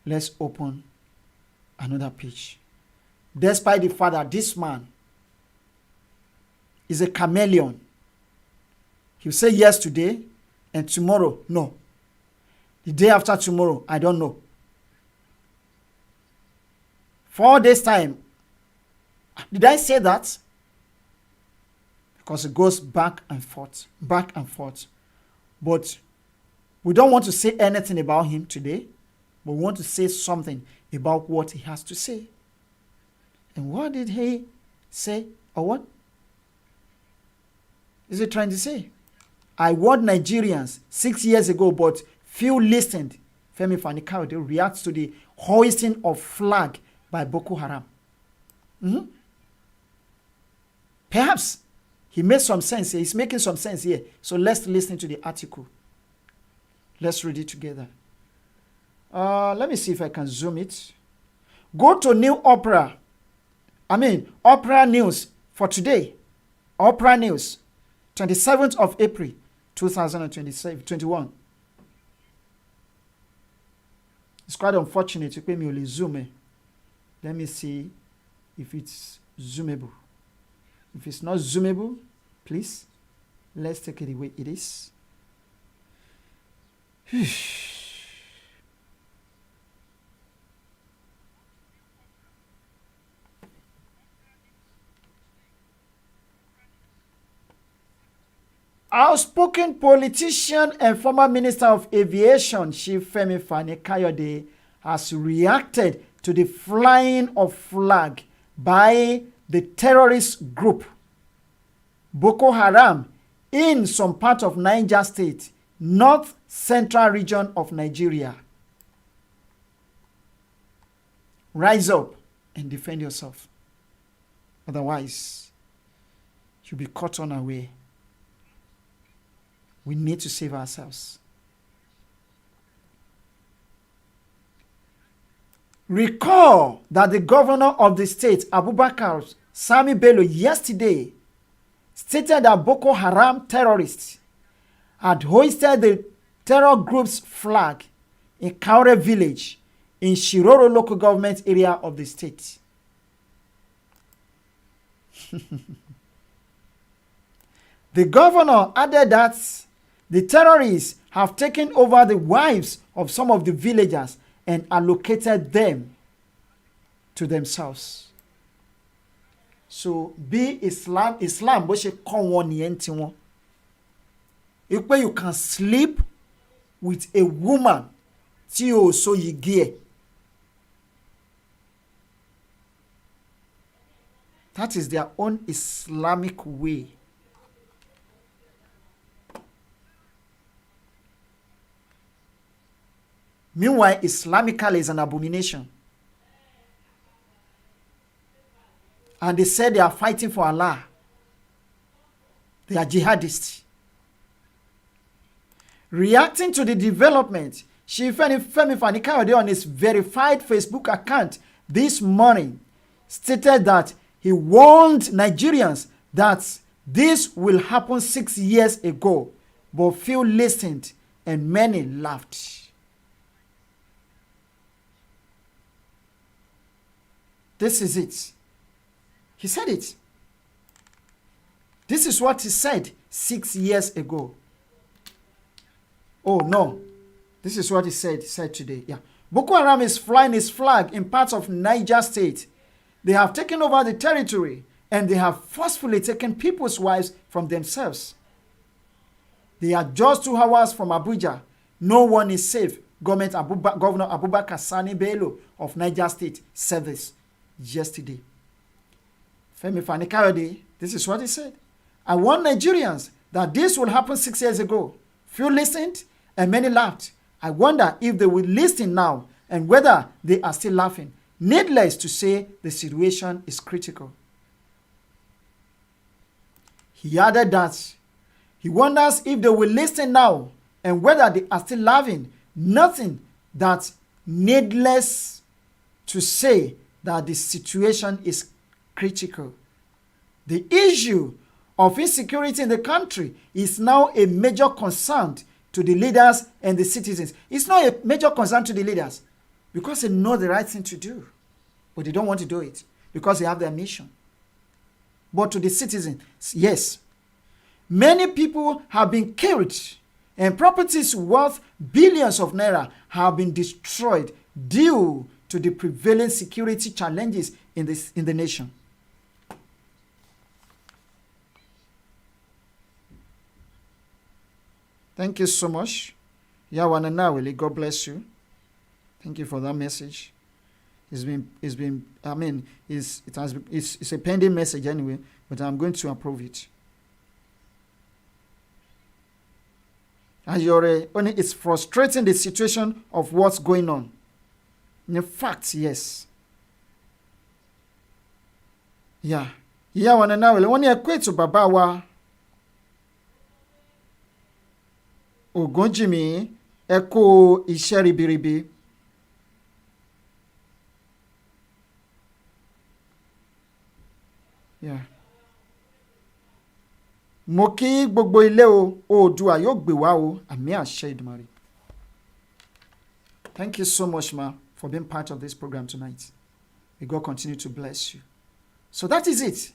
Let's open another page. Despite the fact that this man is a chameleon, he'll say yes today and tomorrow, no. The day after tomorrow, I don't know. 4 days time, did I say that? Because it goes back and forth, back and forth. But we don't want to say anything about him today, but we want to say something about what he has to say. And what did he say? Or what is he trying to say? I warned Nigerians 6 years ago, but few listened. Femi Fani-Kayode reacts to the hoisting of flag by Boko Haram. Perhaps he made some sense here. He's making some sense here. So let's listen to the article. Let's read it together. Let me see if I can zoom it. Go to Opera News for today. Opera News, 27th of April, 2021. It's quite unfortunate to pay me only zoom. Let me see if it's zoomable. If it's not zoomable, please, let's take it the way it is. Outspoken politician and former Minister of Aviation, Chief Femi Fani-Kayode, has reacted to the flying of flag by the terrorist group Boko Haram in some part of Niger State, north central region of Nigeria. Rise up and defend yourself. Otherwise, you'll be caught unaware. We need to save ourselves. Recall that the governor of the state, Abubakar Sami Bello, yesterday stated that Boko Haram terrorists had hoisted the terror group's flag in Kaure village in Shiroro local government area of the state. The governor added that the terrorists have taken over the wives of some of the villagers and allocated them to themselves. So bí Islam bó ṣe kọ́ wọn nìyẹn ti wọn. Ipe you can sleep with a woman tí o so yìgì ẹ̀. That is their own Islamic way. Meanwhile, Islamically is an abomination. And they said they are fighting for Allah. They are jihadists. Reacting to the development, Femi Fani-Kayode on his verified Facebook account this morning stated that he warned Nigerians that this will happen 6 years ago, but few listened and many laughed. This is it. He said it. This is what he said 6 years ago. Oh no. This is what he said today. Yeah. Boko Haram is flying its flag in parts of Niger State. They have taken over the territory and they have forcefully taken people's wives from themselves. They are just 2 hours from Abuja. No one is safe. Governor Abubakar Sani Bello of Niger State said this yesterday. Femi Fani-Kayode, this is what he said. I warned Nigerians that this will happen 6 years ago. Few listened and many laughed. I wonder if they will listen now and whether they are still laughing. Needless to say, the situation is critical. He added that he wonders if they will listen now and whether they are still laughing. Nothing that needless to say that the situation is critical. The issue of insecurity in the country is now a major concern to the leaders and the citizens. It's not a major concern to the leaders because they know the right thing to do, but they don't want to do it because they have their mission. But to the citizens, yes, many people have been killed and properties worth billions of naira have been destroyed due to the prevailing security challenges in the nation. Thank you so much. Yawananawili, God bless you. Thank you for that message. It's a pending message anyway, but I'm going to approve it. And it's frustrating the situation of what's going on. In fact, yes. Yeah. Yawananawili, when you equate to Babawa Ogunjimi, Eko iṣẹ́ ribiribi. Yeah. Mo kí gbogbo ilé o, Oòduà yóò gbè wá o, àmín àṣẹ Èdùmàrè. Thank you so much, ma, for being part of this program tonight. May God continue to bless you. So that is it.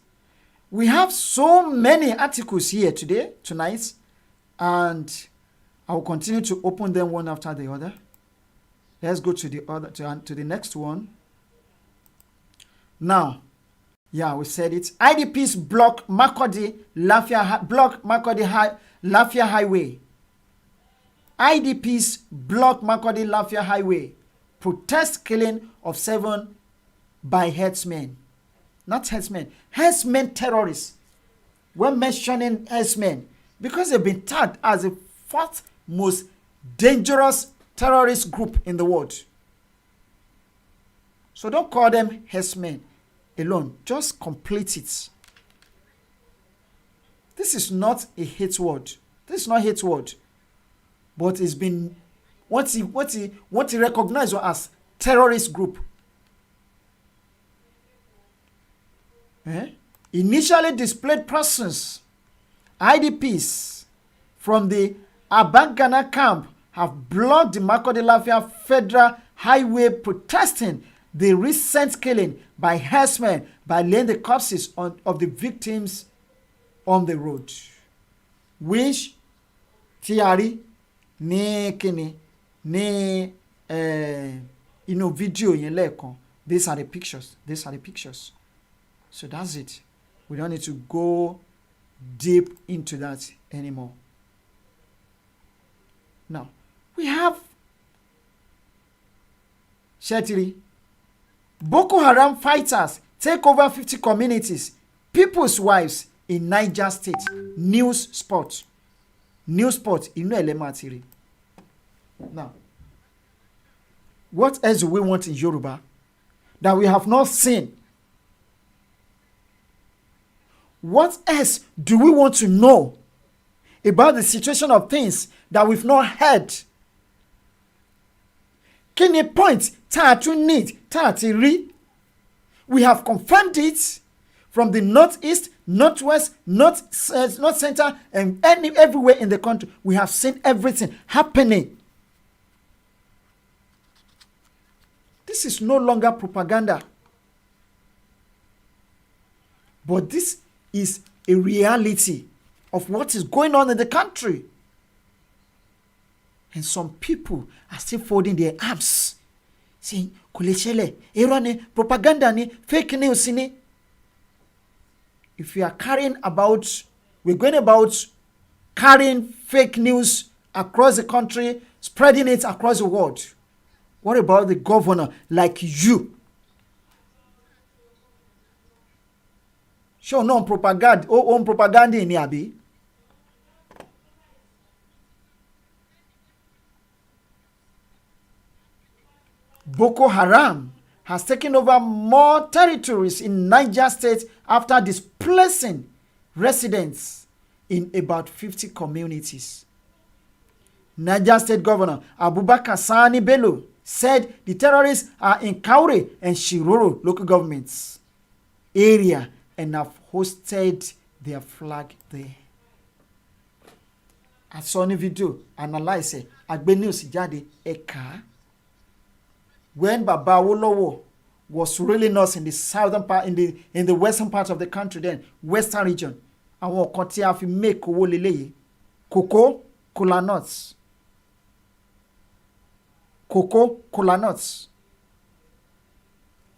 We have so many articles here tonight, and I will continue to open them one after the other. Let's go to the next one. Now, yeah, we said it. IDPs block Makurdi Lafia Highway. IDPs block Makurdi Lafia Highway. Protest killing of 7 by herdsmen. Not herdsmen. Herdsmen terrorists. We're mentioning herdsmen because they've been tagged as the 4th most dangerous terrorist group in the world. So don't call them herdsmen alone. Just complete it. This is not a hate word. This is not a hate word. But it's been what he recognized as terrorist group. Initially displaced persons, IDPs from the Abangana camp have blocked the Makurdi Lafia Federal Highway protesting the recent killing by herdsmen by laying the corpses of the victims on the road. Which Tiari ní kíni ní video yẹn lẹ́ẹ̀kan. These are the pictures. So that's it. We don't need to go deep into that anymore. Now, we have Shetiri. Boko Haram fighters take over 50 communities. People's wives in Niger State. News spot. News spot. Now, what else do we want in Yoruba that we have not seen? What else do we want to know about the situation of things that we've not heard? Kí ni point tá a tún need tá a ti rí? We have confirmed it from the northeast, northwest, north center, and everywhere in the country. We have seen everything happening. This is no longer propaganda, but this is a reality of what is going on in the country. And some people are still folding their arms, saying, "Kulechele, erone, propaganda ni, fake news ni." If we are we're going about carrying fake news across the country, spreading it across the world. What about the governor like you? Show no propaganda, own propaganda in Yabi. Boko Haram has taken over more territories in Niger State after displacing residents in about 50 communities. Niger State Governor Abubakar Sani Bello said the terrorists are in Kaure and Shiroro local governments area and have hosted their flag there. I saw a video analyze Agbe News jáde eka. When Baba Awolowo was ruling us in the southern part, in the western part of the country, then western region, àwọn kan tí a fi make owó lélẹ́yìí, cocoa, kola nuts,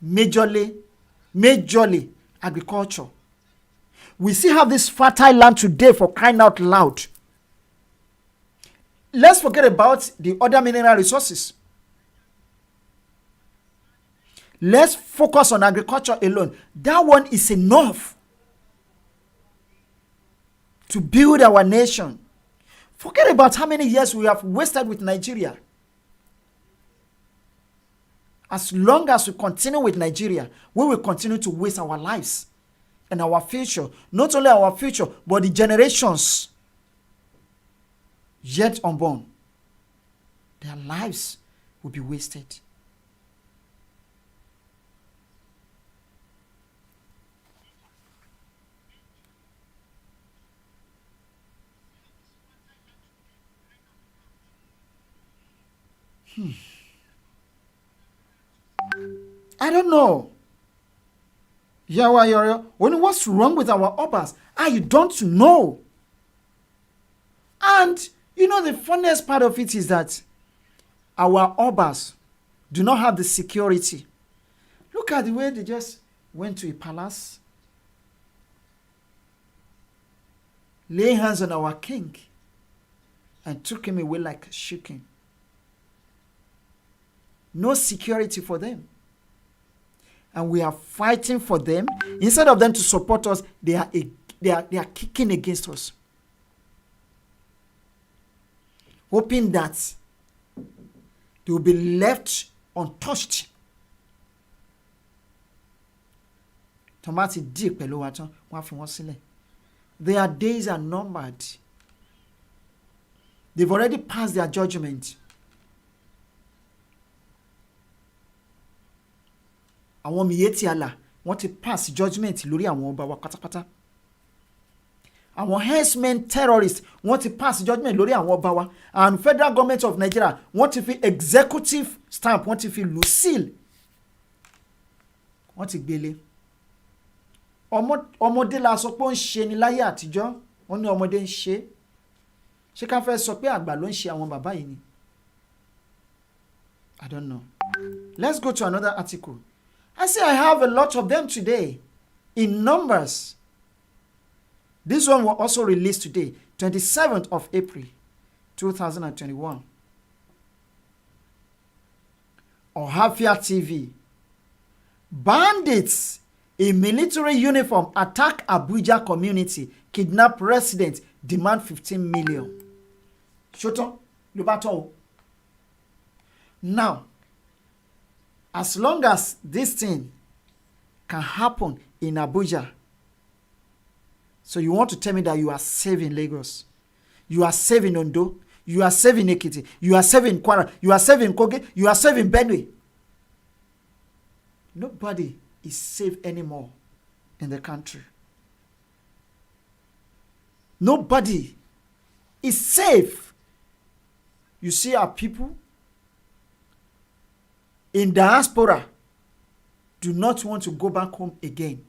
majorly agriculture. We still have this fertile land today, for crying out loud. Let's forget about the other mineral resources. Let's focus on agriculture alone. That one is enough to build our nation. Forget about how many years we have wasted with Nigeria. As long as we continue with Nigeria, we will continue to waste our lives and our future. Not only our future, but the generations yet unborn. Their lives will be wasted. I don't know. Yawa, what's wrong with our obas? I don't know. And the funniest part of it is that our obas do not have the security. Look at the way they just went to a palace, lay hands on our king, and took him away like shaking. No security for them. And we are fighting for them. Instead of them to support us, they are kicking against us. Hoping that they will be left untouched. Their days are numbered. They've already passed their judgment. Àwọn miyeti Allah wọ́n ti pass judgment lórí àwọn ọba wa pátápátá. Àwọn herdsmen terrorists wọ́n ti pass judgment lórí àwọn ọba wa. And federal government of Nigeria wọ́n ti fi executive stamp, wọ́n ti fi lu seal. Wọ́n ti gbélé. Ọmọdé la sọ pé ó ń ṣe ni láyé àtijọ́. Wọ́n ní ọmọdé ń ṣe. Ṣé ká fẹ́ sọ pé àgbà ló ń ṣe àwọn bàbá yìí ni? I don't know. Let's go to another article. I say I have a lot of them today in numbers. This one was also released today, 27th of April, 2021. Ohafia TV. Bandits in military uniform attack Abuja community, kidnap residents, demand 15 million. Shoto, Lubato. Now, as long as this thing can happen in Abuja, so you want to tell me that you are saving Lagos, you are saving Ondo, you are saving Ekiti, you are saving Kwara, you are saving Kogi, you are saving Benue. Nobody is safe anymore in the country. Nobody is safe. You see our people in diaspora do not want to go back home again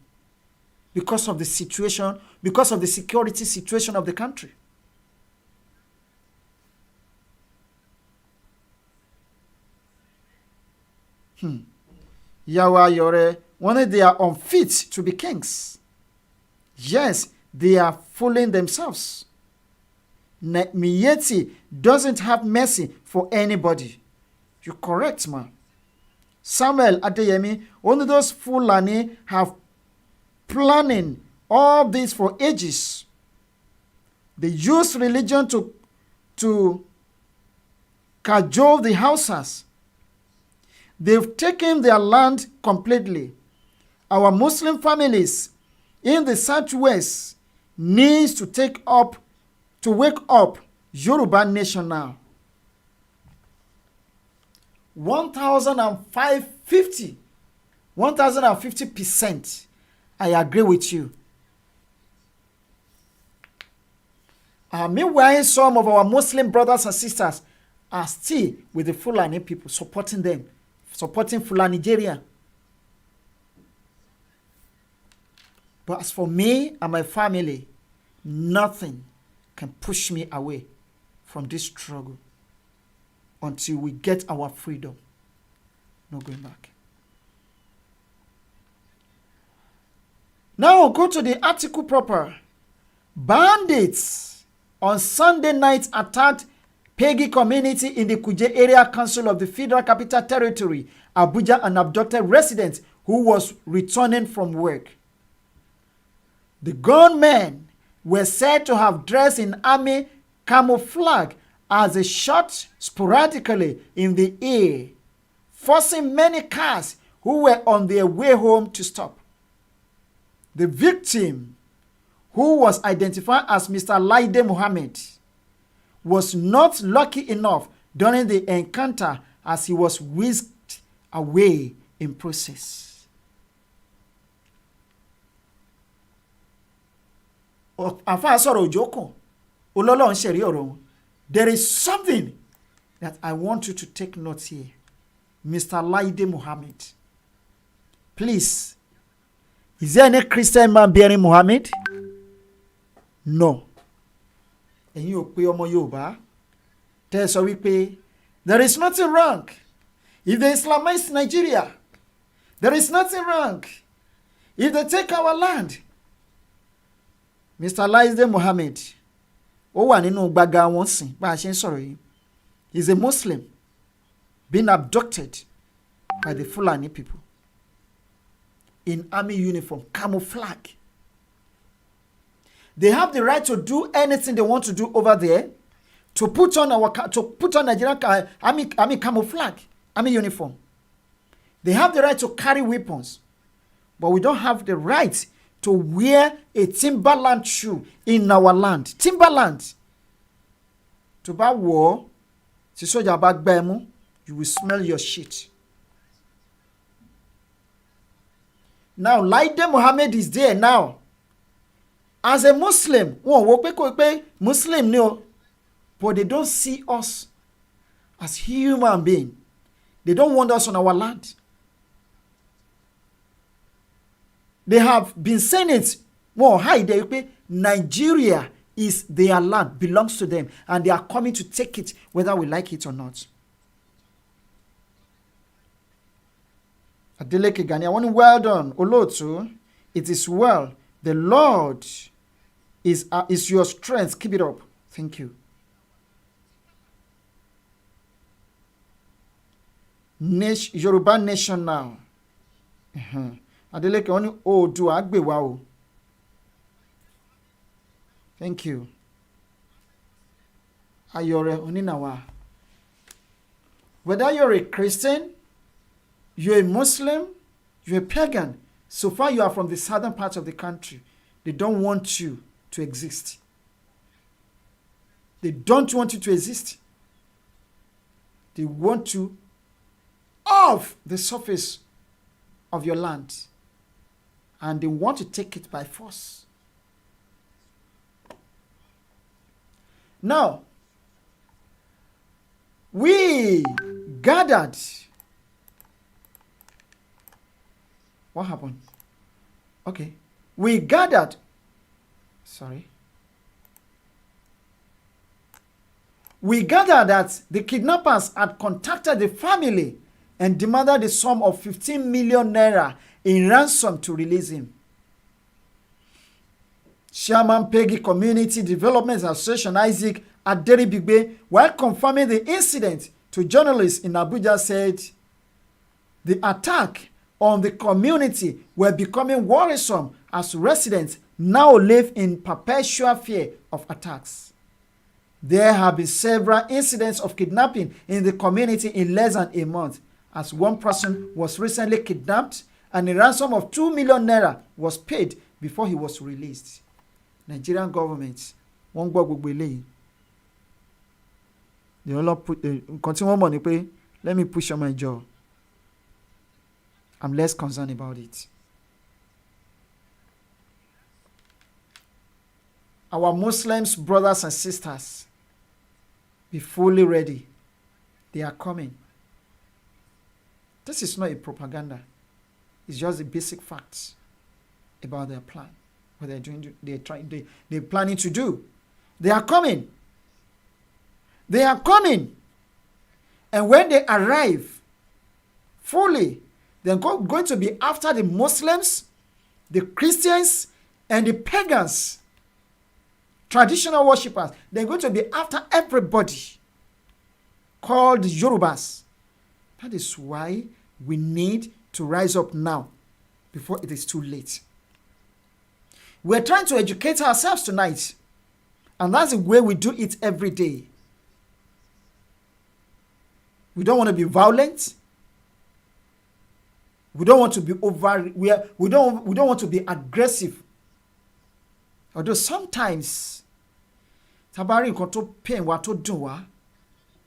because of the situation, because of the security situation of the country. Yawa Yore, when they are unfit to be kings. Yes, they are fooling themselves. Miyetti doesn't have mercy for anybody. You're correct, man. Samuel Adeyemi, only those Fulani have planning all this for ages. They use religion to cajole the Hausas. They've taken their land completely. Our Muslim families in the southwest needs to wake up Yoruba nation now. 1,050%. I agree with you. Meanwhile, some of our Muslim brothers and sisters are still with the Fulani people, supporting them, supporting Fulani Nigeria. But as for me and my family, nothing can push me away from this struggle until we get our freedom. No going back. Now go to the article proper. Bandits on Sunday night attacked Peggy community in the Kuje Area Council of the Federal Capital Territory, Abuja, and abducted residents who was returning from work. The gunmen were said to have dressed in army camouflage as they shot sporadically in the air, forcing many cars who were on their way home to stop. The victim, who was identified as Mr. Laide Mohammed, was not lucky enough during the encounter as he was whisked away in process. There is something that I want you to take note here. Mr. Laide Mohammed. Please, is there any Christian man bearing Mohammed? No. And you pay omo Yoruba. There is nothing wrong. If they Islamize Nigeria, there is nothing wrong. If they take our land, Mr. Laide Mohammed, he's a Muslim being abducted by the Fulani people in army uniform, camouflage. They have the right to do anything they want to do over there, to put on Nigerian army camouflage, army uniform. They have the right to carry weapons, but we don't have the right to wear a Timberland shoe in our land. Timberland. To buy war, you will smell your shit. Now, Laide Mohammed is there now. As a Muslim, Muslim no, but they don't see us as human beings. They don't want us on our land. They have been saying it more high. Nigeria is their land, belongs to them, and they are coming to take it whether we like it or not. Adeleke Gani, I want to well done. Olotu, it is well. The Lord is your strength. Keep it up. Thank you. Yoruba nation now. Adeleke wọ́n ní Oòduà gbè wá o. Thank you. Ayore Oninawa. Whether you're a Christian, you're a Muslim, you're a pagan, so far you are from the southern part of the country, they don't want you to exist. They don't want you to exist. They want you off the surface of your land. And they want to take it by force. Now, we gathered. What happened? Okay. We gathered. Sorry. We gathered that the kidnappers had contacted the family and demanded a sum of 15 million naira in ransom to release him. Chairman Peggy Community Development Association Isaac Aderibigbe, while confirming the incident to journalists in Abuja, said the attack on the community were becoming worrisome as residents now live in perpetual fear of attacks. There have been several incidents of kidnapping in the community in less than a month, as one person was recently kidnapped and a ransom of 2 million naira was paid before he was released. Nigerian government won't gbọ́ gbogbo eléyìí. They all put continue money pay. Let me push on my jaw. I'm less concerned about it. Our Muslims, brothers and sisters, be fully ready. They are coming. This is not a propaganda. It's just the basic facts about their plan. What they're doing, they're planning to do. They are coming. They are coming. And when they arrive fully, they're going to be after the Muslims, the Christians, and the pagans, traditional worshippers. They're going to be after everybody called Yorubas. That is why we need to rise up now before it is too late. We're trying to educate ourselves tonight. And that's the way we do it every day. We don't want to be violent. We don't want to be we don't want to be aggressive. Although sometimes tabari nǹkan tó pain wa tó dùn wá,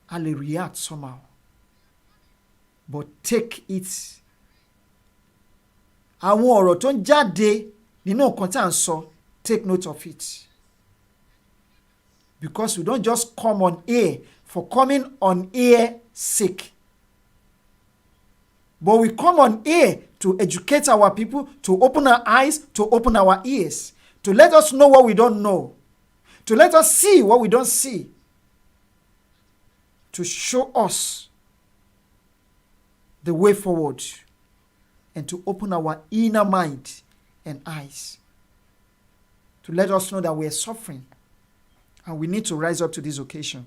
a lè react somehow. But take it. Àwọn ọ̀rọ̀ tó ń jáde nínú nǹkan tí à ń sọ, take note of it. Because we don't just come on air for coming on air sake. But we come on air to educate our people, to open our eyes, to open our ears, to let us know what we don't know, to let us see what we don't see, to show us the way forward, and to open our inner mind and eyes, to let us know that we are suffering and we need to rise up to this occasion.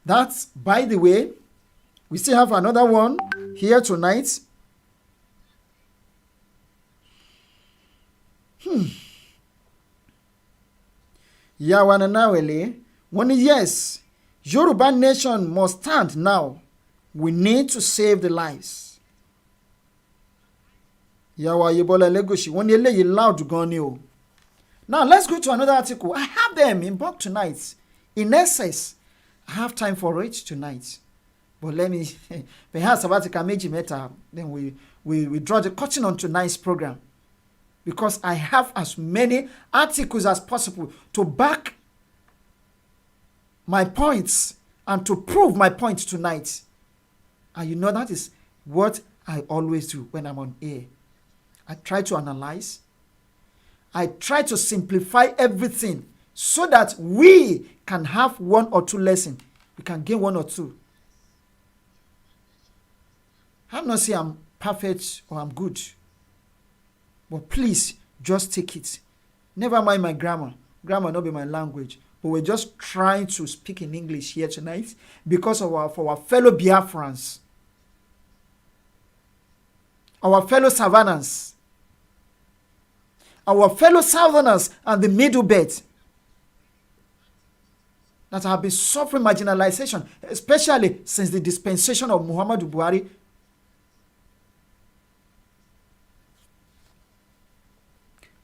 That's, by the way, we still have another one here tonight. Yawana Nawele, one yes, Yoruba nation must stand now. We need to save the lives. Yawa Yebola Legoshi, one eléyìí loud gan ni o. Now let's go to another article. I have them in bulk tonight. In essence, I have time for it tonight. But let me, perhaps Sabatika Meji Meta, then we draw the curtain on tonight's program. Because I have as many articles as possible to back my points and to prove my point tonight. And you know that is what I always do when I'm on air. I try to analyze. I try to simplify everything so that we can have one or two lessons. We can gain one or two. I'm not saying I'm perfect or I'm good. But please, just take it. Never mind my grammar. Grammar not be my language. But we're just trying to speak in English here tonight because of for our fellow Biafrans, our fellow Savannahs, our fellow Southerners and the Middle Belt that have been suffering marginalization, especially since the dispensation of Muhammadu Buhari.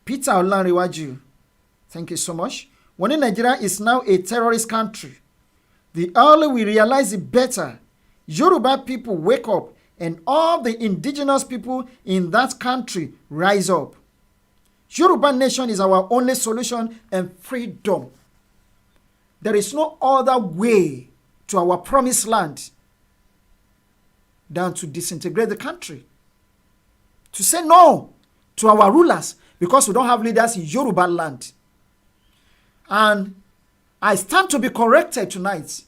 Peter Olanrewaju, thank you so much. When Nigeria is now a terrorist country, the earlier we realize it better. Yoruba people wake up and all the indigenous people in that country rise up. Yoruba nation is our only solution and freedom. There is no other way to our promised land than to disintegrate the country. To say no to our rulers because we don't have leaders in Yoruba land. And I stand to be corrected tonight.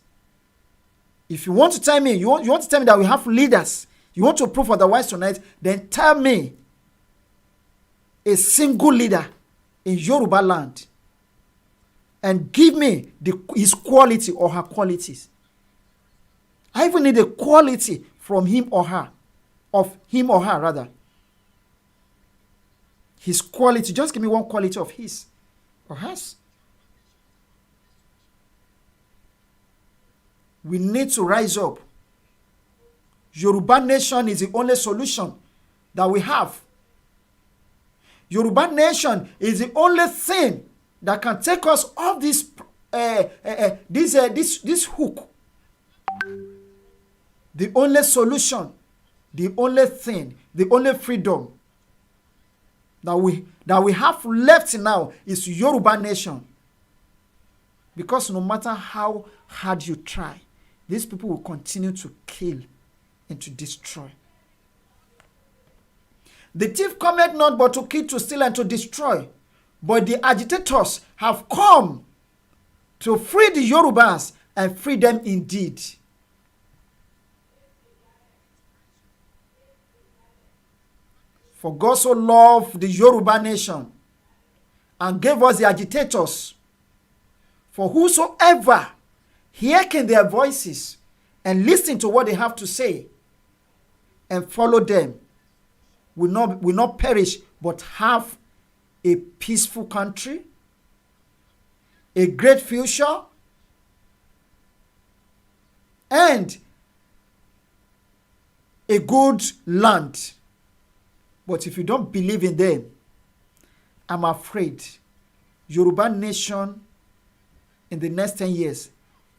If you want to tell me, you want to tell me that we have leaders, you want to prove otherwise tonight, then tell me a single leader in Yoruba land and give me his quality or her qualities. I even need a quality from him or her, of him or her rather. His quality, just give me one quality of his or hers. We need to rise up. Yoruba nation is the only solution that we have. Yoruba nation is the only thing that can take us off this hook. The only solution, the only thing, the only freedom that we have left now is Yoruba nation. Because no matter how hard you try, these people will continue to kill and to destroy. The thief cometh not but to kill, to steal, and to destroy. But the agitators have come to free the Yorubas and free them indeed. For God so loved the Yoruba nation and gave us the agitators. For whosoever hearken their voices and listen to what they have to say and follow them will not perish but have a peaceful country, a great future, and a good land. But if you don't believe in them, I'm afraid Yoruba nation in the next 10 years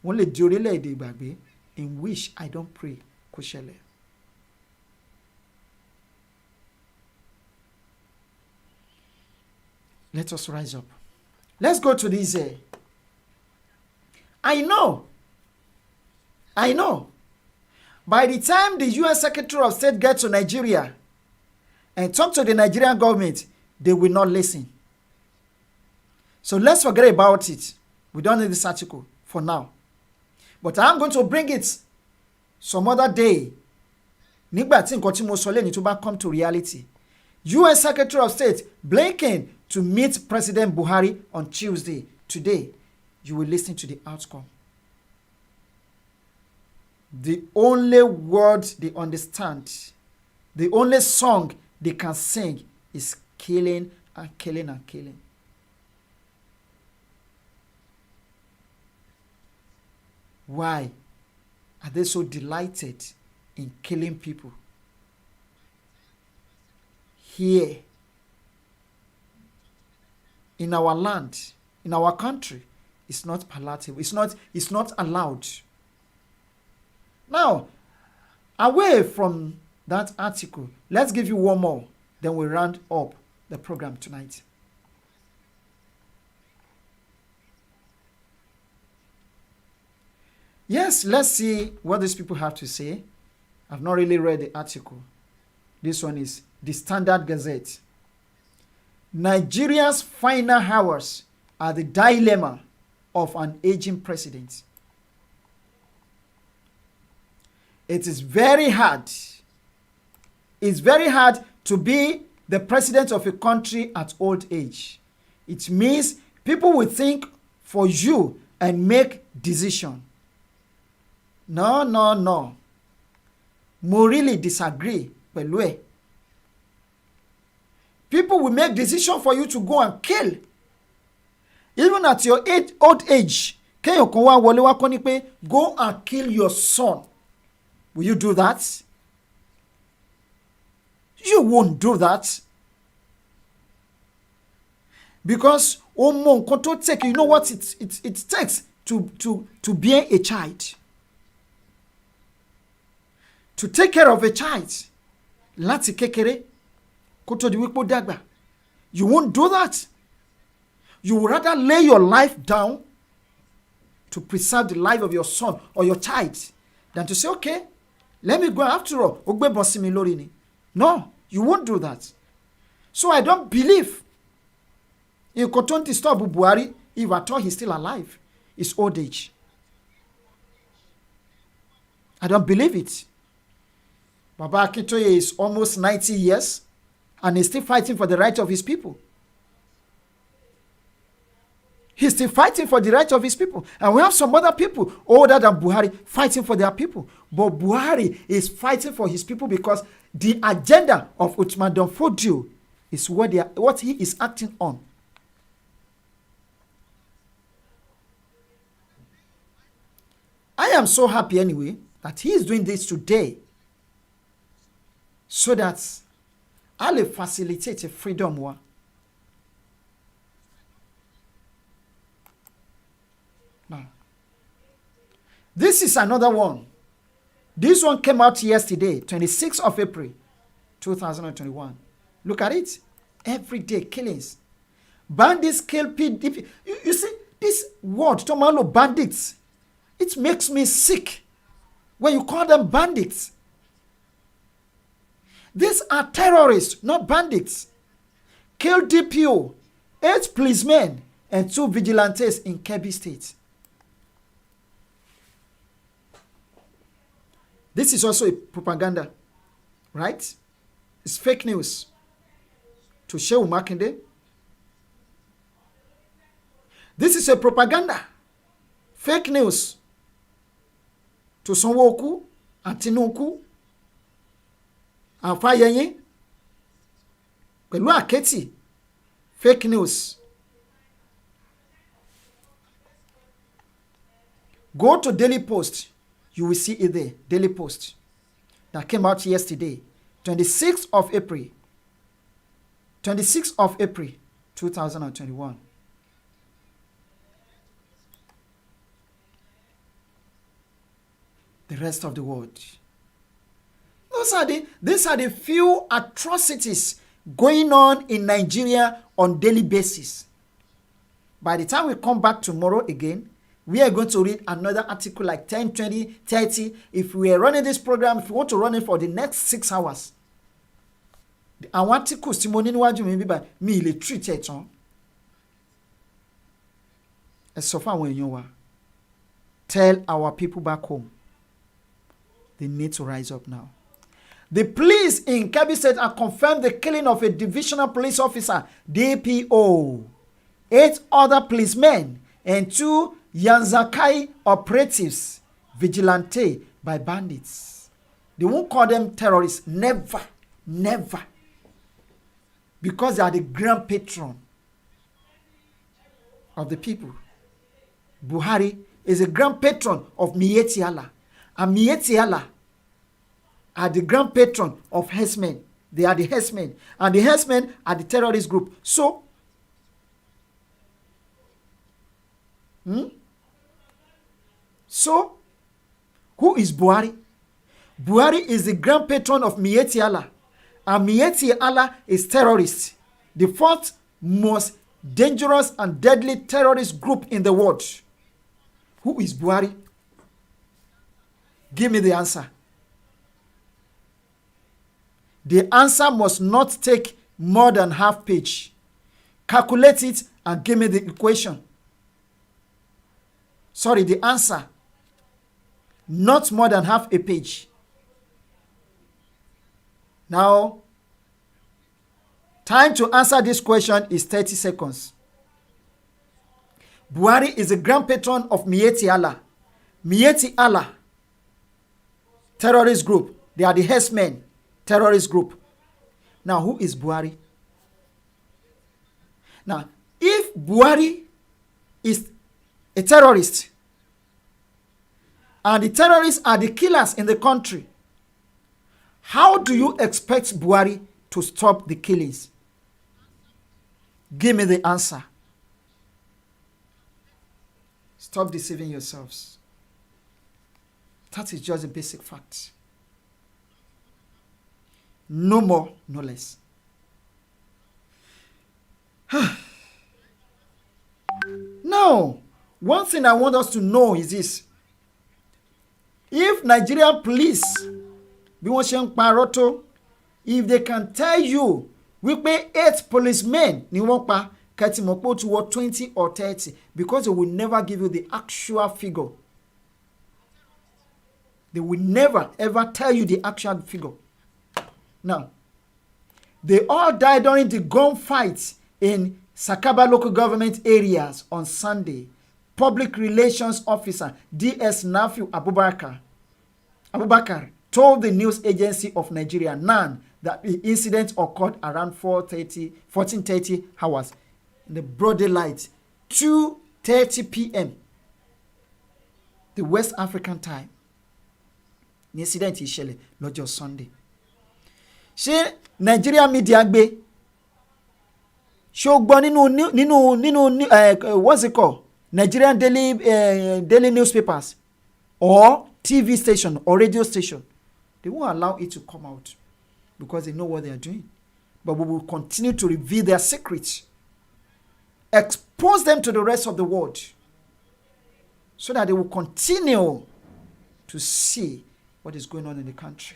won't let di orílẹ̀-èdè ìgbàgbé, in which I don't pray kó ṣẹlẹ̀. Let us rise up. Let's go to this. I know. By the time the U.S. Secretary of State gets to Nigeria and talk to the Nigerian government, they will not listen. So let's forget about it. We don't need this article for now. But I'm going to bring it some other day. Nígbà tí nǹkan tí mo sọ lẹ́yìn tó bá come to reality. U.S. Secretary of State Blinken to meet President Buhari on Tuesday. Today, you will listen to the outcome. The only word they understand, the only song they can sing is killing and killing and killing. Why are they so delighted in killing people? Here, in our land, in our country, it's not palatable. It's not allowed. Now, away from that article, let's give you one more. Then we round up the program tonight. Yes, let's see what these people have to say. I've not really read the article. This one is the Standard Gazette. Nigeria's final hours are the dilemma of an aging president. It is very hard. It's very hard to be the president of a country at old age. It means people will think for you and make decision. No. Mo really disagree pẹ̀lú ẹ̀. People will make decision for you to go and kill. Even at your old age, kéèyàn kan wá wọlé wá kọ́ ni pé go and kill your son. Will you do that? You won't do that. Because you know what it takes to bear a child. To take care of a child. Láti kékeré. Kó tó di wípé ó dàgbà. You won't do that. You would rather lay your life down to preserve the life of your son or your child than to say, okay, let me go after all. Ó gbébọn sí mi lórí ni. No, you won't do that. So I don't believe in nǹkan disturb Buhari if at all he's still alive. It's old age. I don't believe it. Baba Akintoye is almost 90 years and he's still fighting for the right of his people. He's still fighting for the right of his people. And we have some other people older than Buhari fighting for their people. But Buhari is fighting for his people because the agenda of Uthman Danfodio is what he is acting on. I am so happy anyway that he is doing this today so that I'll facilitate a freedom war. Now, this is another one. This one came out yesterday, 26th of April, 2021. Look at it. Everyday killings. Bandits kill PDP. You see, this word, Tomalo, bandits, it makes me sick when you call them bandits. These are terrorists, not bandits. Killed DPO, 8 policemen, and 2 vigilantes in Kebbi State. This is also a propaganda, right? It's fake news to Shehu Makinde. This is a propaganda, fake news to Sanwo-Olu and Tinubu and Fayeyin pẹ̀lú Àkẹ́tì, fake news. Go to Daily Post. You will see it there. Daily Post. That came out yesterday. 26th of April. 26th of April 2021. The rest of the world. These are the few atrocities going on in Nigeria on daily basis. By the time we come back tomorrow again, we are going to read another article like 10, 20, 30. If we are running this program, if we want to run it for the next 6 hours, àwọn articles tí mo ní níwájú mi bíbá mi lè treat ẹ̀ tán. Ẹ sọ fún àwọn èèyàn wa. Tell our people back home. They need to rise up now. The police in Kebbi State have confirmed the killing of a divisional police officer, DPO, 8 other policemen, and 2 Yanzakai operatives, vigilante by bandits. They won't call them terrorists. Never. Never. Because they are the grand patron of the people. Buhari is a grand patron of Miyetti Allah. And Miyetti Allah are the grand patron of herdsmen. They are the herdsmen. And the herdsmen are the terrorist group. So, So, who is Buhari? Buhari is the grand patron of Miyetti Allah. And Miyetti Allah is terrorist. The 4th most dangerous and deadly terrorist group in the world. Who is Buhari? Give me the answer. The answer must not take more than half page. Calculate it and give me the equation. Sorry, the answer. Not more than half a page. Now, Time to answer this question is 30 seconds. Buhari is the grand patron of Miyetti Allah. Miyetti Allah, terrorist group. They are the herdsmen, terrorist group. Now, who is Buhari? Now, if Buhari is a terrorist, and the terrorists are the killers in the country, how do you expect Buhari to stop the killings? Give me the answer. Stop deceiving yourselves. That is just a basic fact. No more, no less. Now, one thing I want us to know is this. If Nigerian police, bí wọ́n ṣe ń parọ́ tó, if they can tell you wípé 8 policemen ni wọ́n pa, kẹ́tì mọ̀ pé ó ti wọ 20 or 30, because they will never give you the actual figure. They will never ever tell you the actual figure. Now, they all died during the gunfight in Sakaba local government areas on Sunday. Public Relations Officer DS Nafiu Abubakar told the news agency of Nigeria, NAN, that the incident occurred around 14:30 hours in the broad daylight, 2:30 p.m. the West African time. The incident ìṣẹ̀lẹ̀ lọ́jọ́ Sunday. Ṣé Nigeria media gbé? Ṣé o gbọ́ nínú what's it called? Nigerian daily newspapers or TV station or radio station? They won't allow it to come out because they know what they are doing. But we will continue to reveal their secrets, expose them to the rest of the world, so that they will continue to see what is going on in the country.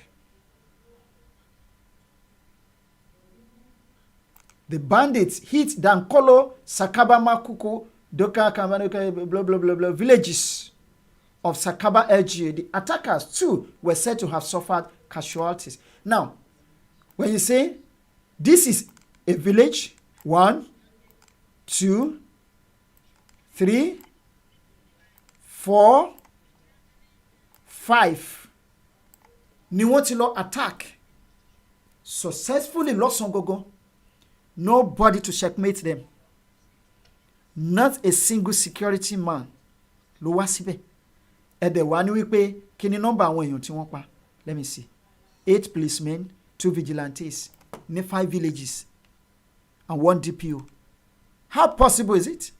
The bandits hit Dankolo, Sakaba Makuku, Doka Kamanuka, blah, blah, blah, blah, villages of Sakaba LGA. The attackers, too, were said to have suffered casualties. Now, when you say this is a village, 1, 2, 3, 4, 5, ni wọ́n ti lọ attack successfully lọ́sàn-án-gógó. Nobody to checkmate them. Not a single security man ló wá síbẹ̀. Ẹ̀dẹ̀ wá ní wípé kí ni nọ́mbà àwọn èèyàn tí wọ́n pa? Let me see. 8 policemen, 2 vigilantes, ní 5 villages, and 1 DPO. How possible is it?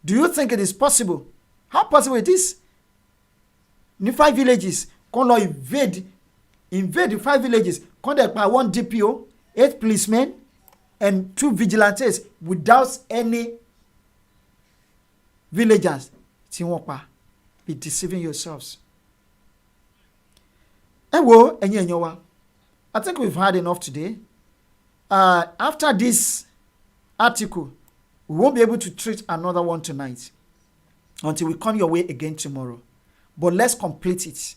Do you think it is possible? How possible it is? Ní 5 villages, kàn lọ invade the 5 villages, kàn dẹ̀ pa 1 DPO, 8 policemen, and 2 vigilantes without any villagers tí wọ́n pa. Be deceiving yourselves. Ẹ wo ẹ̀yin èèyàn wa, I think we've had enough today. After this article, we won't be able to treat another one tonight until we come your way again tomorrow. But let's complete it,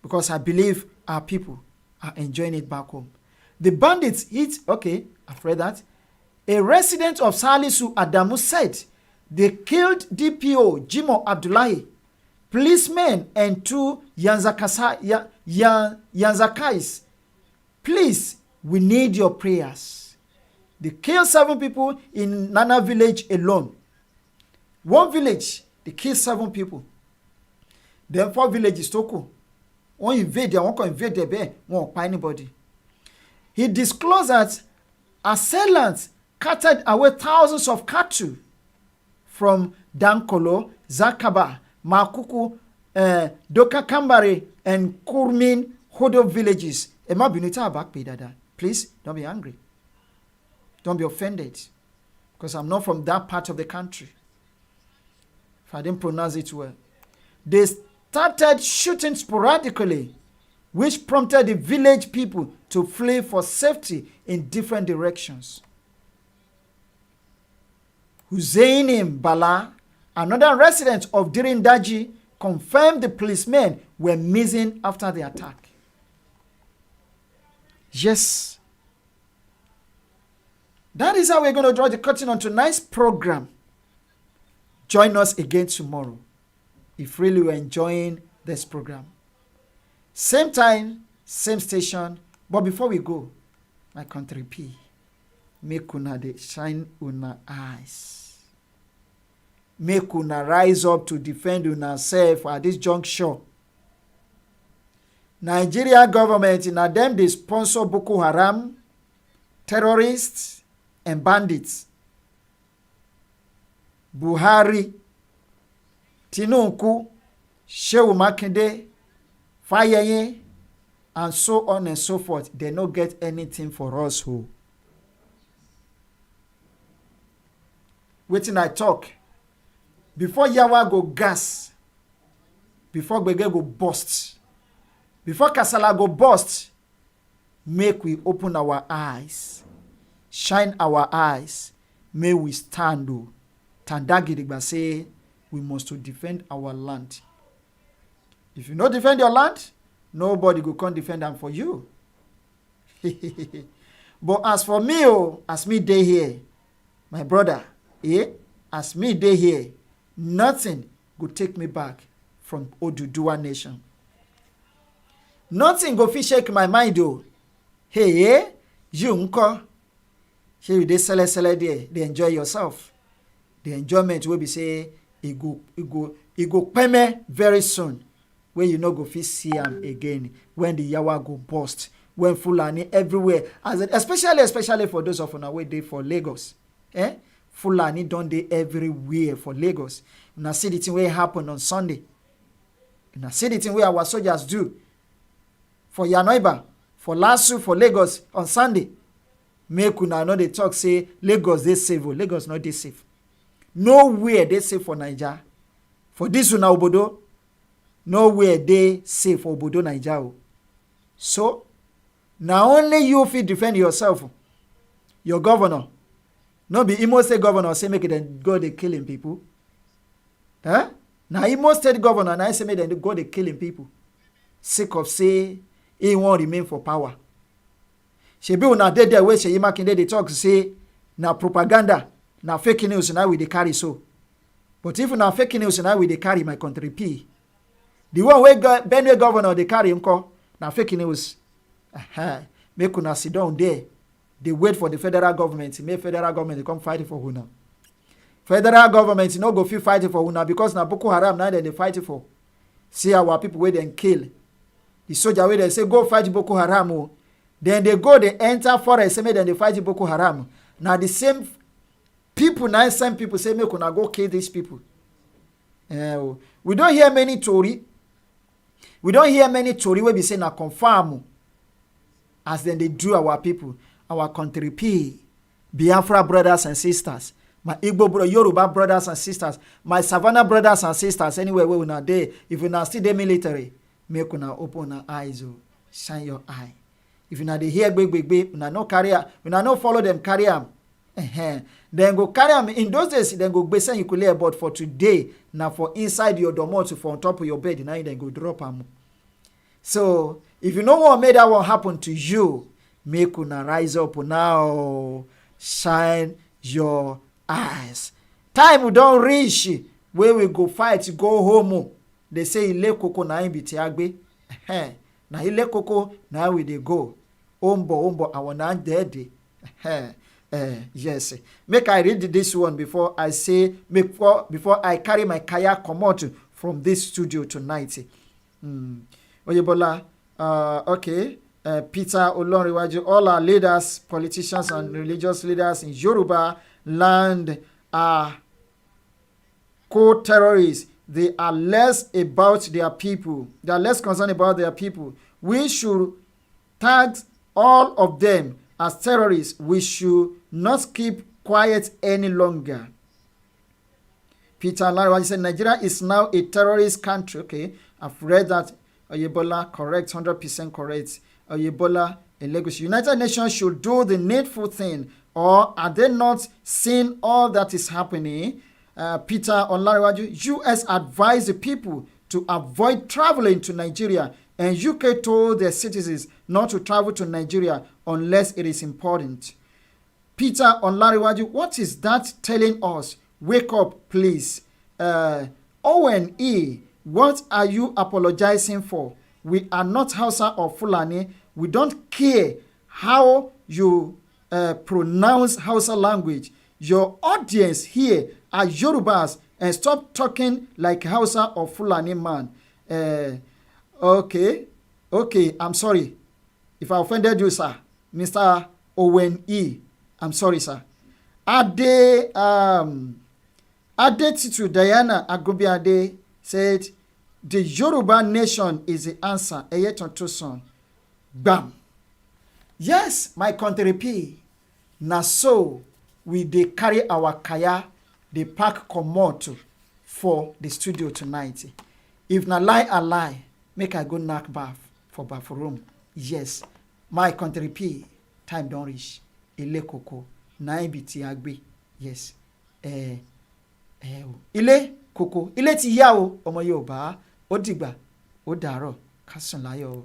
because I believe our people are enjoying it back home. The bandits hit, okay, I've read that. A resident of Salisu Adamu said they killed DPO Jimo Abdullahi, policemen, and 2 Yanzakais. Please, we need your prayers. They killed 7 people in Nana village alone. 1 village, they killed 7 people. Then 4 villages toku. One invade there, one can invade there, won't find anybody. He disclosed that assailants carted away thousands of cattle from Dankolo, Zakaba, Makuku, Doka Kambare, and Kurmin Hodo villages. Please don't be angry. Don't be offended, because I'm not from that part of the country. If I didn't pronounce it well. They started shooting sporadically, which prompted the village people to flee for safety in different directions. Hussein Bala, another resident of Dirindaji, confirmed the policemen were missing after the attack. Yes, That is how we're going to draw the curtain on tonight's program. Join us again tomorrow if really you're enjoying this program. Same time, same station. But before we go, my country P, make una dey shine una eyes. Make una rise up to defend una self at this juncture. Nigeria government, na them dey sponsor Boko Haram, terrorists and bandits. Buhari, Tinubu, Shehu Makinde, Fayeye, and so on and so forth. They no get anything for us. Who? Wetin I talk? Before yawa go gas, before gbege go burst, before kasala go burst, make we open our eyes, shine our eyes, may we stand. Tandagidigba say we must to defend our land. If you no defend your land, nobody go come defend them for you. But as for me, as me dey here, my brother, as me dey here, nothing go take me back from Oduduwa nation. Nothing go fit shake my mind though. Hey, you nko. Here you dey sele there, they enjoy yourself. The enjoyment will be say it go peme very soon. When you no go fit see am again. When the yawa go burst. When Fulani everywhere. Especially for those of una wey dey for Lagos. Fulani don dey everywhere for Lagos. Una see the thing wey happen on Sunday. Una see the thing wey our soldiers do for Yanoiba, for Lasu, for Lagos on Sunday. Make una know dey talk say Lagos dey safe. Lagos not dey safe. Nowhere they safe for Niger. For this una obodo, nowhere they safe for obodo Niger. So, now only you fit defend yourself. Your governor, no be Imo State governor say make them go they killing people. Now Imo State governor now say make them go they killing people. Sick of say he won't remain for power. Shebi una dey there where Seyi Makinde they talk say na propaganda. Now fake news now we dey carry so. But if na fake news now we dey carry my country P. The one way Benue governor they carry him na fake news. Make una sit down there. They wait for the federal government. Make federal government come fight for una. Federal government no go fit fight for una because na Boko Haram now they fight for. See our people where they kill. The soldier where they say go fight Boko Haram. Then they go they enter forest say make them they fight Boko Haram. Now the same people, some people say, make una go kill these people. We don't hear many story. We don't hear many story where we say na confirm as then they do our people, our country P, Biafra brothers and sisters, my Igbo Yoruba brothers and sisters, my Savannah brothers and sisters, anywhere where we not there, if we not still the military, make una open our eyes, shine your eye. If you not dey hear big, we not no carry, we not no follow them carry am. Then go carry them in those days. Then go besen you could lay about for today. Now for inside your domot for on top of your bed. Now then go drop them. So if you know what made that one happen to you, make una rise up now. Shine your eyes. Time we don't reach where we go fight go home. They say ile koko na imbiti agbe. Na ile koko na we dey go. Ombo I wanna dead. Yes. Make I read this one before I say before I carry my kaya come out from this studio tonight. Oyebola, okay. Peter Olonrewaju, all our leaders, politicians and religious leaders in Yoruba land are co-terrorists. They are less about their people. They are less concerned about their people. We should tag all of them as terrorists. We should not keep quiet any longer. Peter Olonrewaju said Nigeria is now a terrorist country. Okay, I've read that. Oyebola, correct, 100% correct. Oyebola in Lagos. United Nations should do the needful thing, or are they not seeing all that is happening? Peter Olonrewaju, US advised the people to avoid traveling to Nigeria, and UK told their citizens not to travel to Nigeria unless it is important. Peter Onlariwaju, what is that telling us? Wake up, please. Owen E., what are you apologizing for? We are not Hausa or Fulani. We don't care how you pronounce Hausa language. Your audience here are Yorubas, and stop talking like Hausa or Fulani man. Okay, I'm sorry if I offended you, sir. Mr. Owen E., I'm sorry, sir. Adetitu Diana Agobiade said, the Yoruba nation is the answer. Eyetontoson. Bam. Yes, my country P. Na so we dey carry our kaya, dey pack comot for the studio tonight. If na lie, I lie. Make I go knock bath for bathroom. Yes, my country P. Time don reach. Ile koko. Na ibiti agbe. Yes. Ilé kòkó ilé ti yá o ọmọ Yorùbá ó dìgbà ó dàárọ̀ ká sùn láyọ̀ o.